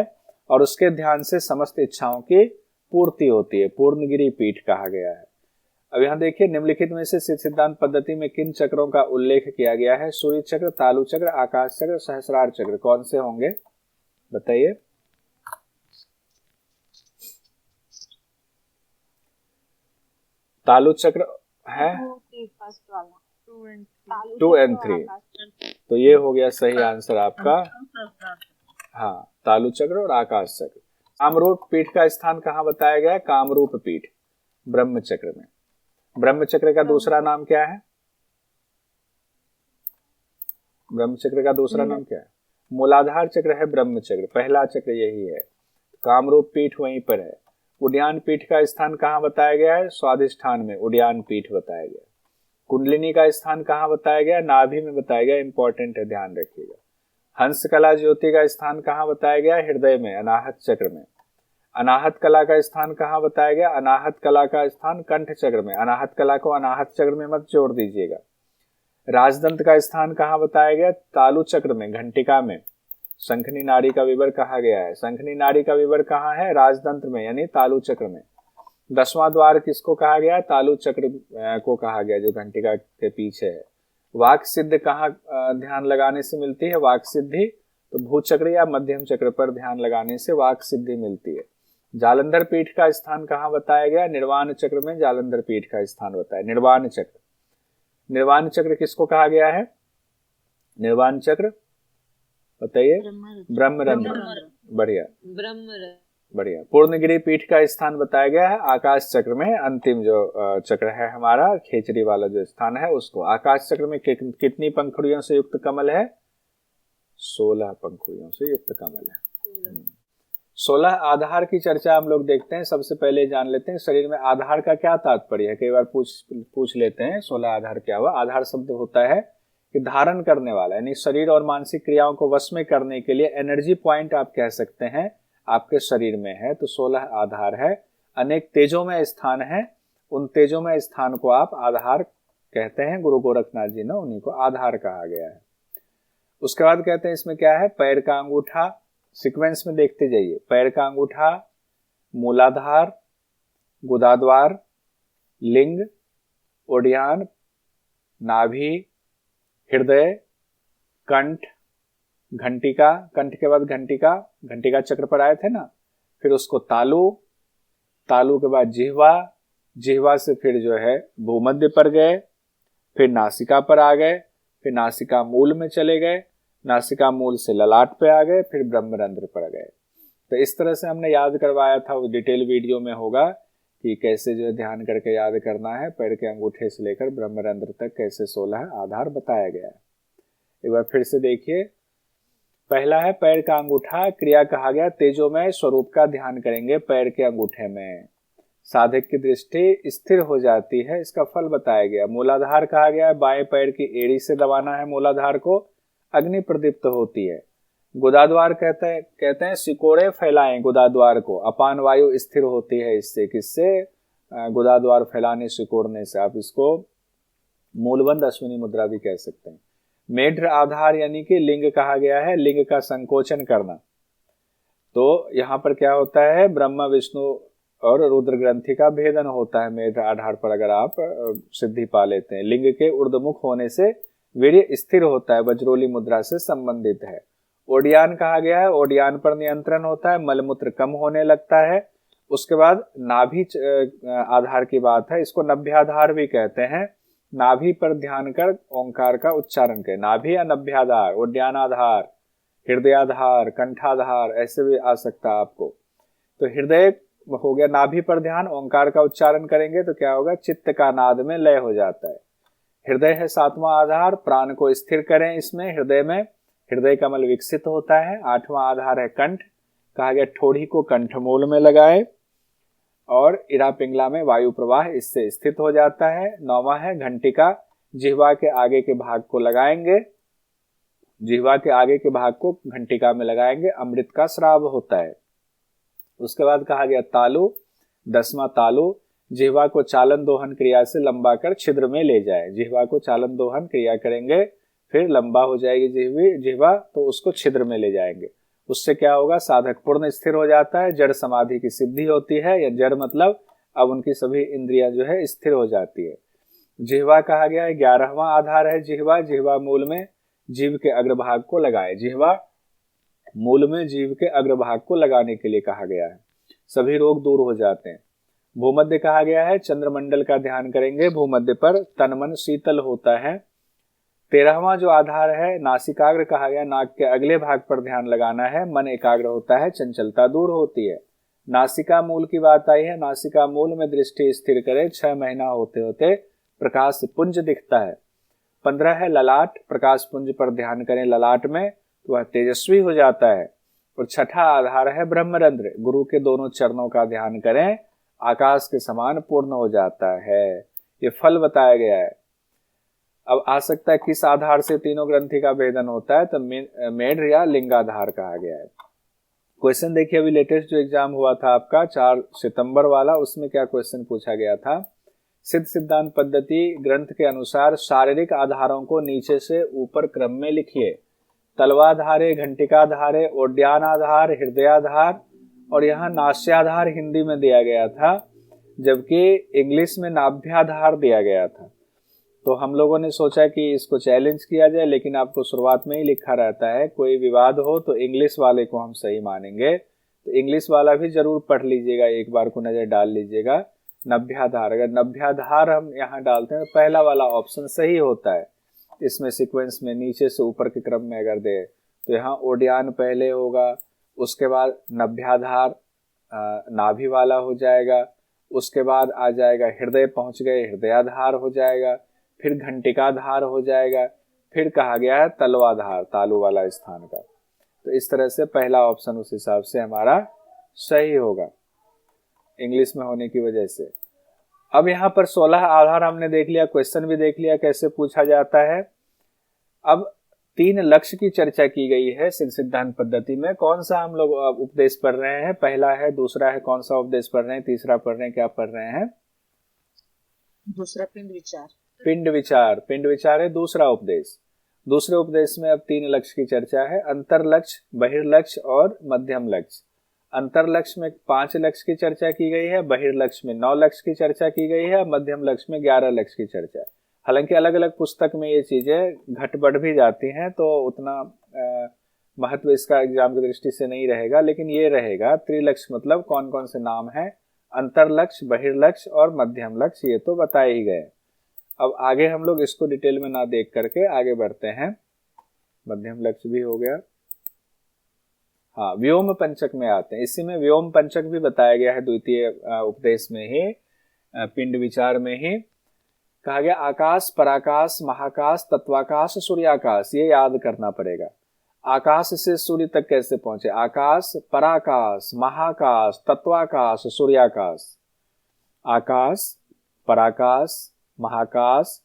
और उसके ध्यान से समस्त इच्छाओं की पूर्ति होती है, पूर्णगिरि पीठ कहा गया है। अब यहाँ देखिए निम्नलिखित में से सिद्ध सिद्धांत पद्धति में किन चक्रों का उल्लेख किया गया है? सूर्य चक्र, तालु चक्र, आकाश चक्र, सहस्रार चक्र, कौन से होंगे बताइए? तालु चक्र है 2 and 3, तो ये हो गया सही आंसर आपका। हाँ, तालु चक्र और आकाश चक्र। कामरूप पीठ का स्थान कहाँ बताया गया? कामरूप पीठ ब्रह्म चक्र में। ब्रह्म चक्र का दूसरा नाम क्या है? ब्रह्म चक्र का दूसरा नाम क्या है? मूलाधार चक्र है ब्रह्म चक्र, पहला चक्र यही है। कामरूप पीठ वहीं पर है। उड्डयन पीठ का स्थान कहाँ बताया गया है? स्वादिष्ठान में उड्डयन पीठ बताया गया। कुंडलिनी का स्थान कहाँ बताया गया? नाभि में बताया गया, इंपॉर्टेंट है, ध्यान रखिएगा। हंस कला ज्योति का स्थान कहाँ बताया गया? हृदय में, अनाहत चक्र में। अनाहत कला का स्थान कहाँ बताया गया? अनाहत कला का स्थान कंठ चक्र में। अनाहत कला को अनाहत चक्र में मत जोड़ दीजिएगा। राजदंत का स्थान कहाँ बताया गया? तालु चक्र में, घंटिका में। शंखनी नाड़ी का विवर कहा गया है, शंखनी नाड़ी का विवर कहाँ है? राजदंत्र में, यानी तालु चक्र में। 10वां द्वार किसको कहा गया? तालु चक्र को कहा गया, जो घंटिका के पीछे है। वाक सिद्ध कहाँ ध्यान लगाने से मिलती है? वाक सिद्धि तो भूचक्र या मध्यम चक्र पर ध्यान लगाने से वाक सिद्धि मिलती है। जालंधर पीठ का स्थान कहाँ बताया गया? निर्वाण चक्र में जालंधर पीठ का स्थान बताया। निर्वाण चक्र, निर्वाण चक्र किसको कहा गया है? निर्वाण चक्र बताइए। ब्रह्मरंध्र, बढ़िया बढ़िया। पूर्णगिरि पीठ का स्थान बताया गया है आकाश चक्र में। अंतिम जो चक्र है हमारा खेचरी वाला जो स्थान है उसको। आकाश चक्र में कितनी पंखुड़ियों से युक्त कमल है? 16 पंखुड़ियों से युक्त कमल है। 16 आधार की चर्चा हम लोग देखते हैं। सबसे पहले जान लेते हैं शरीर में आधार का क्या तात्पर्य है। कई बार पूछ लेते हैं 16 आधार क्या हुआ। आधार शब्द होता है कि धारण करने वाला, यानी शरीर और मानसिक क्रियाओं को वश में करने के लिए एनर्जी पॉइंट आप कह सकते हैं आपके शरीर में है, तो 16 आधार है। अनेक तेजों में स्थान है, उन तेजों में स्थान को आप आधार कहते हैं। गुरु गोरखनाथ जी ने उन्हीं को आधार कहा गया है। उसके बाद कहते हैं इसमें क्या है? पैर का अंगूठा, सीक्वेंस में देखते जाइए। पैर का अंगूठा, मूलाधार, गुदाद्वार, लिंग, ओडियान, नाभि, हृदय, कंठ, घंटिका, कंठ के बाद घंटिका, घंटिका चक्र पर आए थे ना, फिर उसको तालु, तालु के बाद जिह्वा, जिह्वा से फिर जो है भूमध्य पर गए, फिर नासिका पर आ गए, फिर नासिका मूल में चले गए, नासिका मूल से ललाट पे आ गए, फिर ब्रह्मरंध्र पर गए। तो इस तरह से हमने याद करवाया था, वो डिटेल वीडियो में होगा कि कैसे जो ध्यान करके याद करना है। पैर के अंगूठे से लेकर ब्रह्मरंध्र तक कैसे 16 आधार बताया गया है। एक बार फिर से देखिए। पहला है पैर का अंगूठा, क्रिया कहा गया तेजोमय स्वरूप का ध्यान करेंगे पैर के अंगूठे में, साधक की दृष्टि स्थिर हो जाती है, इसका फल बताया गया। मूलाधार कहा गया है, बाएं पैर की एड़ी से दबाना है मूलाधार को, अग्नि प्रदीप्त होती है। गुदाद्वार कहते हैं सिकोड़े फैलाएं गुदाद्वार को, अपान वायु स्थिर होती है इससे। किससे? गुदाद्वार फैलाने सिकोड़ने से। आप इसको मूलबंद अश्विनी मुद्रा भी कह सकते हैं। मेढ्र आधार यानी कि लिंग कहा गया है, लिंग का संकोचन करना। तो यहाँ पर क्या होता है? ब्रह्मा विष्णु और रुद्र ग्रंथि का भेदन होता है मेढ्र आधार पर, अगर आप सिद्धि पा लेते हैं। लिंग के ऊर्ध्वमुख होने से वीर्य स्थिर होता है, वज्रोली मुद्रा से संबंधित है। ओडियान कहा गया है, ओडियान पर नियंत्रण होता है, मलमूत्र कम होने लगता है। उसके बाद नाभि आधार की बात है, इसको नभ्याधार भी कहते हैं। नाभि पर ध्यान कर ओंकार का उच्चारण करें। नाभि या नभ्याधार, उड्डयनाधार, हृदयाधार, कंठाधार, ऐसे भी आ सकता है आपको। तो हृदय हो गया नाभि पर ध्यान, ओंकार का उच्चारण करेंगे तो क्या होगा, चित्त का नाद में लय हो जाता है। हृदय है सातवां आधार, प्राण को स्थिर करें इसमें, हृदय में हृदय कमल विकसित होता है। आठवां आधार है कंठ, कहा गया ठोड़ी को कंठमूल में लगाए और इरा पिंगला में वायु प्रवाह इससे स्थित हो जाता है। नौवां है घंटिका, जिह्वा के आगे के भाग को लगाएंगे, जिह्वा के आगे के भाग को घंटिका में लगाएंगे, अमृत का श्राव होता है। उसके बाद कहा गया तालु, 10वां तालु, जिह्वा को चालन दोहन क्रिया से लंबा कर छिद्र में ले जाए। जिह्वा को चालन दोहन क्रिया करेंगे, फिर लंबा हो जाएगी जिह्वा, तो उसको छिद्र में ले जाएंगे। उससे क्या होगा, साधक पूर्ण स्थिर हो जाता है, जड़ समाधि की सिद्धि होती है। या जड़ मतलब अब उनकी सभी इंद्रियां जो है स्थिर हो जाती है। जिह्वा कहा गया है 11वां आधार है जिह्वा, जिह्वा मूल में जीव के अग्रभाग को लगाए। जिह्वा मूल में जीव के अग्रभाग को लगाने के लिए कहा गया है, सभी रोग दूर हो जाते हैं। भूमध्य कहा गया है, चंद्रमंडल का ध्यान करेंगे, भूमध्य पर तन मन शीतल होता है। 13वां जो आधार है नासिकाग्र कहा गया, नाक के अगले भाग पर ध्यान लगाना है, मन एकाग्र होता है, चंचलता दूर होती है। नासिका मूल की बात आई है, नासिका मूल में दृष्टि स्थिर करें, 6 महीना होते होते प्रकाश पुंज दिखता है। 15 है ललाट, प्रकाश पुंज पर ध्यान करें ललाट में तो वह तेजस्वी हो जाता है। और 6ठा आधार है ब्रह्मरंध्र, गुरु के दोनों चरणों का ध्यान करें, आकाश के समान पूर्ण हो जाता है। ये फल बताया गया है। अब आ सकता है किस आधार से तीनों ग्रंथि का भेदन होता है, तो मेढ या लिंगाधार कहा गया है। क्वेश्चन देखिए, अभी लेटेस्ट जो एग्जाम हुआ था आपका 4 सितंबर वाला, उसमें क्या क्वेश्चन पूछा गया था, सिद्ध सिद्धांत पद्धति ग्रंथ के अनुसार शारीरिक आधारों को नीचे से ऊपर क्रम में लिखिए। तलवाधारे, घंटिकाधारे, ओड्यानाधार, हृदयाधार और यहाँ नास्याधार हिंदी में दिया गया था, जबकि इंग्लिश में नाभ्याधार दिया गया था। तो हम लोगों ने सोचा कि इसको चैलेंज किया जाए, लेकिन आपको शुरुआत में ही लिखा रहता है कोई विवाद हो तो इंग्लिश वाले को हम सही मानेंगे, तो इंग्लिश वाला भी जरूर पढ़ लीजिएगा, एक बार को नजर डाल लीजिएगा। नभ्याधार, अगर नभ्याधार हम यहाँ डालते हैं तो पहला वाला ऑप्शन सही होता है। इसमें सीक्वेंस में नीचे से ऊपर के क्रम में अगर दे तो यहाँ ओडियान पहले होगा, उसके बाद नभ्याधार नाभि वाला हो जाएगा, उसके बाद आ जाएगा हृदय, पहुंच गए हृदयाधार हो जाएगा, फिर घंटिकाधार हो जाएगा, फिर कहा गया है तलवाधार, तालु वाला स्थान का। तो इस तरह से पहला ऑप्शन उस हिसाब से हमारा सही होगा इंग्लिश में होने की वजह से। अब यहाँ पर 16 आधार हमने देख लिया, क्वेश्चन भी देख लिया कैसे पूछा जाता है। अब 3 लक्ष्य की चर्चा की गई है सिद्ध सिद्धांत पद्धति में। कौन सा हम लोग उपदेश पढ़ रहे हैं, पहला है, दूसरा है, कौन सा उपदेश पढ़ रहे हैं, तीसरा पढ़ रहे हैं, क्या पढ़ रहे हैं? दूसरा पिंड विचार। पिंड विचार, पिंड विचार है दूसरा उपदेश। दूसरे उपदेश में अब 3 लक्ष्य की चर्चा है, अंतर लक्ष्य, बहिर्लक्ष्य और मध्यम लक्ष्य। अंतर लक्ष्य में 5 लक्ष्य की चर्चा की गई है, बहिर्लक्ष्य में 9 लक्ष्य की चर्चा की गई है, मध्यम लक्ष्य में 11 लक्ष्य की चर्चा। हालांकि अलग अलग पुस्तक में ये चीजें घट बढ़ भी जाती हैं, तो उतना महत्व इसका एग्जाम की दृष्टि से नहीं रहेगा, लेकिन ये रहेगा त्रिलक्ष्य मतलब कौन कौन से नाम है, अंतर लक्ष्य, बहिर्लक्ष्य और मध्यम लक्ष्य, ये तो बताए ही गए। अब आगे हम लोग इसको डिटेल में ना देख करके आगे बढ़ते हैं। मध्यम लक्ष्य भी हो गया। हाँ, व्योम पंचक में आते हैं। इसी में व्योम पंचक भी बताया गया है द्वितीय उपदेश में ही, पिंड विचार में ही कहा गया आकाश, पराकाश, महाकाश, तत्वाकाश, सूर्याकाश। ये याद करना पड़ेगा, आकाश से सूर्य तक कैसे पहुंचे, आकाश, पराकाश, महाकाश, तत्वाकाश, सूर्याकाश। आकाश, पराकाश, महाकाश,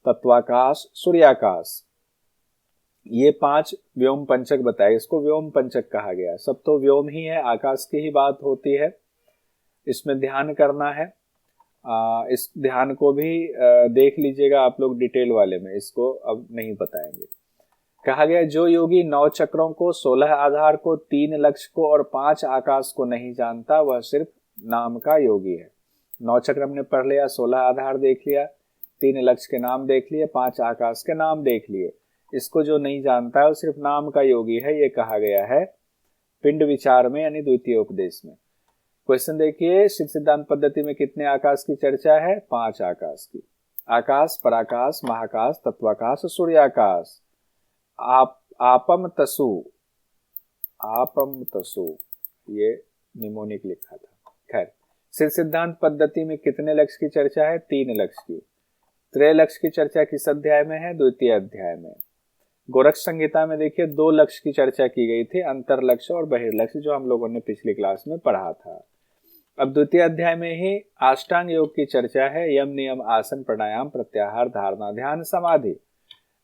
तत्वाकाश, सूर्याकाश, ये 5 व्योम पंचक बताए। इसको व्योम पंचक कहा गया। सब तो व्योम ही है, आकाश की ही बात होती है, इसमें ध्यान करना है। इस ध्यान को भी देख लीजिएगा आप लोग डिटेल वाले में, इसको अब नहीं बताएंगे। कहा गया जो योगी 9 चक्रों को, 16 आधार को, 3 लक्ष्य को और 5 आकाश को नहीं जानता, वह सिर्फ नाम का योगी है। 9 चक्र हमने पढ़ लिया, 16 आधार देख लिया, 3 लक्ष्य के नाम देख लिए, 5 आकाश के नाम देख लिए। इसको जो नहीं जानता है वो सिर्फ नाम का योगी है, ये कहा गया है पिंड विचार में, यानी द्वितीय उपदेश में। क्वेश्चन देखिए, सिद्ध सिद्धांत पद्धति में कितने आकाश की चर्चा है? 5 आकाश की। आकाश, पराकाश, महाकाश, तत्वाकाश, सूर्याकाश। आपम तसु, आपम तसु, ये निमोनिक लिखा था, खैर, सिद्ध सिद्धांत पद्धति में कितने लक्ष्य की चर्चा है? 3 लक्ष्य की। त्रय लक्ष्य की चर्चा किस अध्याय में है? द्वितीय अध्याय में। गोरख संहिता में देखिए 2 लक्ष्य की चर्चा की गई थी, अंतर लक्ष्य और बहिर्लक्ष्य, जो हम लोगों ने पिछली क्लास में पढ़ा था। अब द्वितीय अध्याय में ही अष्टांग योग की चर्चा है, यम नियम आसन प्राणायाम प्रत्याहार धारणा ध्यान समाधि।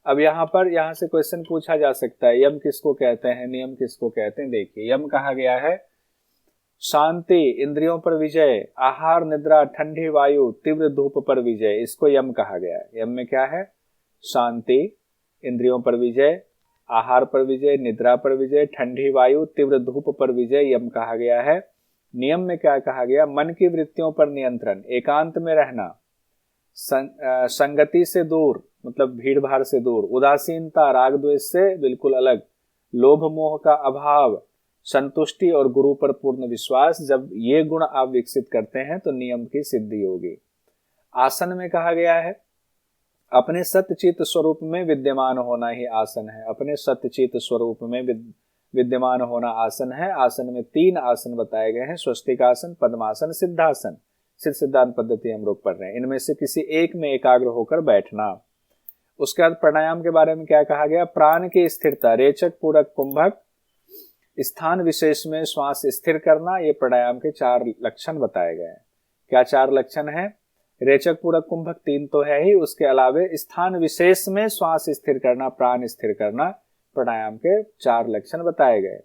अब यहाँ से क्वेश्चन पूछा जा सकता है, यम किसको कहते हैं, नियम किसको कहते हैं? देखिए, यम कहा गया है शांति, इंद्रियों पर विजय, आहार निद्रा, ठंडी वायु, तीव्र धूप पर विजय, इसको यम कहा गया है। यम में क्या है? शांति, इंद्रियों पर विजय, आहार पर विजय, निद्रा पर विजय, ठंडी वायु, तीव्र धूप पर विजय, यम कहा गया है। नियम में क्या कहा गया? मन की वृत्तियों पर नियंत्रण, एकांत में रहना, संगति से दूर, मतलब भीड़ भाड़ से दूर, उदासीनता, राग द्वेष से बिल्कुल अलग, लोभ मोह का अभाव, संतुष्टि और गुरु पर पूर्ण विश्वास। जब ये गुण आप विकसित करते हैं तो नियम की सिद्धि होगी। आसन में कहा गया है अपने सत्यचित स्वरूप में विद्यमान होना ही आसन है। अपने सत्यचित स्वरूप में विद्यमान होना आसन है। आसन में 3 आसन बताए गए हैं, स्वस्तिक आसन, पद्मासन, सिद्धासन। सिद्ध सिद्धांत पद्धति हम लोग पढ़ रहे हैं। इनमें से किसी एक में एकाग्र होकर बैठना। उसके बाद प्राणायाम के बारे में क्या कहा गया? प्राण की स्थिरता, रेचक, पूरक, कुंभक, स्थान विशेष में श्वास स्थिर करना, ये प्राणायाम के 4 लक्षण बताए गए हैं। क्या 4 लक्षण हैं? रेचक, पूरक, कुंभक 3 तो है ही, उसके अलावे स्थान विशेष में श्वास स्थिर करना, प्राण स्थिर करना, प्राणायाम के 4 लक्षण बताए गए।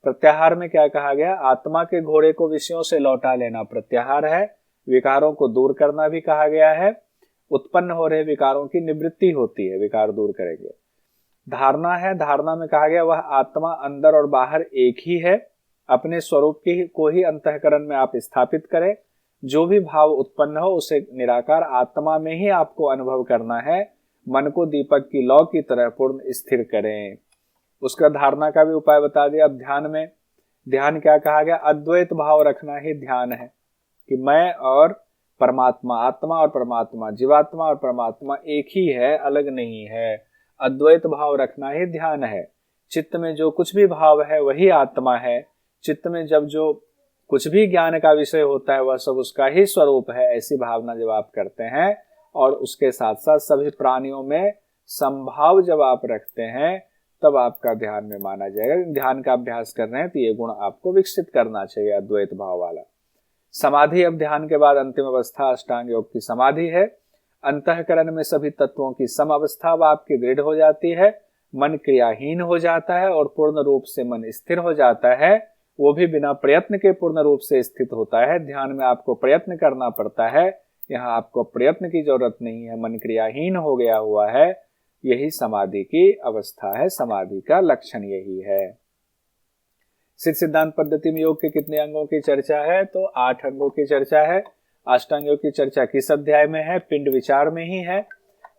प्रत्याहार में क्या कहा गया? आत्मा के घोड़े को विषयों से लौटा लेना प्रत्याहार है। विकारों को दूर करना भी कहा गया है। उत्पन्न हो रहे विकारों की निवृत्ति होती है, विकार दूर करेंगे। धारणा है, धारणा में कहा गया वह आत्मा अंदर और बाहर एक ही है। अपने स्वरूप को ही अंतःकरण में आप स्थापित करें। जो भी भाव उत्पन्न हो उसे निराकार आत्मा में ही आपको अनुभव करना है। मन को दीपक की लौ की तरह पूर्ण स्थिर करें। उसका धारणा का भी उपाय बता दिया। अब ध्यान में, ध्यान क्या कहा गया? अद्वैत भाव रखना ही ध्यान है, कि मैं और परमात्मा, आत्मा और परमात्मा, जीवात्मा और परमात्मा एक ही है, अलग नहीं है। अद्वैत भाव रखना ही ध्यान है। चित्त में जो कुछ भी भाव है वही आत्मा है। चित्त में जब जो कुछ भी ज्ञान का विषय होता है वह सब उसका ही स्वरूप है, ऐसी भावना जब आप करते हैं और उसके साथ साथ सभी प्राणियों में संभाव जब आप रखते हैं तब आपका ध्यान में माना जाएगा। ध्यान का अभ्यास कर रहे हैं तो ये गुण आपको विकसित करना चाहिए, अद्वैत भाव वाला। समाधि, अब ध्यान के बाद अंतिम अवस्था अष्टांग योग की समाधि है। अंतःकरण में सभी तत्वों की सम अवस्था आपकी दृढ़ हो जाती है। मन क्रियाहीन हो जाता है और पूर्ण रूप से मन स्थिर हो जाता है। वो भी बिना प्रयत्न के पूर्ण रूप से स्थित होता है। ध्यान में आपको प्रयत्न करना पड़ता है, यहाँ आपको प्रयत्न की जरूरत नहीं है। मन क्रियाहीन हो गया हुआ है, यही समाधि की अवस्था है। समाधि का लक्षण यही है। सिद्ध सिद्धांत पद्धति में योग के कितने अंगों की चर्चा है? तो 8 अंगों की चर्चा है। अष्टांग योग की चर्चा किस अध्याय में है? पिंड विचार में ही है।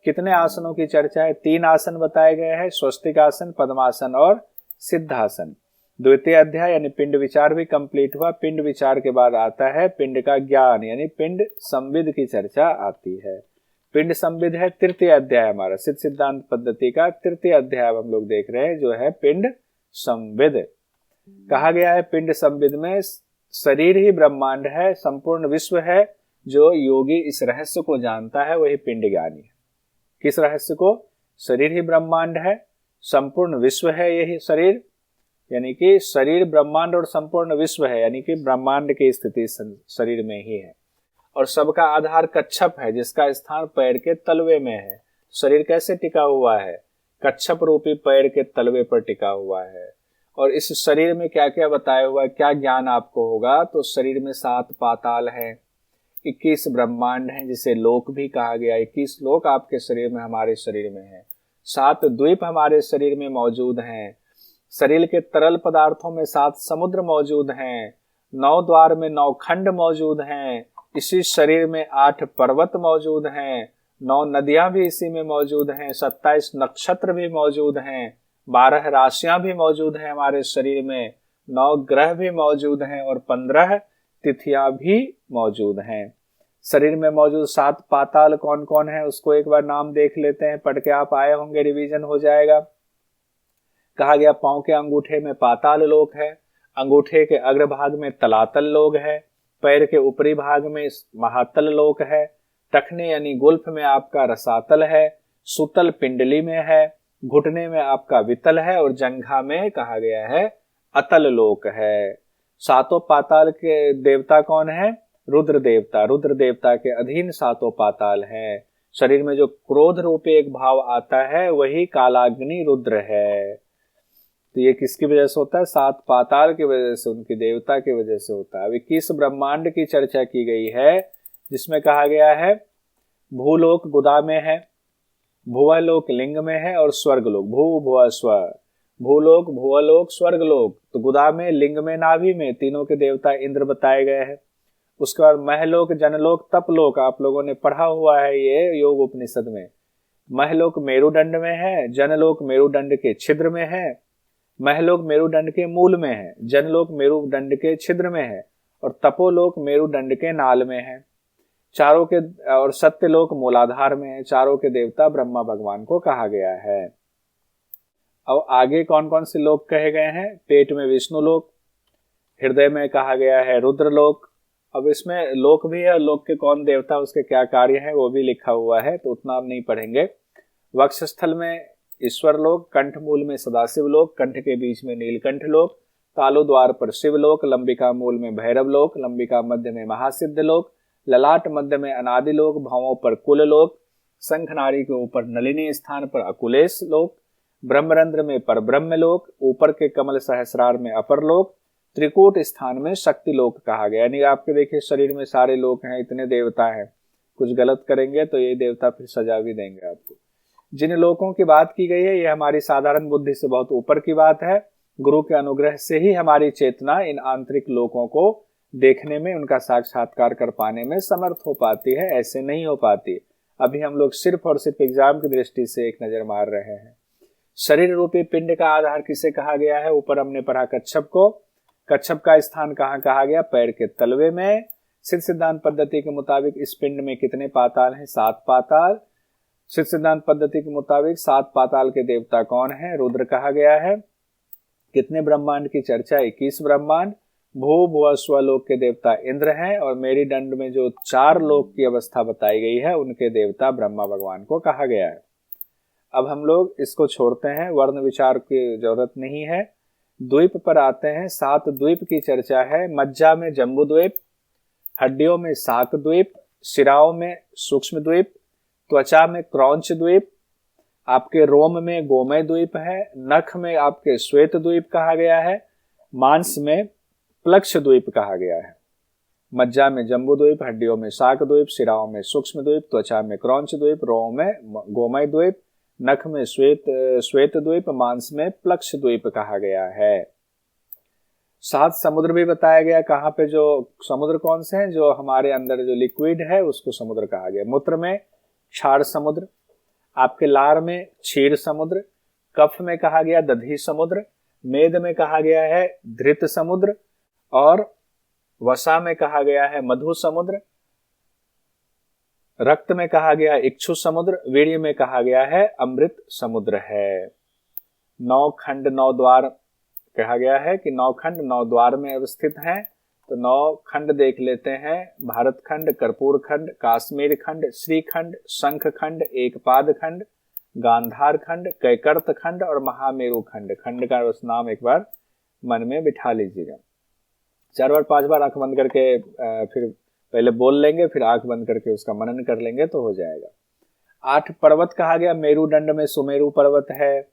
कितने आसनों की चर्चा है? 3 आसन बताए गए हैं, स्वस्तिक आसन, पद्मासन और सिद्धासन। द्वितीय अध्याय यानी पिंड विचार भी कंप्लीट हुआ। पिंड विचार के बाद आता है पिंड का ज्ञान यानी पिंड संविद की चर्चा आती है। पिंड संविद है तृतीय अध्याय हमारा। सिद्ध सिद्धांत पद्धति का तृतीय अध्याय हम लोग देख रहे हैं, जो है पिंड संविद। कहा गया है पिंड संविद में शरीर ही ब्रह्मांड है, संपूर्ण विश्व है। जो योगी इस रहस्य को जानता है वही पिंड ज्ञानी है। किस रहस्य को? शरीर ही ब्रह्मांड है, संपूर्ण विश्व है यही शरीर, यानी कि शरीर ब्रह्मांड और संपूर्ण विश्व है, यानी कि ब्रह्मांड की स्थिति शरीर में ही है। और सबका आधार कच्छप है, जिसका स्थान पैर के तलवे में है। शरीर कैसे टिका हुआ है? कच्छप रूपी पैर के तलवे पर टिका हुआ है। और इस शरीर में क्या क्या बताया हुआ है, क्या ज्ञान आपको होगा? तो शरीर में 7 पाताल है, 21 ब्रह्मांड है जिसे लोक भी कहा गया। 21 लोक आपके शरीर में, हमारे शरीर में है। 7 द्वीप हमारे शरीर में मौजूद हैं। शरीर के तरल पदार्थों में 7 समुद्र मौजूद हैं। 9 द्वार में 9 खंड मौजूद हैं। इसी शरीर में 8 पर्वत मौजूद हैं। 9 नदियां भी इसी में मौजूद हैं। 27 नक्षत्र भी मौजूद हैं। 12 राशियां भी मौजूद हैं हमारे शरीर में। 9 ग्रह भी मौजूद हैं और 15 तिथियां भी मौजूद हैं। शरीर में मौजूद 7 पाताल कौन कौन है उसको एक बार नाम देख लेते हैं। पढ़ के आप आए होंगे, रिवीजन हो जाएगा। कहा गया पांव के अंगूठे में पाताल लोक है, अंगूठे के अग्रभाग में तलातल लोक है, पैर के ऊपरी भाग में महातल लोक है, टखने यानी गुल्फ में आपका रसातल है, सुतल पिंडली में है, घुटने में आपका वितल है और जंघा में कहा गया है अतल लोक है। सातों पाताल के देवता कौन है? रुद्र देवता। रुद्र देवता के अधीन सातों पाताल हैं। शरीर में जो क्रोध रूपी एक भाव आता है वही कालाग्नि रुद्र है। तो ये किसकी वजह से होता है? सात पाताल की वजह से, उनकी देवता की वजह से होता है। अब 21 ब्रह्मांड की चर्चा की गई है जिसमें कहा गया है भूलोक गुदा में है, भुवलोक लिंग में है और स्वर्गलोक भू भुव स्व। भूलोक, भुवलोक, स्वर्गलोक। तो गुदा में, लिंग में, नाभि में तीनों के देवता इंद्र बताए गए हैं। उसके बाद महलोक, जनलोक, तपलोक आप लोगों ने पढ़ा हुआ है ये योग उपनिषद में। महलोक मेरुदंड में है, जनलोक मेरुदंड के छिद्र में है, महलोक मेरुदंड के मूल में है, जनलोक मेरुदंड के छिद्र में है और तपोलोक मेरुदंड के नाल में है। चारों के और सत्यलोक मूलाधार में है। चारों के देवता ब्रह्मा भगवान को कहा गया है। अब आगे कौन कौन से लोक कहे गए हैं? पेट में विष्णु लोक, हृदय में कहा गया है रुद्र लोक। अब इसमें लोक भी है, लोक के कौन देवता, उसके क्या कार्य है वो भी लिखा हुआ है, तो उतना आप नहीं पढ़ेंगे। वक्षस्थल में ईश्वर लोक, कंठ मूल में सदाशिव लोक, कंठ के बीच में नीलकंठ लोक, तालु द्वार पर शिव लोक, लंबिका मूल में भैरव लोक, लंबिका मध्य में महासिद्ध लोक, ललाट मध्य में अनादि लोक, भावों पर कुल लोक, शंखनारी के ऊपर नलिनी स्थान पर अकुलेश लोक, ब्रह्मरंध्र में परब्रह्म लोक, ऊपर के कमल सहस्रार में अपर लोक, त्रिकूट स्थान में शक्ति लोक कहा गया। यानी आपके देखिए शरीर में सारे लोक हैं, इतने देवता हैं। कुछ गलत करेंगे तो ये देवता फिर सजा भी देंगे आपको। जिन लोकों की बात की गई है ये हमारी साधारण बुद्धि से बहुत ऊपर की बात है। गुरु के अनुग्रह से ही हमारी चेतना इन आंतरिक लोकों को देखने में, उनका साक्षात्कार कर पाने में समर्थ हो पाती है, ऐसे नहीं हो पाती। अभी हम लोग सिर्फ और सिर्फ एग्जाम की दृष्टि से एक नजर मार रहे हैं। शरीर रूपी पिंड का आधार किसे कहा गया है? ऊपर हमने पढ़ा कच्छप को। कच्छप का स्थान कहाँ कहा गया? पैर के तलवे में। सिद्ध सिद्धांत पद्धति के मुताबिक इस पिंड में कितने पाताल हैं? 7 पाताल। सिद्ध सिद्धांत पद्धति के मुताबिक 7 पाताल के देवता कौन है? रुद्र कहा गया है। कितने ब्रह्मांड की चर्चा? 21 ब्रह्मांड। भू भुव स्वलोक के देवता इंद्र हैं और मेरुदंड में जो 4 लोक की अवस्था बताई गई है उनके देवता ब्रह्मा भगवान को कहा गया है। अब हम लोग इसको छोड़ते हैं, वर्ण विचार की जरूरत नहीं है। द्वीप पर आते हैं। 7 द्वीप की चर्चा है। मज्जा में जम्बू द्वीप, हड्डियों में शाक द्वीप, शिराओं में सूक्ष्म द्वीप, त्वचा में क्रौंच द्वीप, आपके रोम में गोमय द्वीप है, नख में आपके श्वेत द्वीप कहा गया है, मांस में प्लक्ष द्वीप कहा गया है। मज्जा में जम्बू द्वीप, हड्डियों में शाक द्वीप, शिराओं में सूक्ष्म द्वीप, त्वचा में क्रौंच द्वीप, रोम में गोमय द्वीप, नख में श्वेत द्वीप, मांस में प्लक्ष द्वीप कहा गया है। 7 समुद्र भी बताया गया। कहाँ पे? जो समुद्र कौन से हैं? जो हमारे अंदर जो लिक्विड है उसको समुद्र कहा गया। मूत्र में क्षार समुद्र, आपके लार में क्षीर समुद्र, कफ में कहा गया दधी समुद्र, मेद में कहा गया है धृत समुद्र और वसा में कहा गया है मधु समुद्र, रक्त में कहा गया इक्षु समुद्र, वीर्य में कहा गया है अमृत समुद्र है। 9 खंड 9 द्वार कहा गया है कि 9 खंड 9 द्वार में अवस्थित हैं। तो 9 खंड देख लेते हैं। भारत खंड, कर्पूर खंड, काश्मीर खंड, श्रीखंड, शंख खंड, एकपाद खंड, गांधार खंड, कैकर्त खंड और महामेरु खंड। खंड का नाम एक बार मन में बिठा लीजिएगा। 4 बार 5 बार आंख बंद करके फिर पहले बोल लेंगे, फिर आंख बंद करके उसका मनन कर लेंगे तो हो जाएगा। 8 पर्वत कहा गया। मेरुदंड में सुमेरु पर्वत है,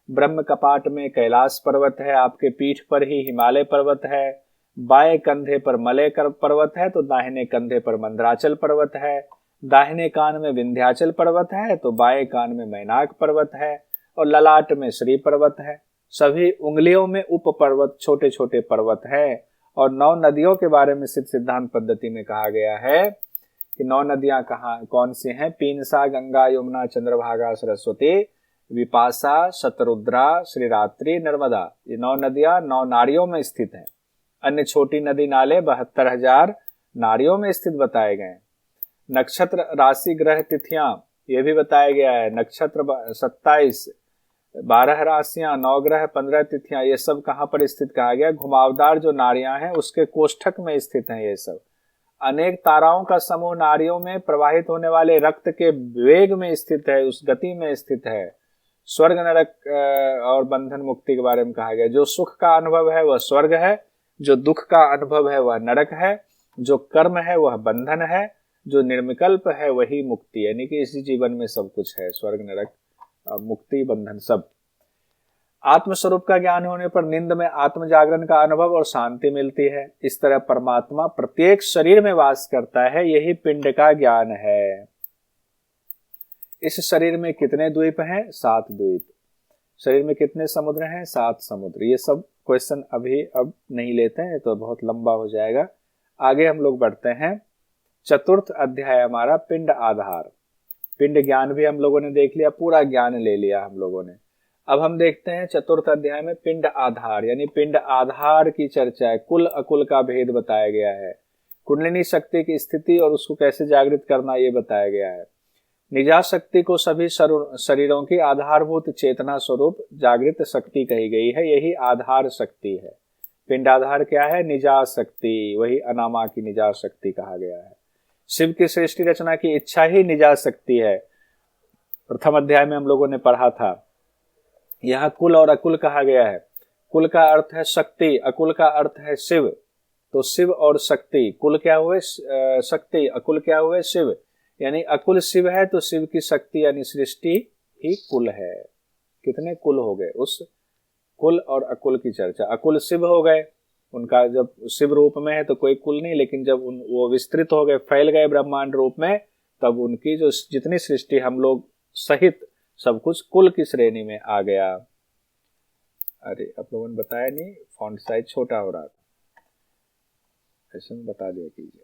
ब्रह्म कपाट में कैलाश पर्वत है, आपके पीठ पर ही हिमालय पर्वत है, बाएं कंधे पर मलय पर्वत है तो दाहिने कंधे पर मंदराचल पर्वत है, दाहिने कान में विंध्याचल पर्वत है तो बाएं कान में मैनाक पर्वत है और ललाट में श्री पर्वत है। सभी उंगलियों में उप पर्वत, छोटे छोटे पर्वत है। और 9 नदियों के बारे में सिद्ध सिद्धांत पद्धति में कहा गया है कि 9 नदियां कहाँ कौन सी हैं? पीनसा, गंगा, यमुना, चंद्रभागा, सरस्वती, विपाशा, शतरुद्रा, श्रीरात्रि, नर्मदा। ये 9 नदियां 9 नारियों में स्थित हैं। अन्य छोटी नदी नाले 72,000 नारियों में स्थित बताए गए। नक्षत्र, राशि, ग्रह, तिथियां ये भी बताया गया है। नक्षत्र 27, 12 राशियां, 9 ग्रह, 15 तिथियां, ये सब कहाँ पर स्थित कहा गया? घुमावदार जो नारियां हैं उसके कोष्ठक में स्थित हैं ये सब। अनेक ताराओं का समूह नाड़ियों में प्रवाहित होने वाले रक्त के वेग में स्थित है, उस गति में स्थित है। स्वर्ग नरक और बंधन मुक्ति के बारे में कहा गया। जो सुख का अनुभव है वह स्वर्ग है, जो दुख का अनुभव है वह नरक है, जो कर्म है वह बंधन है, जो निर्विकल्प है वही मुक्ति। यानी कि इसी जीवन में सब कुछ है, स्वर्ग नरक मुक्ति बंधन सब। आत्मस्वरूप का ज्ञान होने पर नींद में आत्म जागरण का अनुभव और शांति मिलती है। इस तरह परमात्मा प्रत्येक शरीर में वास करता है, यही पिंड का ज्ञान है। इस शरीर में कितने द्वीप हैं? 7 द्वीप। शरीर में कितने समुद्र हैं? 7 समुद्र। ये सब क्वेश्चन अब नहीं लेते हैं, तो बहुत लंबा हो जाएगा। आगे हम लोग बढ़ते हैं। चतुर्थ अध्याय हमारा पिंड आधार। पिंड ज्ञान भी हम लोगों ने देख लिया, पूरा ज्ञान ले लिया हम लोगों ने। अब हम देखते हैं चतुर्थ अध्याय में पिंड आधार, यानी पिंड आधार की चर्चा है। कुल अकुल का भेद बताया गया है, कुंडलिनी शक्ति की स्थिति और उसको कैसे जागृत करना ये बताया गया है। निजा शक्ति को सभी शरीरों की आधारभूत चेतना स्वरूप जागृत शक्ति कही गई है, यही आधार शक्ति है। पिंड आधार क्या है? निजा शक्ति, वही अनामा की निजा शक्ति कहा गया है। शिव की सृष्टि रचना की इच्छा ही निजा शक्ति है। प्रथम अध्याय में हम लोगों ने पढ़ा था। यहाँ कुल और अकुल कहा गया है। कुल का अर्थ है शक्ति, अकुल का अर्थ है शिव। तो शिव और शक्ति, कुल क्या हुए? शक्ति, अकुल क्या हुए? शिव। यानी अकुल शिव है तो शिव की शक्ति यानी सृष्टि ही कुल है। कितने कुल हो गए? उस कुल और अकुल की चर्चा। अकुल शिव हो गए, उनका जब शिव रूप में है तो कोई कुल नहीं, लेकिन जब वो विस्तृत हो गए, फैल गए ब्रह्मांड रूप में, तब उनकी जो जितनी सृष्टि हम लोग सहित सब कुछ कुल की श्रेणी में आ गया। अरे आप लोगों ने बताया नहीं, फॉन्ट साइज छोटा हो रहा था, ऐसे में बता दिया कीजिए।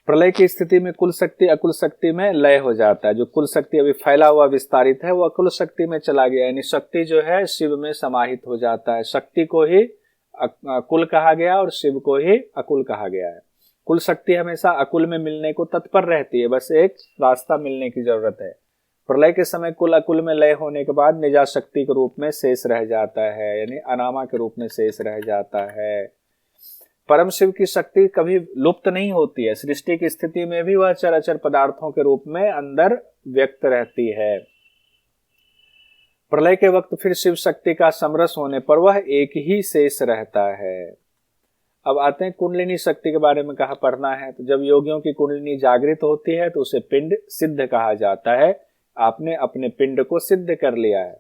प्रलय की स्थिति में कुल शक्ति अकुल शक्ति में लय हो जाता है। जो कुल शक्ति अभी फैला हुआ विस्तारित है वो अकुल शक्ति में चला गया, यानी शक्ति जो है शिव में समाहित हो जाता है। शक्ति को ही कुल कहा गया और शिव को ही अकुल कहा गया है। कुल शक्ति हमेशा अकुल में मिलने को तत्पर रहती है, बस एक रास्ता मिलने की जरूरत है। प्रलय के समय कुल अकुल में लय होने के बाद निजा शक्ति के रूप में शेष रह जाता है, यानी अनामा के रूप में शेष रह जाता है। परम शिव की शक्ति कभी लुप्त नहीं होती है, सृष्टि की स्थिति में भी वह चराचर पदार्थों के रूप में अंदर व्यक्त रहती है। प्रलय के वक्त फिर शिव शक्ति का समरस होने पर वह एक ही शेष रहता है। अब आते हैं कुंडलिनी शक्ति के बारे में कहा पढ़ना है। तो जब योगियों की कुंडलिनी जागृत होती है तो उसे पिंड सिद्ध कहा जाता है। आपने अपने पिंड को सिद्ध कर लिया है।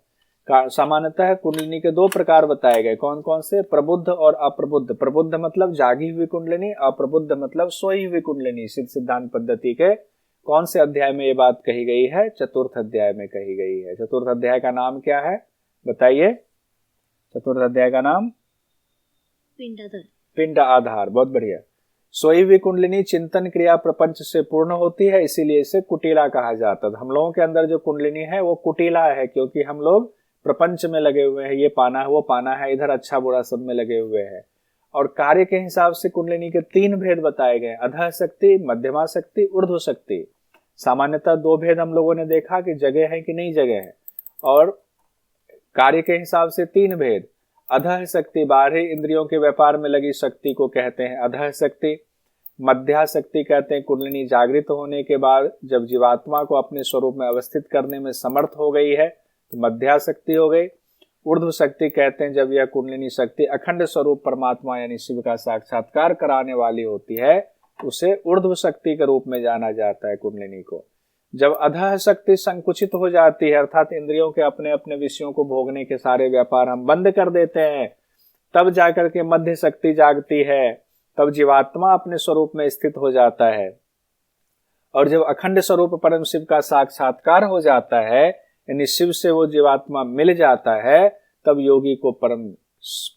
सामान्यतः कुंडलिनी के 2 प्रकार बताए गए। कौन कौन से? प्रबुद्ध और अप्रबुद्ध। प्रबुद्ध मतलब जागी हुई कुंडलिनी, अप्रबुद्ध मतलब सोई हुई कुंडलिनी। सिद्ध सिद्धांत पद्धति के कौन से अध्याय में ये बात कही गई है? चतुर्थ अध्याय में कही गई है। चतुर्थ अध्याय का नाम क्या है बताइए? चतुर्थ अध्याय का नाम पिंड आधार। बहुत बढ़िया। सोई हुई कुंडलिनी चिंतन क्रिया प्रपंच से पूर्ण होती है, इसीलिए इसे कुटिला कहा जाता है। हम लोगों के अंदर जो कुंडलिनी है वो कुटिला है, क्योंकि हम लोग प्रपंच में लगे हुए हैं। ये पाना है, वो पाना है, इधर अच्छा बुरा सब में लगे हुए हैं। और कार्य के हिसाब से कुंडलिनी के 3 भेद बताए गए, अधः शक्ति, मध्यमा शक्ति, ऊर्ध्व शक्ति। सामान्यतः 2 भेद हम लोगों ने देखा कि जगह है कि नहीं जगह है, और कार्य के हिसाब से 3 भेद। अधः शक्ति बाहरी इंद्रियों के व्यापार में लगी शक्ति को कहते हैं अधः शक्ति। मध्या शक्ति कहते हैं कुंडलिनी जागृत होने के बाद जब जीवात्मा को अपने स्वरूप में अवस्थित करने में समर्थ हो गई है तो मध्या शक्ति हो गई। ऊर्ध्व शक्ति कहते हैं जब यह कुंडलिनी शक्ति अखंड स्वरूप परमात्मा यानी शिव का साक्षात्कार कराने वाली होती है, उसे ऊर्ध्व शक्ति के रूप में जाना जाता है कुंडलिनी को। जब अधः शक्ति संकुचित हो जाती है, अर्थात इंद्रियों के अपने अपने विषयों को भोगने के सारे व्यापार हम बंद कर देते हैं, तब जाकर के मध्य शक्ति जागती है। तब जीवात्मा अपने स्वरूप में स्थित हो जाता है। और जब अखंड स्वरूप परम शिव का साक्षात्कार हो जाता है, यानी शिव से वो जीवात्मा मिल जाता है, तब योगी को परम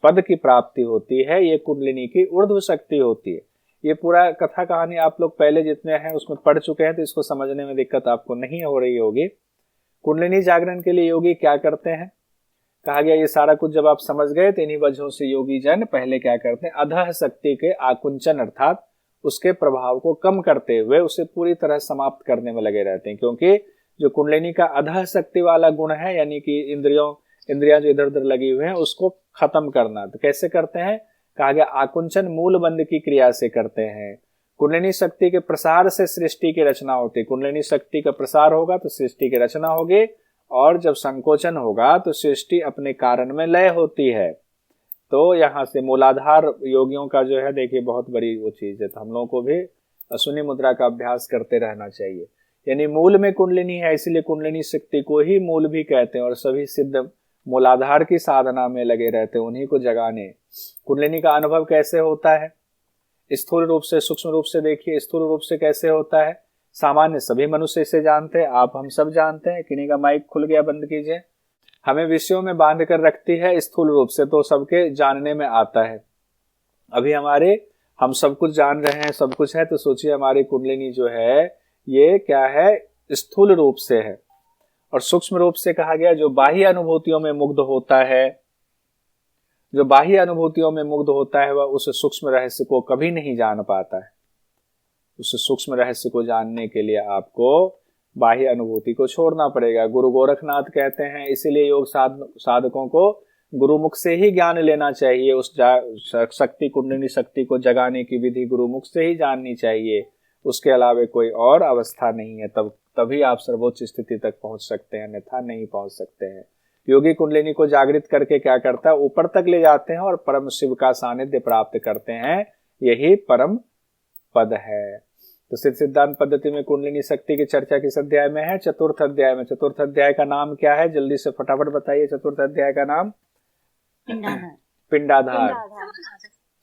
पद की प्राप्ति होती है। ये कुंडलिनी की ऊर्ध्व शक्ति होती है। ये पूरा कथा कहानी आप लोग पहले जितने हैं उसमें पढ़ चुके हैं, तो इसको समझने में दिक्कत आपको नहीं हो रही होगी। कुंडलिनी जागरण के लिए योगी क्या करते हैं कहा गया, ये सारा कुछ जब आप समझ गए तो इन्हीं वजहों से योगी जन पहले क्या करते हैं, अधः शक्ति के आकुंचन अर्थात उसके प्रभाव को कम करते हुए उसे पूरी तरह समाप्त करने में लगे रहते हैं। क्योंकि जो कुंडलिनी का अधः शक्ति वाला गुण है, यानी कि इंद्रियां जो इधर उधर लगी हुई हैं उसको खत्म करना। तो कैसे करते हैं? कहा गया आकुंचन मूल बंध की क्रिया से करते हैं। कुंडलिनी शक्ति के प्रसार से सृष्टि की रचना होती है। कुंडलिनी शक्ति का प्रसार होगा तो सृष्टि की रचना होगी, और जब संकोचन होगा तो सृष्टि अपने कारण में लय होती है। तो यहाँ से मूलाधार योगियों का जो है देखिए बहुत बड़ी वो चीज है। तो हम लोगों को भी अश्विनी मुद्रा का अभ्यास करते रहना चाहिए। यानी मूल में कुंडलिनी है, इसलिए कुंडलिनी शक्ति को ही मूल भी कहते हैं, और सभी सिद्ध मूलाधार की साधना में लगे रहते हैं, उन्हीं को जगाने। कुंडलिनी का अनुभव कैसे होता है? स्थूल रूप से, सूक्ष्म रूप से देखिए। स्थूल रूप से कैसे होता है? सामान्य सभी मनुष्य इसे जानते हैं, आप हम सब जानते हैं। किन्हीं का माइक खुल गया, बंद कीजिए। हमें विषयों में बांध कर रखती है स्थूल रूप से, तो सबके जानने में आता है। अभी हम सब कुछ जान रहे हैं, सब कुछ है, तो सोचिए हमारी कुंडलिनी जो है ये क्या है? स्थूल रूप से है। और सूक्ष्म रूप से कहा गया जो बाह्य अनुभूतियों में मुग्ध होता है, जो बाह्य अनुभूतियों में मुग्ध होता है वह उस सूक्ष्म रहस्य को कभी नहीं जान पाता है। उस सूक्ष्म रहस्य को जानने के लिए आपको बाह्य अनुभूति को छोड़ना पड़ेगा। गुरु गोरखनाथ कहते हैं इसीलिए योग साधकों को गुरुमुख से ही ज्ञान लेना चाहिए। उस शक्ति, कुंडलिनी शक्ति को जगाने की विधि गुरुमुख से ही जाननी चाहिए। उसके अलावा कोई और अवस्था नहीं है, तभी आप सर्वोच्च स्थिति तक पहुंच सकते हैं, अन्यथा नहीं पहुंच सकते हैं। योगी कुंडलिनी को जागृत करके क्या करता है? ऊपर तक ले जाते हैं और परम शिव का सानिध्य प्राप्त करते हैं। यही परम पद है। तो सिद्ध सिद्धांत पद्धति में कुंडलिनी शक्ति की चर्चा किस अध्याय में है? चतुर्थ अध्याय में। चतुर्थ अध्याय का नाम क्या है? जल्दी से फटाफट बताइए। चतुर्थ अध्याय का नाम पिंडाधार।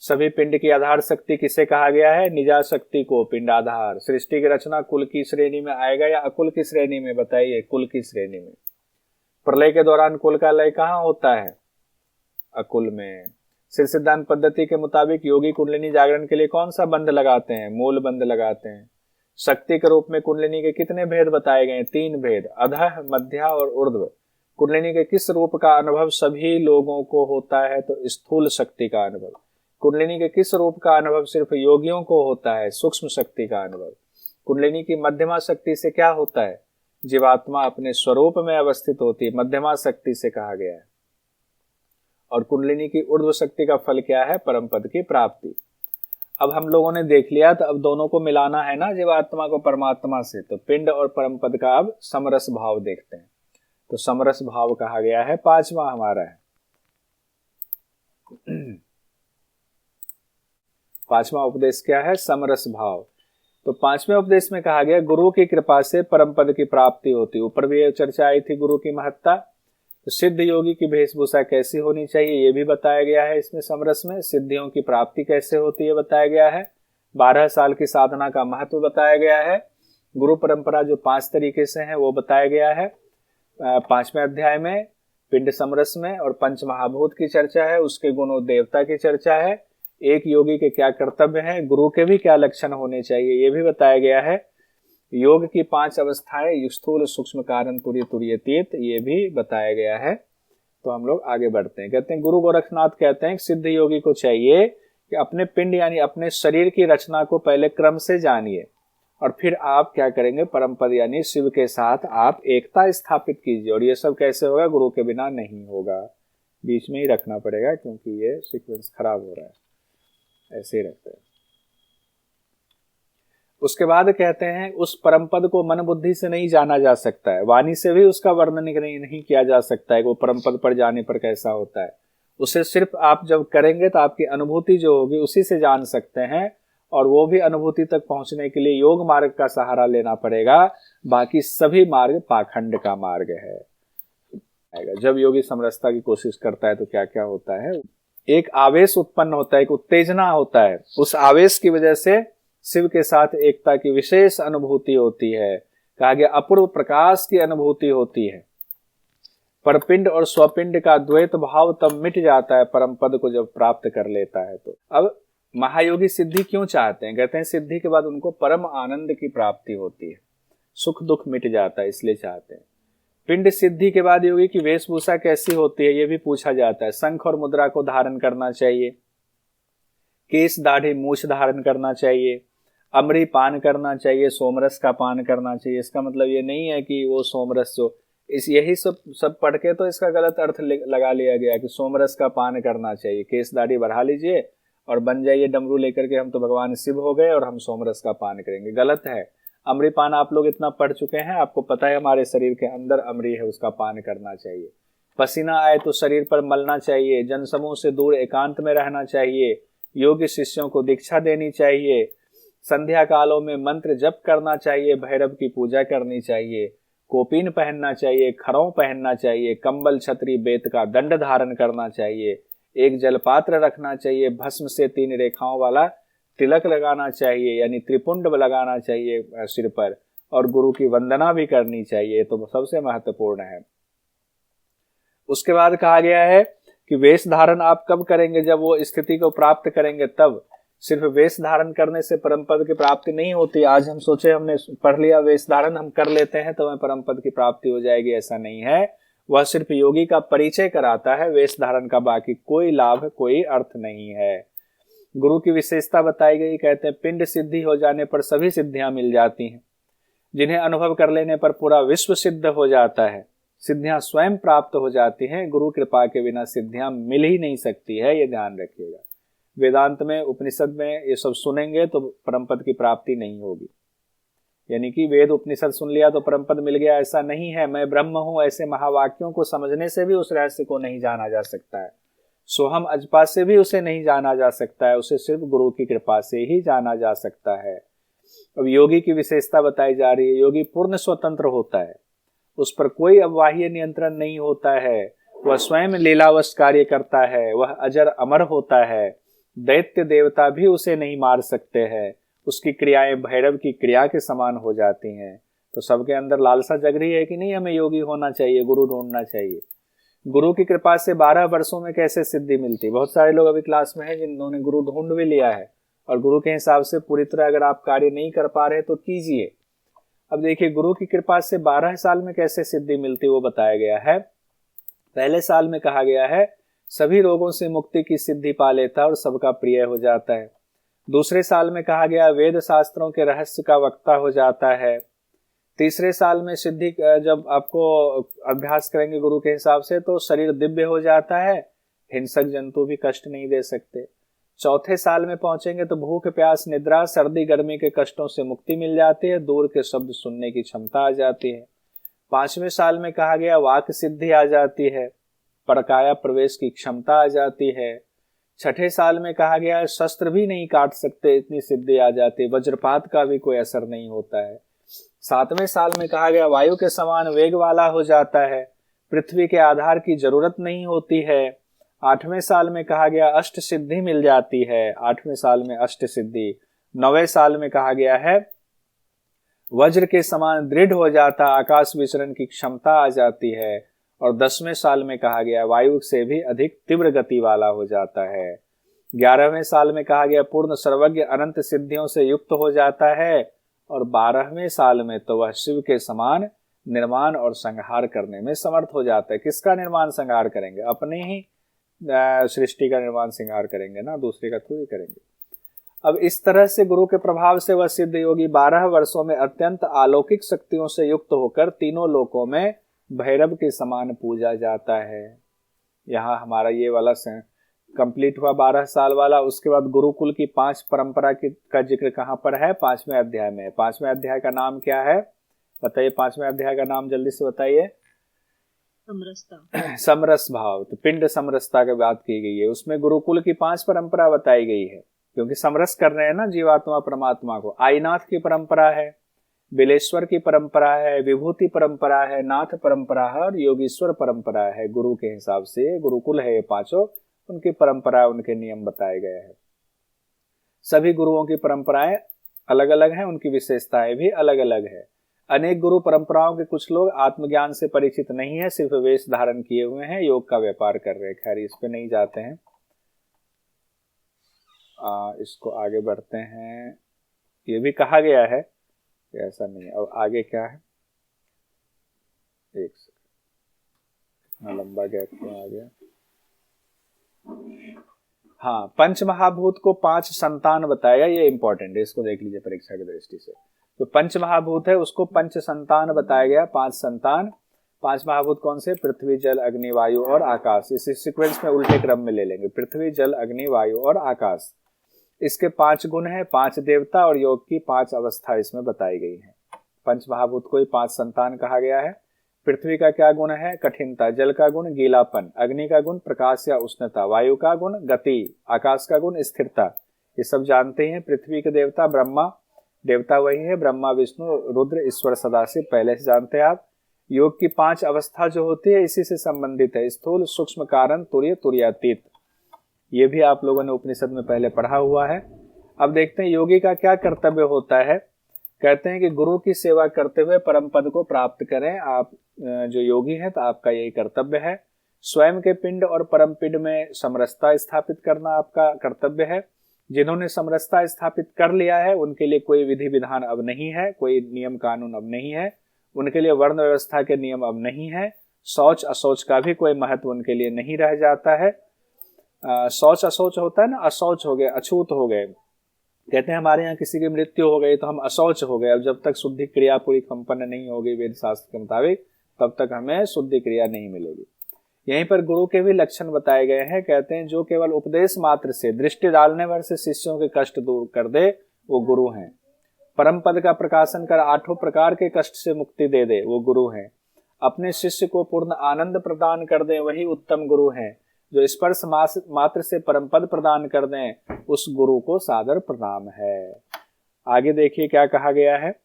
सभी पिंड की आधार शक्ति किसे कहा गया है? निजा शक्ति को, पिंडाधार। सृष्टि की रचना कुल की श्रेणी में आएगा या अकुल की श्रेणी में? बताइए। कुल की श्रेणी में। प्रलय के दौरान कुल का लय कहाँ होता है? अकुल में। सिद्ध सिद्धांत पद्धति के मुताबिक योगी कुंडलिनी जागरण के लिए कौन सा बंध लगाते हैं? मूल बंध लगाते हैं। शक्ति के रूप में कुंडलिनी के कितने भेद बताए गए? 3 भेद, अधः, मध्य और ऊर्ध्व। कुंडलिनी के किस रूप का अनुभव सभी लोगों को होता है? तो स्थूल शक्ति का अनुभव। कुंडलिनी के किस रूप का अनुभव सिर्फ योगियों को होता है? सूक्ष्म शक्ति का अनुभव। कुंडलिनी की मध्यमा शक्ति से क्या होता है? जीवात्मा अपने स्वरूप में अवस्थित होती है, मध्यमा शक्ति से कहा गया है। और कुंडलिनी की ऊर्ध्व शक्ति का फल क्या है? परम पद की प्राप्ति। अब हम लोगों ने देख लिया, तो अब दोनों को मिलाना है ना, जीवात्मा को परमात्मा से। तो पिंड और परम पद का अब समरस भाव देखते हैं। तो समरस भाव कहा गया है, 5वां हमारा है। 5वां उपदेश क्या है? समरस भाव। तो 5वें उपदेश में कहा गया गुरु की कृपा से परम पद की प्राप्ति होती। ऊपर भी ये चर्चा आई थी गुरु की महत्ता। तो सिद्ध योगी की वेशभूषा कैसी होनी चाहिए ये भी बताया गया है इसमें समरस में। सिद्धियों की प्राप्ति कैसे होती है बताया गया है। 12 साल की साधना का महत्व बताया गया है। गुरु परंपरा जो 5 तरीके से है वो बताया गया है 5वें अध्याय में। पिंड समरस में और पंच महाभूत की चर्चा है, उसके गुण और देवता की चर्चा है। एक योगी के क्या कर्तव्य है, गुरु के भी क्या लक्षण होने चाहिए ये भी बताया गया है। योग की 5 अवस्थाएं, स्थूल, सूक्ष्म, कारण, तुरीय, तुरीयतीत, ये भी बताया गया है। तो हम लोग आगे बढ़ते हैं। कहते हैं गुरु गोरखनाथ कहते हैं सिद्ध योगी को चाहिए कि अपने पिंड यानी अपने शरीर की रचना को पहले क्रम से जानिए और फिर आप क्या करेंगे, परम पद यानी शिव के साथ आप एकता स्थापित कीजिए। और ये सब कैसे होगा? गुरु के बिना नहीं होगा। बीच में ही रखना पड़ेगा क्योंकि ये सीक्वेंस खराब हो रहा है, ऐसे ही रखते हैं। उसके बाद कहते हैं उस परम पद को मन बुद्धि से नहीं जाना जा सकता है, वाणी से भी उसका वर्णन नहीं किया जा सकता है वो परम पद पर जाने पर कैसा होता है। उसे सिर्फ आप जब करेंगे तो आपकी अनुभूति जो होगी उसी से जान सकते हैं, और वो भी अनुभूति तक पहुंचने के लिए योग मार्ग का सहारा लेना पड़ेगा। बाकी सभी मार्ग पाखंड का मार्ग है। जब योगी समरसता की कोशिश करता है तो क्या क्या होता है, एक आवेश उत्पन्न होता है, एक उत्तेजना होता है। उस आवेश की वजह से शिव के साथ एकता की विशेष अनुभूति होती है। कहा गया अपूर्व प्रकाश की अनुभूति होती है। परपिंड और स्वपिंड का द्वैत भाव तब मिट जाता है परम पद को जब प्राप्त कर लेता है। तो अब महायोगी सिद्धि क्यों चाहते हैं? कहते हैं सिद्धि के बाद उनको परम आनंद की प्राप्ति होती है, सुख दुख मिट जाता है, इसलिए चाहते हैं। पिंड सिद्धि के बाद योगी की वेशभूषा कैसी होती है ये भी पूछा जाता है। शंख और मुद्रा को धारण करना चाहिए, केश दाढ़ी मूछ धारण करना चाहिए, अमरी पान करना चाहिए, सोमरस का पान करना चाहिए। इसका मतलब ये नहीं है कि वो सोमरस जो इस यही सब पढ़ के तो इसका गलत अर्थ लगा लिया गया कि सोमरस का पान करना चाहिए, केस दाढ़ी बढ़ा लीजिए और बन जाइए डमरू लेकर के, हम तो भगवान शिव हो गए और हम सोमरस का पान करेंगे। गलत है। अम्रीपान आप लोग इतना पढ़ चुके हैं, आपको पता है हमारे शरीर के अंदर अमृत है, उसका पान करना चाहिए। पसीना आए तो शरीर पर मलना चाहिए, जनसमूह से दूर एकांत में रहना चाहिए, योग्य शिष्यों को दीक्षा देनी चाहिए, संध्या कालों में मंत्र जप करना चाहिए, भैरव की पूजा करनी चाहिए, कोपीन पहनना चाहिए, खरों पहनना चाहिए, कंबल छतरी बेत का दंड धारण करना चाहिए, एक जलपात्र रखना चाहिए, भस्म से 3 रेखाओं वाला तिलक लगाना चाहिए यानी त्रिपुंड लगाना चाहिए सिर पर, और गुरु की वंदना भी करनी चाहिए। तो सबसे महत्वपूर्ण है। उसके बाद कहा गया है कि वेश धारण आप कब करेंगे, जब वो स्थिति को प्राप्त करेंगे तब। सिर्फ वेश धारण करने से परम पद की प्राप्ति नहीं होती। आज हम सोचे हमने पढ़ लिया वेश धारण हम कर लेते हैं तो हमें परम पद की प्राप्ति हो जाएगी, ऐसा नहीं है। वह सिर्फ योगी का परिचय कराता है, वेश धारण का बाकी कोई लाभ कोई अर्थ नहीं है। गुरु की विशेषता बताई गई, कहते हैं पिंड सिद्धि हो जाने पर सभी सिद्धियां मिल जाती हैं, जिन्हें अनुभव कर लेने पर पूरा विश्व सिद्ध हो जाता है, सिद्धियां स्वयं प्राप्त हो जाती हैं। गुरु कृपा के बिना सिद्धियां मिल ही नहीं सकती है, ये ध्यान रखिएगा। वेदांत में उपनिषद में ये सब सुनेंगे तो परमपद की प्राप्ति नहीं होगी, यानी कि वेद उपनिषद सुन लिया तो परमपद मिल गया, ऐसा नहीं है। मैं ब्रह्म हूं, ऐसे महावाक्यों को समझने से भी उस रहस्य को नहीं जाना जा सकता है। सोहम अजपा से भी उसे नहीं जाना जा सकता है, उसे सिर्फ गुरु की कृपा से ही जाना जा सकता है। अब योगी की विशेषता बताई जा रही है। योगी पूर्ण स्वतंत्र होता है, उस पर कोई अब बाह्य नियंत्रण नहीं होता है, वह स्वयं लीलावश कार्य करता है, वह अजर अमर होता है, दैत्य देवता भी उसे नहीं मार सकते हैं, उसकी क्रियाएं भैरव की क्रिया के समान हो जाती हैं। तो सबके अंदर लालसा जग रही है कि नहीं हमें योगी होना चाहिए, गुरु ढूंढना चाहिए। गुरु की कृपा से 12 वर्षों में कैसे सिद्धि मिलती। बहुत सारे लोग अभी क्लास में हैं जिन्होंने गुरु ढूंढ भी लिया है, और गुरु के हिसाब से पूरी तरह अगर आप कार्य नहीं कर पा रहे तो कीजिए। अब देखिए गुरु की कृपा से 12 साल में कैसे सिद्धि मिलती वो बताया गया है। पहले साल में कहा गया है सभी रोगों से मुक्ति की सिद्धि पा लेता और सबका प्रिय हो जाता है। दूसरे साल में कहा गया वेद शास्त्रों के रहस्य का वक्ता हो जाता है। तीसरे साल में सिद्धि जब आपको अभ्यास करेंगे गुरु के हिसाब से तो शरीर दिव्य हो जाता है, हिंसक जंतु भी कष्ट नहीं दे सकते। चौथे साल में पहुंचेंगे तो भूख प्यास निद्रा सर्दी गर्मी के कष्टों से मुक्ति मिल जाती है, दूर के शब्द सुनने की क्षमता आ जाती है। 5वें साल में कहा गया वाक सिद्धि आ जाती है, परकाया प्रवेश की क्षमता आ जाती है। 6ठे साल में कहा गया शस्त्र भी नहीं काट सकते इतनी सिद्धि आ जाती है, वज्रपात का भी कोई असर नहीं होता है। 7वें साल में कहा गया वायु के समान वेग वाला हो जाता है, पृथ्वी के आधार की जरूरत नहीं होती है। 8वें साल में कहा गया अष्ट सिद्धि मिल जाती है, 8वें साल में अष्ट सिद्धि। 9वें साल में कहा गया है वज्र के समान दृढ़ हो जाता, आकाश विचरण की क्षमता आ जाती है। और 10वें साल में कहा गया वायु से भी अधिक तीव्र गति वाला हो जाता है। 11वें साल में कहा गया पूर्ण सर्वज्ञ अनंत सिद्धियों से युक्त हो जाता है। और 12वें साल में तो वह शिव के समान निर्माण और संहार करने में समर्थ हो जाता है। किसका निर्माण संहार करेंगे? अपने ही सृष्टि का निर्माण संहार करेंगे ना, दूसरे का थोड़ी करेंगे। अब इस तरह से गुरु के प्रभाव से वह सिद्ध योगी 12 वर्षों में अत्यंत अलौकिक शक्तियों से युक्त होकर तीनों लोकों में भैरव के समान पूजा जाता है। यहाँ हमारा ये वाला कंप्लीट हुआ 12 साल वाला। उसके बाद गुरुकुल की 5 परंपरा का जिक्र कहाँ पर है? 5वें अध्याय में। 5वें अध्याय का नाम क्या है बताइए? 5वें अध्याय का नाम जल्दी से बताइए। समरसता। समरस भाव, तो पिंड समरसता की बात की गई है। उसमें गुरुकुल की 5 परंपरा बताई गई है, क्योंकि समरस कर रहे हैं ना जीवात्मा परमात्मा को। आईनाथ की परंपरा है, बिलेश्वर की परंपरा है, विभूति परंपरा है, नाथ परंपरा है और योगीश्वर परंपरा है। गुरु के हिसाब से गुरुकुल है ये 5, उनकी परंपरा उनके नियम बताए गए हैं। सभी गुरुओं की परंपराएं अलग अलग हैं, उनकी विशेषताएं भी अलग अलग है। अनेक गुरु परंपराओं के कुछ लोग आत्मज्ञान से परिचित नहीं है, सिर्फ वेश धारण किए हुए हैं, योग का व्यापार कर रहे हैं। खैर इस पे नहीं जाते हैं, इसको आगे बढ़ते हैं। ये भी कहा गया है, ऐसा नहीं है। अब आगे क्या है? एक सेकंड, लंबा गैप क्यों आ गया? हाँ, पंच महाभूत को 5 संतान बताया, ये इंपॉर्टेंट है, इसको देख लीजिए परीक्षा की दृष्टि से। तो पंच महाभूत है, उसको पंच संतान बताया गया, 5 संतान। 5 महाभूत कौन से? पृथ्वी, जल, अग्नि, वायु और आकाश। इस सीक्वेंस में उल्टे क्रम में ले लेंगे, पृथ्वी, जल, अग्नि, वायु और आकाश। इसके 5 गुण हैं, 5 देवता और योग की 5 अवस्था इसमें बताई गई है। पंच महाभूत को ही 5 संतान कहा गया है। पृथ्वी का क्या गुण है? कठिनता। जल का गुण गीलापन। अग्नि का गुण प्रकाश या उष्णता। वायु का गुण गति। आकाश का गुण स्थिरता। ये सब जानते हैं। पृथ्वी के देवता ब्रह्मा, देवता वही है, ब्रह्मा, विष्णु, रुद्र, ईश्वर, सदाशिव, पहले से जानते हैं आप। योग की 5 अवस्था जो होती है इसी से संबंधित है, स्थूल, सूक्ष्म, कारण, तुर्य, तुर्यातीत। ये भी आप लोगों ने उपनिषद में पहले पढ़ा हुआ है। अब देखते हैं योगी का क्या कर्तव्य होता है। कहते हैं कि गुरु की सेवा करते हुए परम पद को प्राप्त करें। आप जो योगी हैं तो आपका यही कर्तव्य है। स्वयं के पिंड और परम पिंड में समरसता स्थापित करना आपका कर्तव्य है। जिन्होंने समरसता स्थापित कर लिया है उनके लिए कोई विधि विधान अब नहीं है, कोई नियम कानून अब नहीं है, उनके लिए वर्ण व्यवस्था के नियम अब नहीं है। शौच अशौच का भी कोई महत्व उनके लिए नहीं रह जाता है। शौच अशौच होता है ना, अशौच हो गए, अछूत हो गए। कहते हैं हमारे यहाँ किसी की मृत्यु हो गई तो हम अशौच हो गए। अब जब तक शुद्धि क्रिया पूरी संपन्न नहीं होगी वेद शास्त्र के मुताबिक तब तक हमें शुद्धि क्रिया नहीं मिलेगी। यहीं पर गुरु के भी लक्षण बताए गए हैं। कहते हैं जो केवल उपदेश मात्र से, दृष्टि डालने भर से शिष्यों के कष्ट दूर कर दे वो गुरु हैं। परम पद का प्रकाशन कर 8 प्रकार के कष्ट से मुक्ति दे दे वो गुरु हैं। अपने शिष्य को पूर्ण आनंद प्रदान कर दे वही उत्तम गुरु हैं। जो स्पर्श मात्र से परम पद प्रदान कर दें उस गुरु को सादर प्रणाम है। आगे देखिए क्या कहा गया है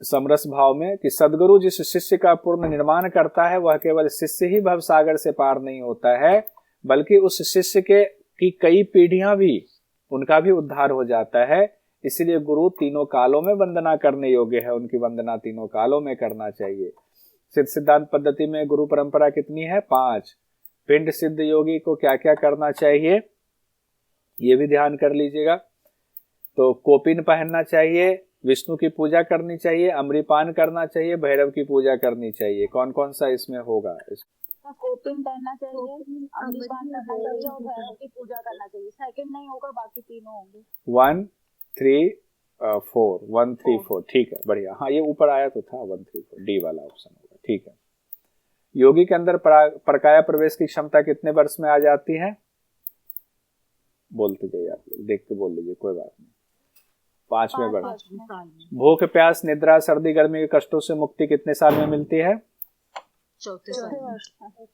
समरस भाव में कि सदगुरु जिस शिष्य का पूर्ण निर्माण करता है वह केवल शिष्य ही भव सागर से पार नहीं होता है बल्कि उस शिष्य के की कई पीढ़ियां भी, उनका भी उद्धार हो जाता है। इसलिए गुरु तीनों कालों में वंदना करने योग्य है। उनकी वंदना तीनों कालों में करना चाहिए। सिद्ध सिद्धांत पद्धति में गुरु परंपरा कितनी है? 5। पिंड सिद्ध योगी को क्या क्या करना चाहिए ये भी ध्यान कर लीजिएगा। तो कोपिन पहनना चाहिए, विष्णु की पूजा करनी चाहिए, अम्रिपान करना चाहिए, भैरव की पूजा करनी चाहिए। कौन कौन सा इसमें होगा? कोपिन पहनना चाहिए, अम्रिपान करना चाहिए और भैरव की पूजा करना चाहिए। सेकंड नहीं होगा, बाकी तीनों होंगे। 1 3 4 1 3 4 ठीक है, बढ़िया। हाँ ये ऊपर आया तो था 1 3 4 डी वाला ऑप्शन होगा, ठीक है। योगी के अंदर परकाया प्रवेश की क्षमता कितने वर्ष में आ जाती है? बोलते जाइए आप लोग, देख के बोल लीजिए, कोई बात नहीं। 5वें वर्ष। भूख प्यास निद्रा सर्दी गर्मी के कष्टों से मुक्ति कितने साल में मिलती है? 4 साल।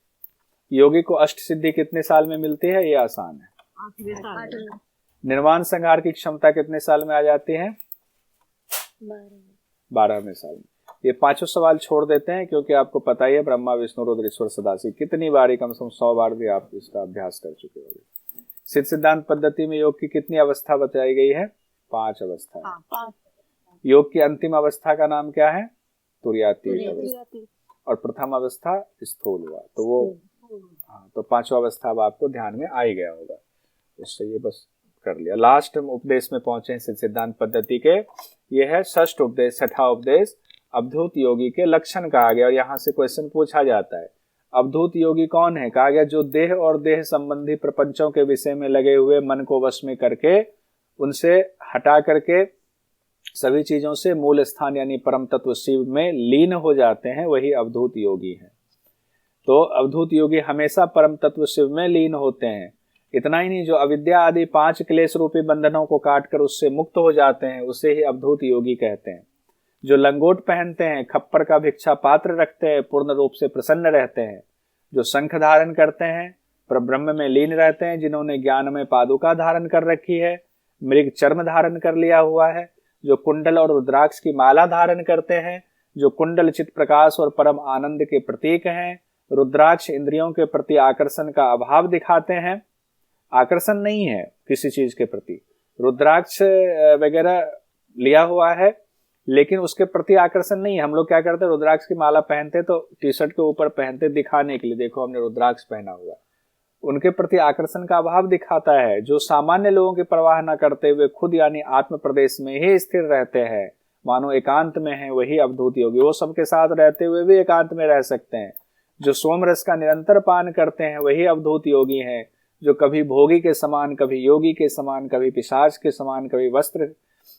योगी को अष्ट सिद्धि कितने साल में मिलती है? ये आसान है। 8वें साल। निर्वाण संहार की क्षमता कितने साल में आ जाती है? 12वें साल में। ये 5 सवाल छोड़ देते हैं क्योंकि आपको पता ही है ब्रह्मा विष्णु रुद्र ईश्वर सदाशिव कितनी बार, कम से कम 100 बार भी आप इसका अभ्यास कर चुके होंगे। सिद्ध सिद्धांत पद्धति में योग की कितनी अवस्था बताई गई है? 5 अवस्था। योग की अंतिम अवस्था का नाम क्या है? तुर्यातीत। और प्रथम अवस्था स्थूल हुआ, तो वो हाँ, तो 5वां अवस्था अब आपको ध्यान में आ ही गया होगा। उससे ये बस कर लिया। लास्ट उपदेश में पहुंचे सिद्ध सिद्धांत पद्धति के, ये है 6ठ उपदेश, 6ठा उपदेश। अवधूत योगी के लक्षण कहा गया और यहाँ से क्वेश्चन पूछा जाता है अवधूत योगी कौन है? कहा गया जो देह और देह संबंधी प्रपंचों के विषय में लगे हुए मन को वश में करके उनसे हटा करके सभी चीजों से मूल स्थान यानी परम तत्व शिव में लीन हो जाते हैं, वही अवधूत योगी है। तो अवधूत योगी हमेशा परम तत्व शिव में लीन होते हैं। इतना ही नहीं, जो अविद्या आदि 5 क्लेश रूपी बंधनों को काटकर उससे मुक्त हो जाते हैं उसे ही अवधूत योगी कहते हैं। जो लंगोट पहनते हैं, खप्पर का भिक्षा पात्र रखते हैं, पूर्ण रूप से प्रसन्न रहते हैं, जो शंख धारण करते हैं, पर ब्रह्म में लीन रहते हैं, जिन्होंने ज्ञान में पादुका धारण कर रखी है, मृग चर्म धारण कर लिया हुआ है, जो कुंडल और रुद्राक्ष की माला धारण करते हैं, जो कुंडल चित प्रकाश और परम आनंद के प्रतीक हैं, रुद्राक्ष इंद्रियों के प्रति आकर्षण का अभाव दिखाते हैं, आकर्षण नहीं है किसी चीज के प्रति, रुद्राक्ष वगैरह लिया हुआ है लेकिन उसके प्रति आकर्षण नहीं है। हम लोग क्या करते हैं, रुद्राक्ष की माला पहनते तो टी शर्ट के ऊपर पहनते दिखाने के लिए, देखो हमने रुद्राक्ष पहना हुआ, उनके प्रति आकर्षण का अभाव दिखाता है। जो सामान्य लोगों की परवाह न करते हुए खुद यानी आत्म प्रदेश में ही स्थिर रहते हैं, मानो एकांत में है, वही अवधूत योगी। वो सबके साथ रहते हुए भी एकांत में रह सकते हैं। जो सोम रस का निरंतर पान करते हैं वही अवधूत योगी हैं। जो कभी भोगी के समान, कभी योगी के समान, कभी पिशाच के समान, कभी वस्त्र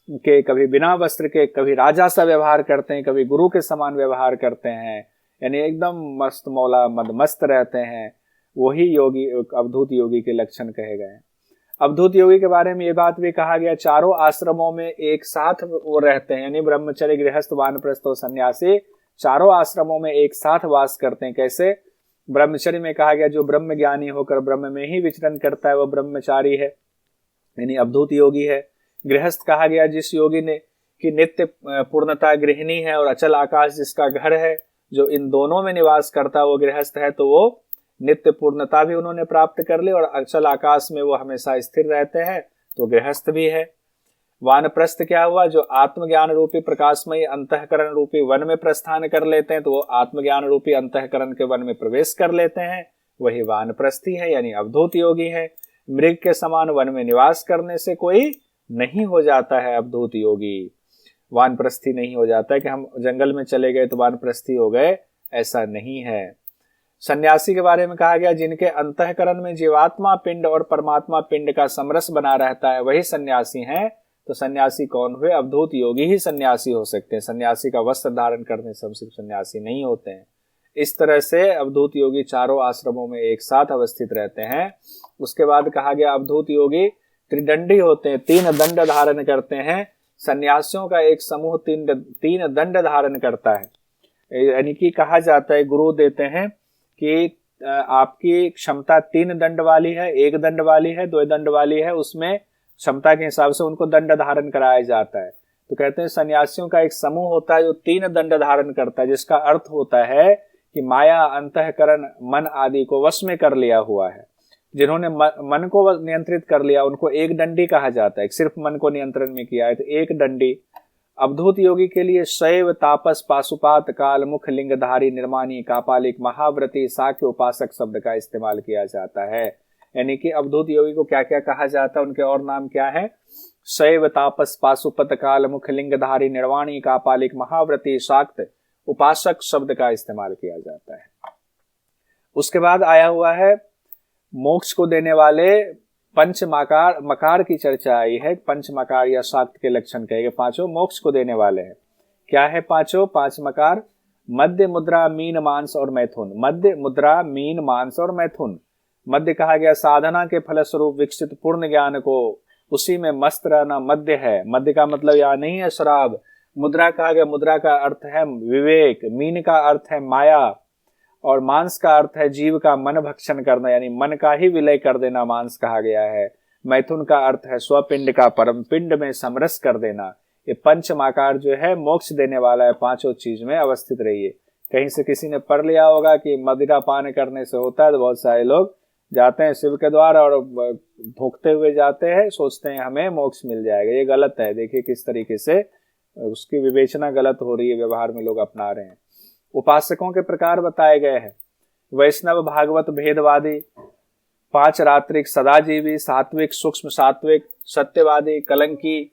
के, कभी बिना वस्त्र के, कभी राजा सा व्यवहार करते हैं, कभी गुरु के समान व्यवहार करते हैं, यानी एकदम मस्त मौला मदमस्त रहते हैं, वही योगी अवधूत योगी के लक्षण कहे गए। अवधूत योगी के बारे में ये बात भी कहा गया, चारों आश्रमों में एक साथ वो रहते हैं, यानी ब्रह्मचर्य, गृहस्थ, वानप्रस्थ और सन्यासी चारों आश्रमों में एक साथ वास करते हैं। कैसे? ब्रह्मचर्य में कहा गया जो ब्रह्म ज्ञानी होकर ब्रह्म में ही विचरण करता है वह ब्रह्मचारी है, यानी अवधूत योगी है। गृहस्थ कहा गया जिस योगी ने की नित्य पूर्णता गृहिणी है और अचल आकाश जिसका घर है, जो इन दोनों में निवास करता है वो गृहस्थ है, तो वो नित्य पूर्णता भी उन्होंने प्राप्त कर ली और अचल आकाश में वो हमेशा स्थिर रहते हैं, तो गृहस्थ भी है। वानप्रस्थ क्या हुआ? जो आत्मज्ञान रूपी प्रकाशमयी अंतःकरण रूपी वन में प्रस्थान कर लेते हैं, तो वो आत्मज्ञान रूपी अंतःकरण के वन में प्रवेश कर लेते हैं, वही वानप्रस्थी है, यानी अवधूत योगी है। मृग के समान वन में निवास करने से कोई नहीं हो जाता है अवधूत योगी, वानप्रस्थी नहीं हो जाता है कि हम जंगल में चले गए तो वानप्रस्थी हो गए, ऐसा नहीं है। सन्यासी के बारे में कहा गया जिनके अंतःकरण में जीवात्मा पिंड और परमात्मा पिंड का समरस बना रहता है वही सन्यासी हैं। तो सन्यासी कौन हुए? अवधूत योगी ही सन्यासी हो सकते हैं, सन्यासी का वस्त्र धारण करने से हम सिर्फ सन्यासी नहीं होते हैं। इस तरह से अवधूत योगी चारों आश्रमों में एक साथ अवस्थित रहते हैं। उसके बाद कहा गया अवधूत योगी त्रिदंडी होते हैं, 3 दंड धारण करते हैं। सन्यासियों का एक समूह 3 दंड धारण करता है, यानी कि कहा जाता है, गुरु देते हैं कि आपकी क्षमता 3 दंड वाली है, 1 दंड वाली है, 2 दंड वाली है, उसमें क्षमता के हिसाब से उनको दंड धारण कराया जाता है। तो कहते हैं सन्यासियों का एक समूह होता है जो 3 दंड धारण करता है, जिसका अर्थ होता है कि माया, अंतःकरण, मन आदि को वश में कर लिया हुआ है। जिन्होंने मन को नियंत्रित कर लिया उनको एक दंडी कहा जाता है, सिर्फ मन को नियंत्रण में किया है तो एक दंडी। अवधूत योगी के लिए शैव, तापस, पाशुपात, काल, मुख, लिंगधारी, निर्माणी, कापालिक, महाव्रती, साक्य उपासक शब्द का इस्तेमाल किया जाता है। यानी कि अवधूत योगी को क्या क्या कहा जाता है, उनके और नाम क्या है? शैव, तापस, पाशुपत, काल, मुख, लिंगधारी, निर्वाणी, कापालिक, महाव्रती, शाक्त उपासक शब्द का इस्तेमाल किया जाता है। उसके बाद आया हुआ है मोक्ष को देने वाले पंच मकार की चर्चा आई है। पंच मकार या शाक्त के लक्षण कहेंगे, 5 मोक्ष को देने वाले हैं। क्या है 5 मकार? मध्य, मुद्रा, मीन, मांस और मैथुन। मध्य, मुद्रा, मीन, मांस और मैथुन। मध्य कहा गया साधना के फलस्वरूप विकसित पूर्ण ज्ञान को उसी में मस्त रहना मध्य है। मध्य का मतलब यहाँ नहीं है शराब। मुद्रा कहा गया, मुद्रा का अर्थ है विवेक। मीन का अर्थ है माया और मांस का अर्थ है जीव का मन भक्षण करना, यानी मन का ही विलय कर देना मांस कहा गया है। मैथुन का अर्थ है स्वपिंड का परम पिंड में समरस कर देना। ये पंचमाकार जो है मोक्ष देने वाला है, 5 चीज में अवस्थित रहिए। कहीं से किसी ने पढ़ लिया होगा कि मदिरा पान करने से होता है, तो बहुत सारे लोग जाते हैं शिव के द्वार और भोगते हुए जाते हैं, सोचते हैं हमें मोक्ष मिल जाएगा। ये गलत है। देखिए किस तरीके से उसकी विवेचना गलत हो रही है, व्यवहार में लोग अपना रहे हैं। उपासकों के प्रकार बताए गए हैं। वैष्णव, भागवत, भेदवादी, 5 रात्रिक, सदाजीवी, सात्विक, सूक्ष्म सात्विक, सत्यवादी, कलंकी,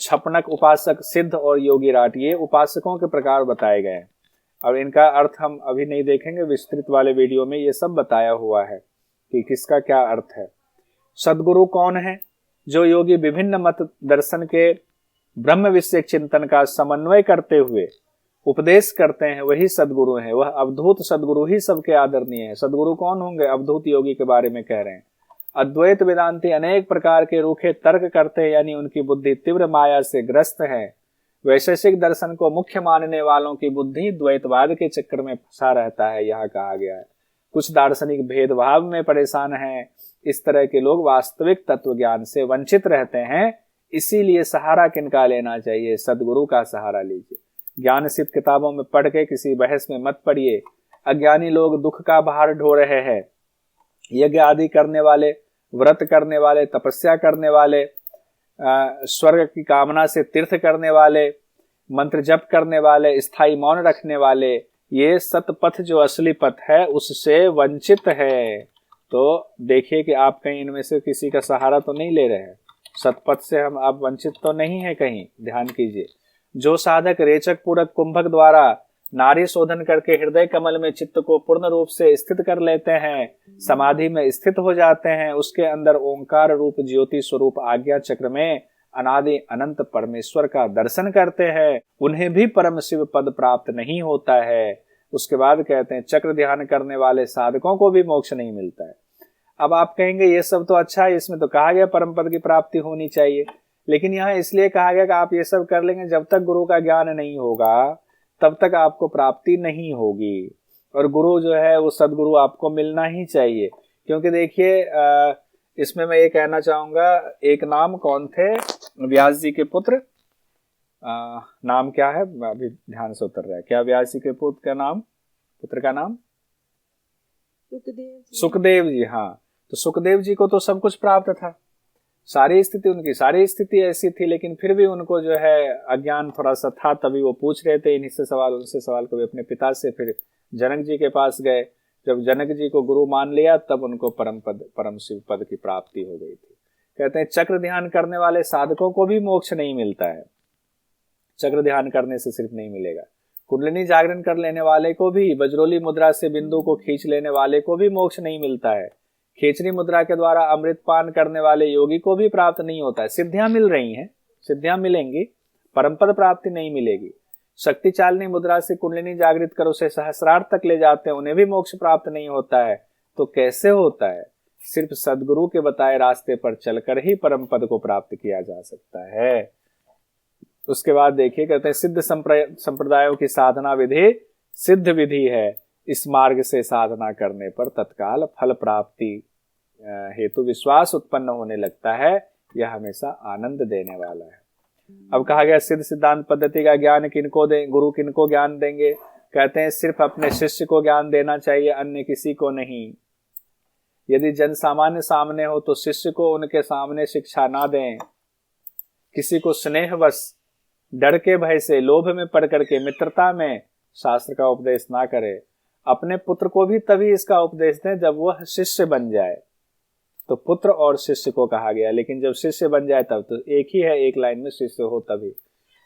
छपनक उपासक, सिद्ध और योगी राट, ये उपासकों के प्रकार बताए गए हैं। और इनका अर्थ हम अभी नहीं देखेंगे, विस्तृत वाले वीडियो में ये सब बताया हुआ है कि किसका क्या अर्थ है। सद्गुरु कौन है? जो योगी विभिन्न मत दर्शन के ब्रह्म विषयक चिंतन का समन्वय करते हुए उपदेश करते हैं, वही सद्गुरु हैं। वह अवधूत सद्गुरु ही सबके आदरणीय है। सद्गुरु कौन होंगे? अवधूत योगी के बारे में कह रहे हैं। अद्वैत वेदांती अनेक प्रकार के रूखे तर्क करते हैं, यानी उनकी बुद्धि तीव्र माया से ग्रस्त है। वैशेषिक दर्शन को मुख्य मानने वालों की बुद्धि द्वैतवाद के चक्कर में फंसा रहता है, यह कहा गया है। कुछ दार्शनिक भेदभाव में परेशान हैं। इस तरह के लोग वास्तविक तत्व ज्ञान से वंचित रहते हैं। इसीलिए सहारा किनका लेना चाहिए? सद्गुरु का सहारा लीजिए। ज्ञान सिद्ध किताबों में पढ़ के किसी बहस में मत पड़िए। अज्ञानी लोग दुख का भार ढो रहे हैं। यज्ञ आदि करने वाले, व्रत करने वाले, तपस्या करने वाले, स्वर्ग की कामना से तीर्थ करने वाले, मंत्र जप करने वाले, स्थायी मौन रखने वाले, ये सतपथ जो असली पथ है उससे वंचित है। तो देखिए कि आप कहीं इनमें से किसी का सहारा तो नहीं ले रहे हैं। सतपथ से हम आप वंचित तो नहीं है कहीं, ध्यान कीजिए। जो साधक रेचक पूरक कुंभक द्वारा नारी शोधन करके हृदय कमल में चित्त को पूर्ण रूप से स्थित कर लेते हैं, समाधि में स्थित हो जाते हैं, उसके अंदर ओंकार रूप ज्योति स्वरूप आज्ञा चक्र में अनादि अनंत परमेश्वर का दर्शन करते हैं, उन्हें भी परम शिव पद प्राप्त नहीं होता है। उसके बाद कहते हैं चक्र ध्यान करने वाले साधकों को भी मोक्ष नहीं मिलता है। अब आप कहेंगे ये सब तो अच्छा है, इसमें तो कहा गया परम पद की प्राप्ति होनी चाहिए, लेकिन यहाँ इसलिए कहा गया कि आप ये सब कर लेंगे, जब तक गुरु का ज्ञान नहीं होगा तब तक आपको प्राप्ति नहीं होगी। और गुरु जो है वो सदगुरु आपको मिलना ही चाहिए। क्योंकि देखिए इसमें मैं ये कहना चाहूंगा, एक नाम कौन थे व्यास जी के पुत्र, नाम क्या है अभी ध्यान से उतर रहा है, क्या व्यास जी के पुत्र का नाम सुखदेव जी। हाँ, तो सुखदेव जी को तो सब कुछ प्राप्त था, सारी स्थिति ऐसी थी, लेकिन फिर भी उनको जो है अज्ञान थोड़ा सा था, तभी वो पूछ रहे थे इन्हीं से सवाल, उनसे सवाल कभी अपने पिता से। फिर जनक जी के पास गए, जब जनक जी को गुरु मान लिया तब उनको परम शिव पद की प्राप्ति हो गई थी। कहते हैं चक्र ध्यान करने वाले साधकों को भी मोक्ष नहीं मिलता है। चक्र ध्यान करने से सिर्फ नहीं मिलेगा, कुंडलिनी जागरण कर लेने वाले को भी, वज्रोली मुद्रा से बिंदु को खींच लेने वाले को भी मोक्ष नहीं मिलता है। खेचरी मुद्रा के द्वारा अमृत पान करने वाले योगी को भी प्राप्त नहीं होता है। सिद्धियां मिल रही हैं, सिद्धियां मिलेंगी, परमपद प्राप्ति नहीं मिलेगी। शक्ति चालनी मुद्रा से कुंडलिनी जागृत कर उसे सहस्रार्थ तक ले जाते हैं, उन्हें भी मोक्ष प्राप्त नहीं होता है। तो कैसे होता है? सिर्फ सदगुरु के बताए रास्ते पर चलकर ही परम पद को प्राप्त किया जा सकता है। उसके बाद देखिए, कहते हैं सिद्ध संप्रदायों की साधना विधि सिद्ध विधि है, इस मार्ग से साधना करने पर तत्काल फल प्राप्ति हेतु विश्वास उत्पन्न होने लगता है, यह हमेशा आनंद देने वाला है। अब कहा गया सिद्ध सिद्धांत पद्धति का ज्ञान किनको दें, गुरु किनको ज्ञान देंगे? कहते हैं सिर्फ अपने शिष्य को ज्ञान देना चाहिए, अन्य किसी को नहीं। यदि जन सामान्य सामने हो तो शिष्य को उनके सामने शिक्षा ना दें। किसी को स्नेहवश, डर के भय से, लोभ में पड़ करके, मित्रता में शास्त्र का उपदेश ना करे। अपने पुत्र को भी तभी इसका उपदेश दें जब वह शिष्य बन जाए। तो पुत्र और शिष्य को कहा गया, लेकिन जब शिष्य बन जाए तब तो एक ही है, एक लाइन में शिष्य हो तभी।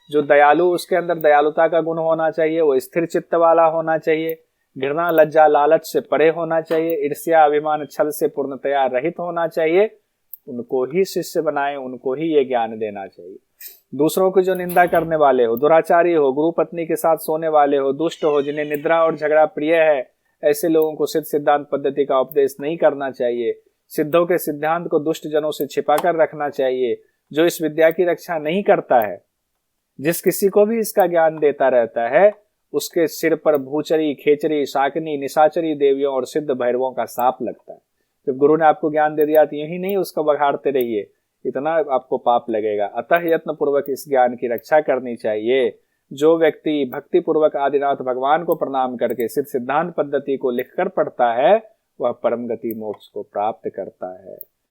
जो दयालु, उसके अंदर दयालुता का गुण होना चाहिए, वो स्थिर चित्त वाला होना चाहिए, घृणा लज्जा लालच से परे होना चाहिए, ईर्ष्या अभिमान छल से पूर्णतया रहित होना चाहिए। उनको ही शिष्य बनाए, उनको ही ये ज्ञान देना चाहिए। दूसरों की जो निंदा करने वाले हो, दुराचारी हो, गुरु पत्नी के साथ सोने वाले हो, दुष्ट हो, जिन्हें निद्रा और झगड़ा प्रिय है, ऐसे लोगों को सिद्ध सिद्धांत पद्धति का उपदेश नहीं करना चाहिए। सिद्धों के सिद्धांत को दुष्ट जनों से छिपा कर रखना चाहिए। जो इस विद्या की रक्षा नहीं करता है, जिस किसी को भी इसका ज्ञान देता रहता है, उसके सिर पर भूचरी, खेचरी, शाकनी, निशाचरी देवियों और सिद्ध भैरवों का साप लगता है। जब गुरु ने आपको ज्ञान दे दिया तो यही नहीं, उसको बघाड़ते रहिए, इतना आपको पाप लगेगा। अतः यत्न पूर्वक इस ज्ञान की रक्षा करनी चाहिए। जो व्यक्ति भक्ति पूर्वक आदिनाथ भगवान को प्रणाम करके सिद्ध सिद्धांत पद्धति को लिखकर पढ़ता है, वह परम गति मोक्ष को प्राप्त करता है।